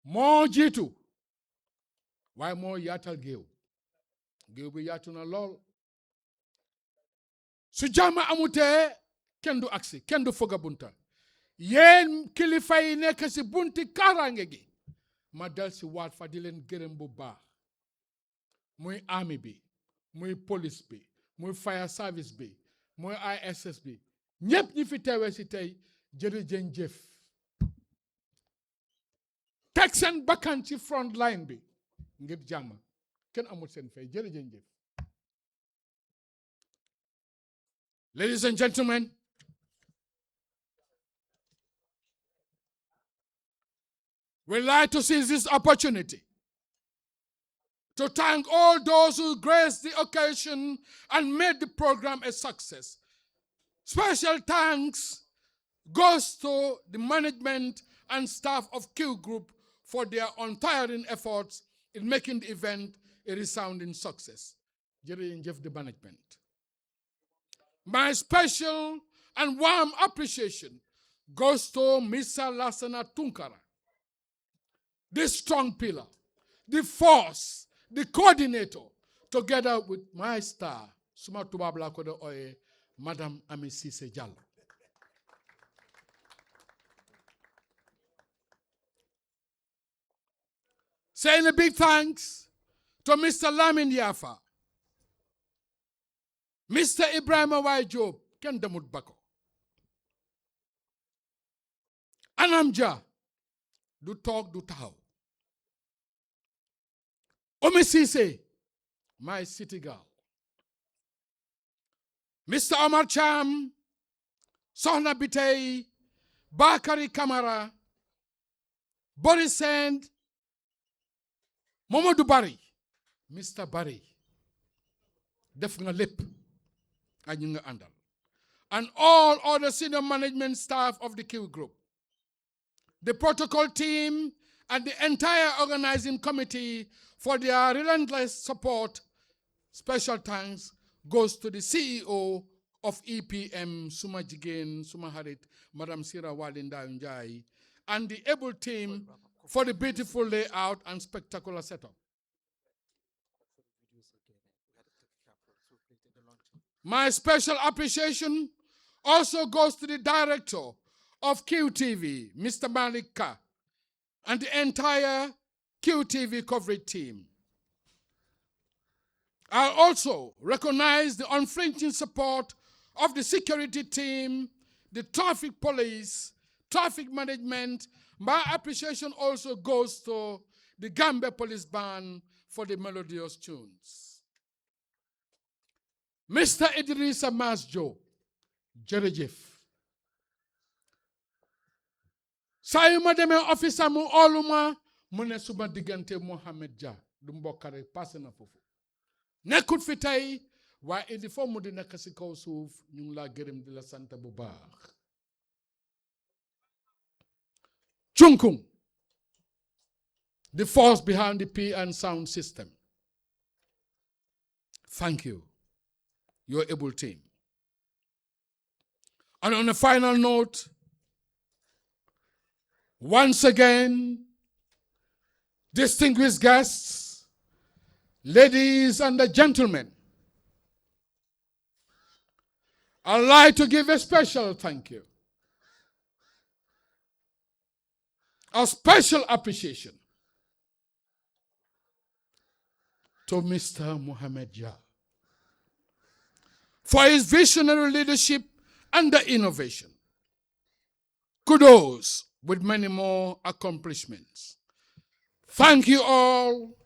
moo jiitu waaye moo yaatal géew bi yaatu na lool su jàmm amutee kenn du agsi kenn du foga bunta yéen kilifa yi nekk si bunti kaaraange gi ma del si waat fa di leen gërëm bu baax muy army bi muy police bi muy fire service bi muy ISS bi ñépp ñi fi teewee si tey jërëjëf teg seen bakkan ci front line bi ngir jàmm kenn amul seen fay jërëjëf. Ladies and gentlemen, we'd like to seize this opportunity to thank all those who graced the occasion and made the program a success. Special thanks goes to the management and staff of Qgroup for their untiring efforts in making the event a resounding success. Jërëjëf the management. My special and warm appreciation goes to Mr. Lassana Tunkara, the strong pillar, the force, the coordinator, together with my star, Suma Tuba Blakodo Oye, Madam Ami Ceesay Jallow. Saying a big thanks to Mr. Lamin Yafa, Mr. Ibrahim Awai Job, Ken Damut Bako, Anamja, du talk, du tahaw. Omi Ceesay, my city girl. Mr. Omar Cham, Sohna Bitey, Bakari Kamara, Boris Sand, Momadou Barry, Mr. Barry, def nga lépp ak ñu nga àndal, and all other senior management staff of the Qgroup, the protocol team, and the entire organizing committee for their relentless support. Special thanks goes to the CEO of EPM, Suma Jigen, Suma Harit, Madam Sira Walinda Njai, and the able team for the beautiful layout and spectacular setup. My special appreciation also goes to the director of QTV, Mr. Malik Ka, and the entire QTV coverage team. I also recognize the unflinching support of the security team, the traffic police, traffic management. My appreciation also goes to the Gambia Police Band for the melodious tunes. Mr. Idrissa Masjo, jërëjëf. Saa yu ma demee office mu oluma mu ne suma diggante Mohamed Dia du mbokkare passé na foofu. Nekkut fi tey waaye il faut mu di nekk si kaw suuf ñu ngi laa gërëm di la sant bu baax. Chunkung, the force behind the P and sound system. Thank you, your able team. And on a final note, once again, distinguished guests, ladies and gentlemen, I'd like to give a special thank you, a special appreciation to Mr. Mohamed Jah for his visionary leadership and the innovation. Kudos with many more accomplishments. Thank you all.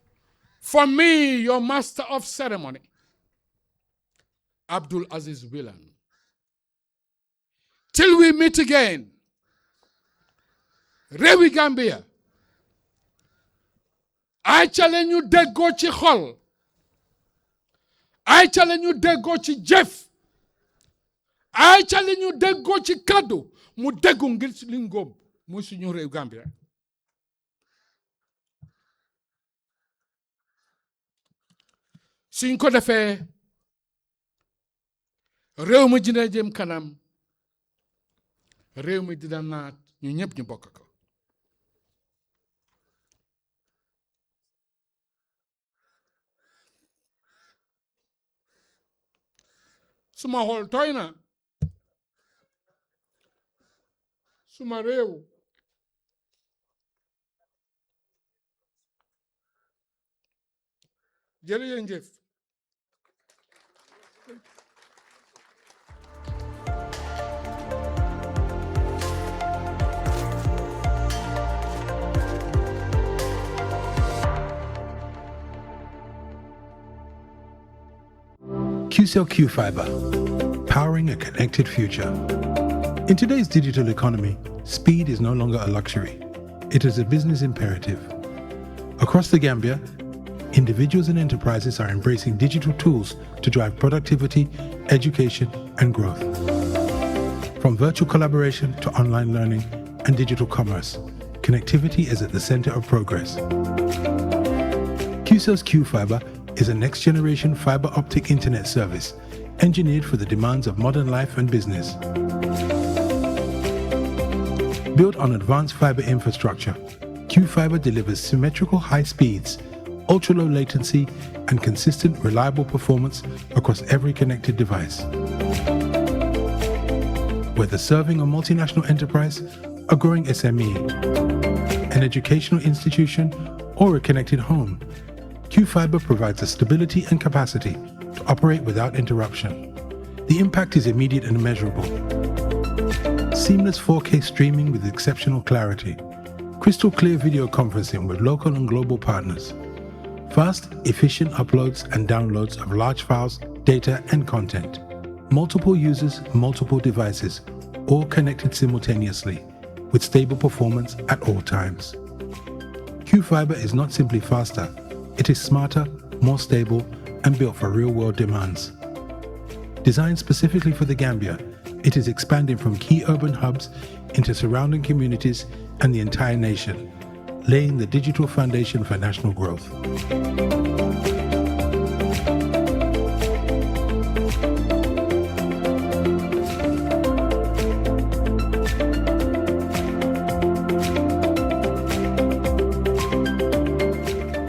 For me, your master of ceremony, Abdul Aziz Willan. Till we meet again, Rewi Gambia, I challenge you déggoo ci xol, I challenge you déggoo ci jëf, I challenge you déggoo ci kàddu mu déggu ngir li ngóob muy suñu réew Gambia. suñ ko defee réew mi dina jëm kanam, réew mi dina naat, ñu ñëpp ñu bokk ko. suma xol tooy na, suma réew jërëjëf. QCell Q Fiber, powering a connected future. In today's digital economy, speed is no longer a luxury. It is a business imperative. Across the Gambia, individuals and enterprises are embracing digital tools to drive productivity, education, and growth. From virtual collaboration to online learning and digital commerce, connectivity is at the center of progress. QCell's Q Fiber is a next-generation fiber optic internet service engineered for the demands of modern life and business. Built on advanced fiber infrastructure, Q-Fiber delivers symmetrical high speeds, ultra-low latency, and consistent, reliable performance across every connected device. Whether serving a multinational enterprise, a growing SME, an educational institution, or a connected home, Q-Fiber provides the stability and capacity to operate without interruption. The impact is immediate and measurable. Seamless 4K streaming with exceptional clarity, crystal clear video conferencing with local and global partners, fast, efficient uploads and downloads of large files, data, and content, multiple users, multiple devices, all connected simultaneously, with stable performance at all times. Q-Fiber is not simply faster, it is smarter, more stable, and built for real-world demands. Designed specifically for the Gambia, it is expanding from key urban hubs into surrounding communities and the entire nation, laying the digital foundation for national growth.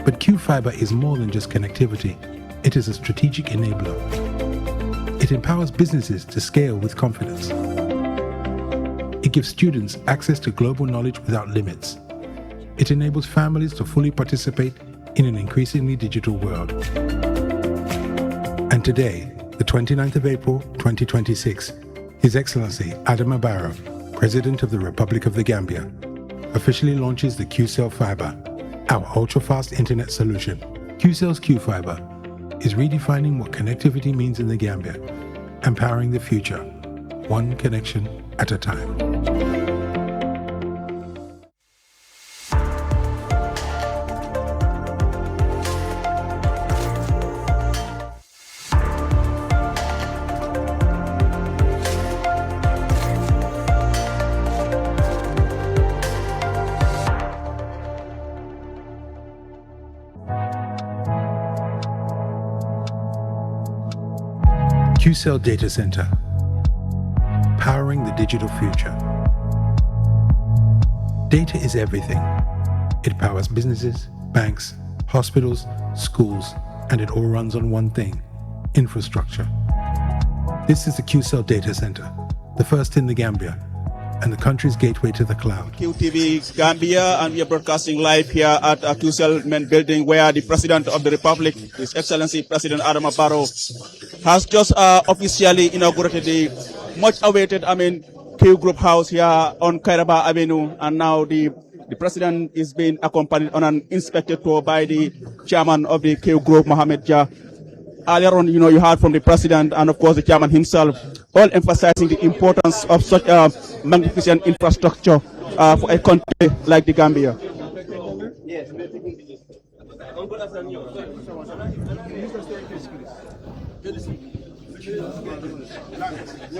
But Q-Fiber is more than just connectivity. It is a strategic enabler. It empowers businesses to scale with confidence. It gives students access to global knowledge without limits. It enables families to fully participate in an increasingly digital world. And today, the 29th of April, 2026, His Excellency Adama Barrow, President of the Republic of the Gambia, officially launches the QCell Fiber, our ultra-fast internet solution. QCell's Q-Fiber is redefining what connectivity means in the Gambia, empowering the future, one connection at a time. QCell Data Center, powering the digital future. Data is everything. It powers businesses, banks, hospitals, schools, and it all runs on one thing: infrastructure. This is the QCell Data Center, the first in the Gambia, and the country's gateway to the cloud. QTV Gambia, and we are broadcasting live here at QCell Main Building, where the President of the Republic, His Excellency President Adama Barrow, has just officially inaugurated the much-awaited, Qgroup House here on Kairaba Avenue, and now the President is being accompanied on an inspected tour by the Chairman of the Qgroup, Mohamed Jah. Earlier on, you heard from the President and, of course, the Chairman himself, all emphasizing the importance of such a magnificent infrastructure for a country like the Gambia.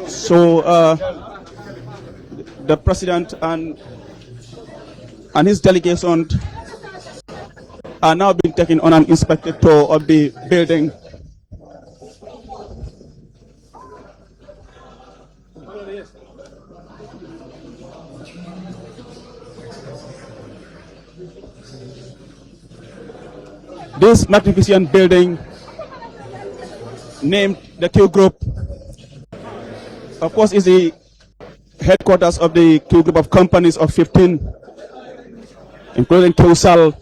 So, the President and his delegation are now being taken on an inspected tour of the building. This magnificent building, named the Qgroup, of course, is the headquarters of the Qgroup of companies of 15, including QCell,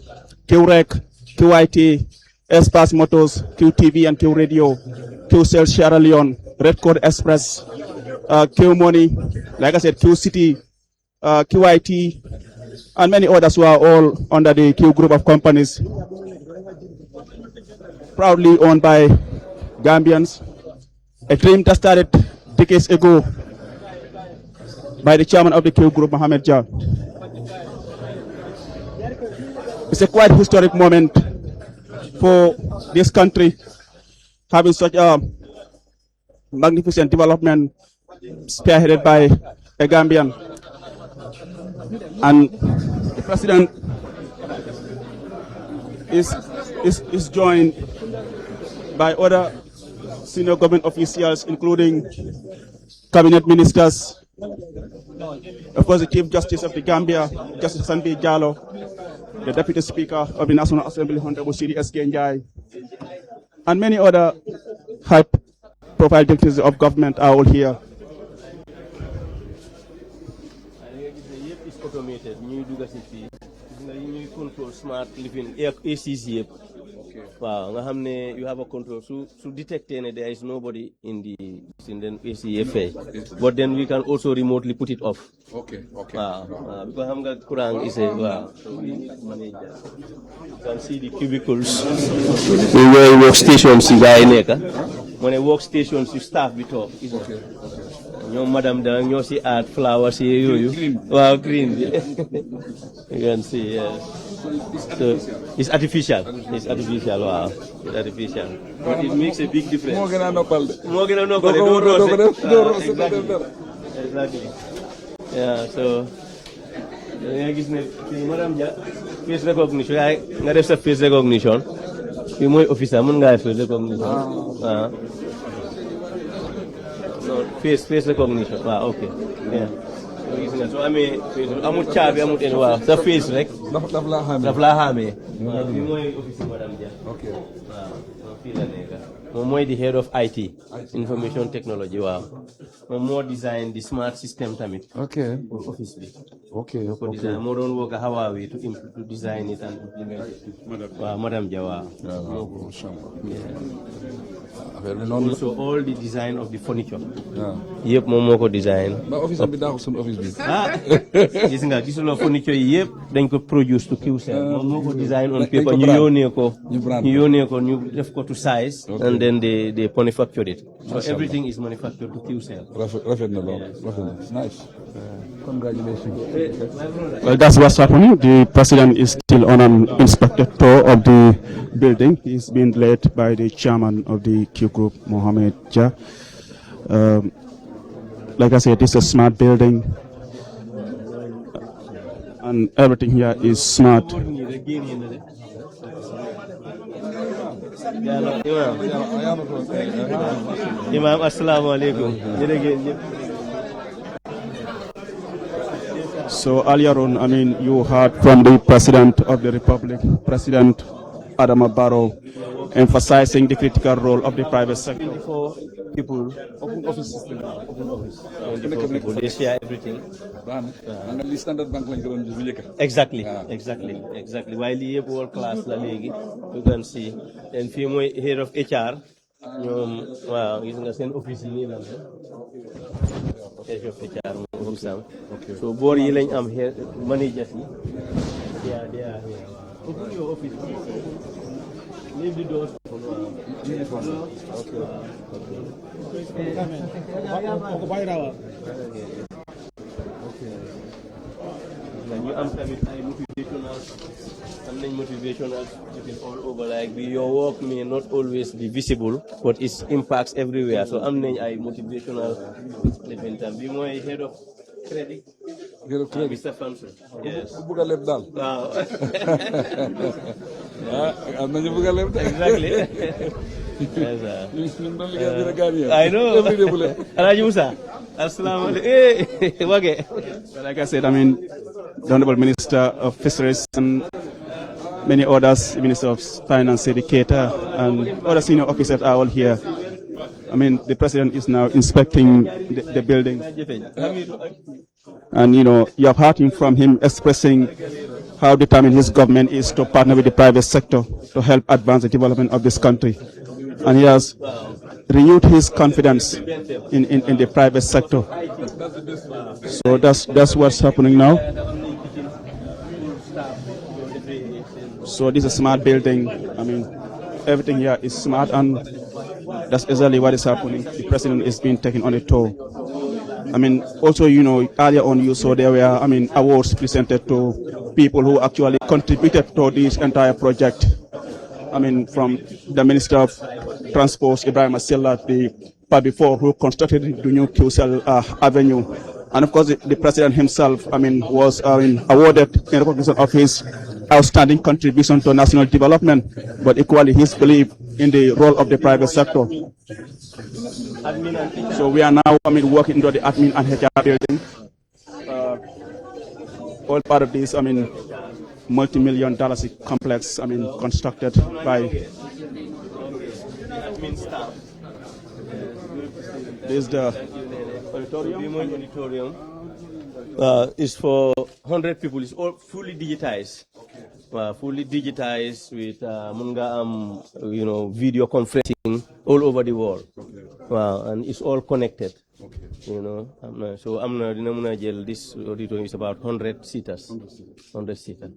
Qrec, QIT, Espace Motors, QTV and QRadio, QCell Sierra Leone, Red Code Express, QMoney, like I said, QCity, QIT, and many others who are all under the Qgroup of companies, proudly owned by Gambians. A dream that started decades ago by the Chairman of the Qgroup, Mohamed Jah. It's a quite historic moment for this country, having such a magnificent development spearheaded by a Gambian. And the President is joined by other senior government officials, including cabinet ministers, of course, the Chief Justice of the Gambia, Justice Sanbi Jallo, the Deputy Speaker of the National Assembly, Honorable Sidi Eskenjai, and many other high-profile dignitaries of government are all here. It's automated. You do you control smart living ACs. Wow, you have a control. So detect there is nobody in the ACFA, but then we can also remotely put it off. Okay. Wow, because Kurang is a wow. So we manage that. You can see the cubicles. Where workstations you guys when a workstations you staff with off. Okay. Your madam dang, you see art flowers here. Wow, green. You can see, yes. So it's artificial. It's artificial, wow. It's artificial. But it makes a big difference. More than exactly. Yeah, so madam face recognition. I have face recognition. You my officer, face recognition. No, face recognition. Wow, okay. Yeah. So I'm chabi wow. The face rek. Okay. Wow. The head of IT, information technology. Wow. More design the smart system tamit. Okay. Office. Okay. Design more don't work how are we to design it and implement it. Wow, Madam Jawa. Also all the design of the furniture. Yep, Momoko design. But office be down some office. This furniture yep, then could produce to QCell. Momoko design on paper. You have got to size and then they manufacture it. So everything is manufactured to QCell. Nice. Congratulations. Well, that's what's happening. The President is still on an inspected tour of the building. He's being led by the Chairman of the Qgroup, Mohamed Jah. Like I said, it's a smart building, and everything here is smart. Imam, assalamu alaikum. So earlier on, you heard from the President of the Republic, President Adama Barrow, emphasizing the critical role of the private sector. 24 people, open office system, open office. 24 people, they share everything. Exactly, exactly. While you world class la legi, you can see. And few more head of HR, wow, using the same office in head of HR. Okay. So board yelling I'm here, managers. They are here. Open your office. Leave the doors open. You answer with something motivational, you can all over like your work may not always be visible, but it impacts everywhere. So I'm motivational event. Be more head of credit. Mr. Fanson. Yes. Exactly. I know. Like I said, I mean, the Honorable Minister of Fisheries and many others, Minister of Finance, Educator, and other senior officers are all here. I mean, the President is now inspecting the building. And, you have heard from him expressing how determined his government is to partner with the private sector to help advance the development of this country. And he has renewed his confidence in the private sector. So that's what's happening now. So this is a smart building. I mean, everything here is smart, and that's exactly what is happening. The President is being taken on a tour. I mean, also, earlier on you saw there were, awards presented to people who actually contributed to this entire project. I mean, from the Minister of Transport, Ibrahim Asilla, the part before, who constructed the new QCell Avenue. And of course, the President himself, was awarded in recognition of his outstanding contribution to national development, but equally his belief in the role of the private sector. So we are now, working into the admin and HR building. All part of this, multi-million dollars complex, constructed by this is the auditorium. It's for 100 people. It's all fully digitized. Fully digitized with video conferencing all over the world. And it's all connected. So this auditorium is about 100 seaters. 100 seater.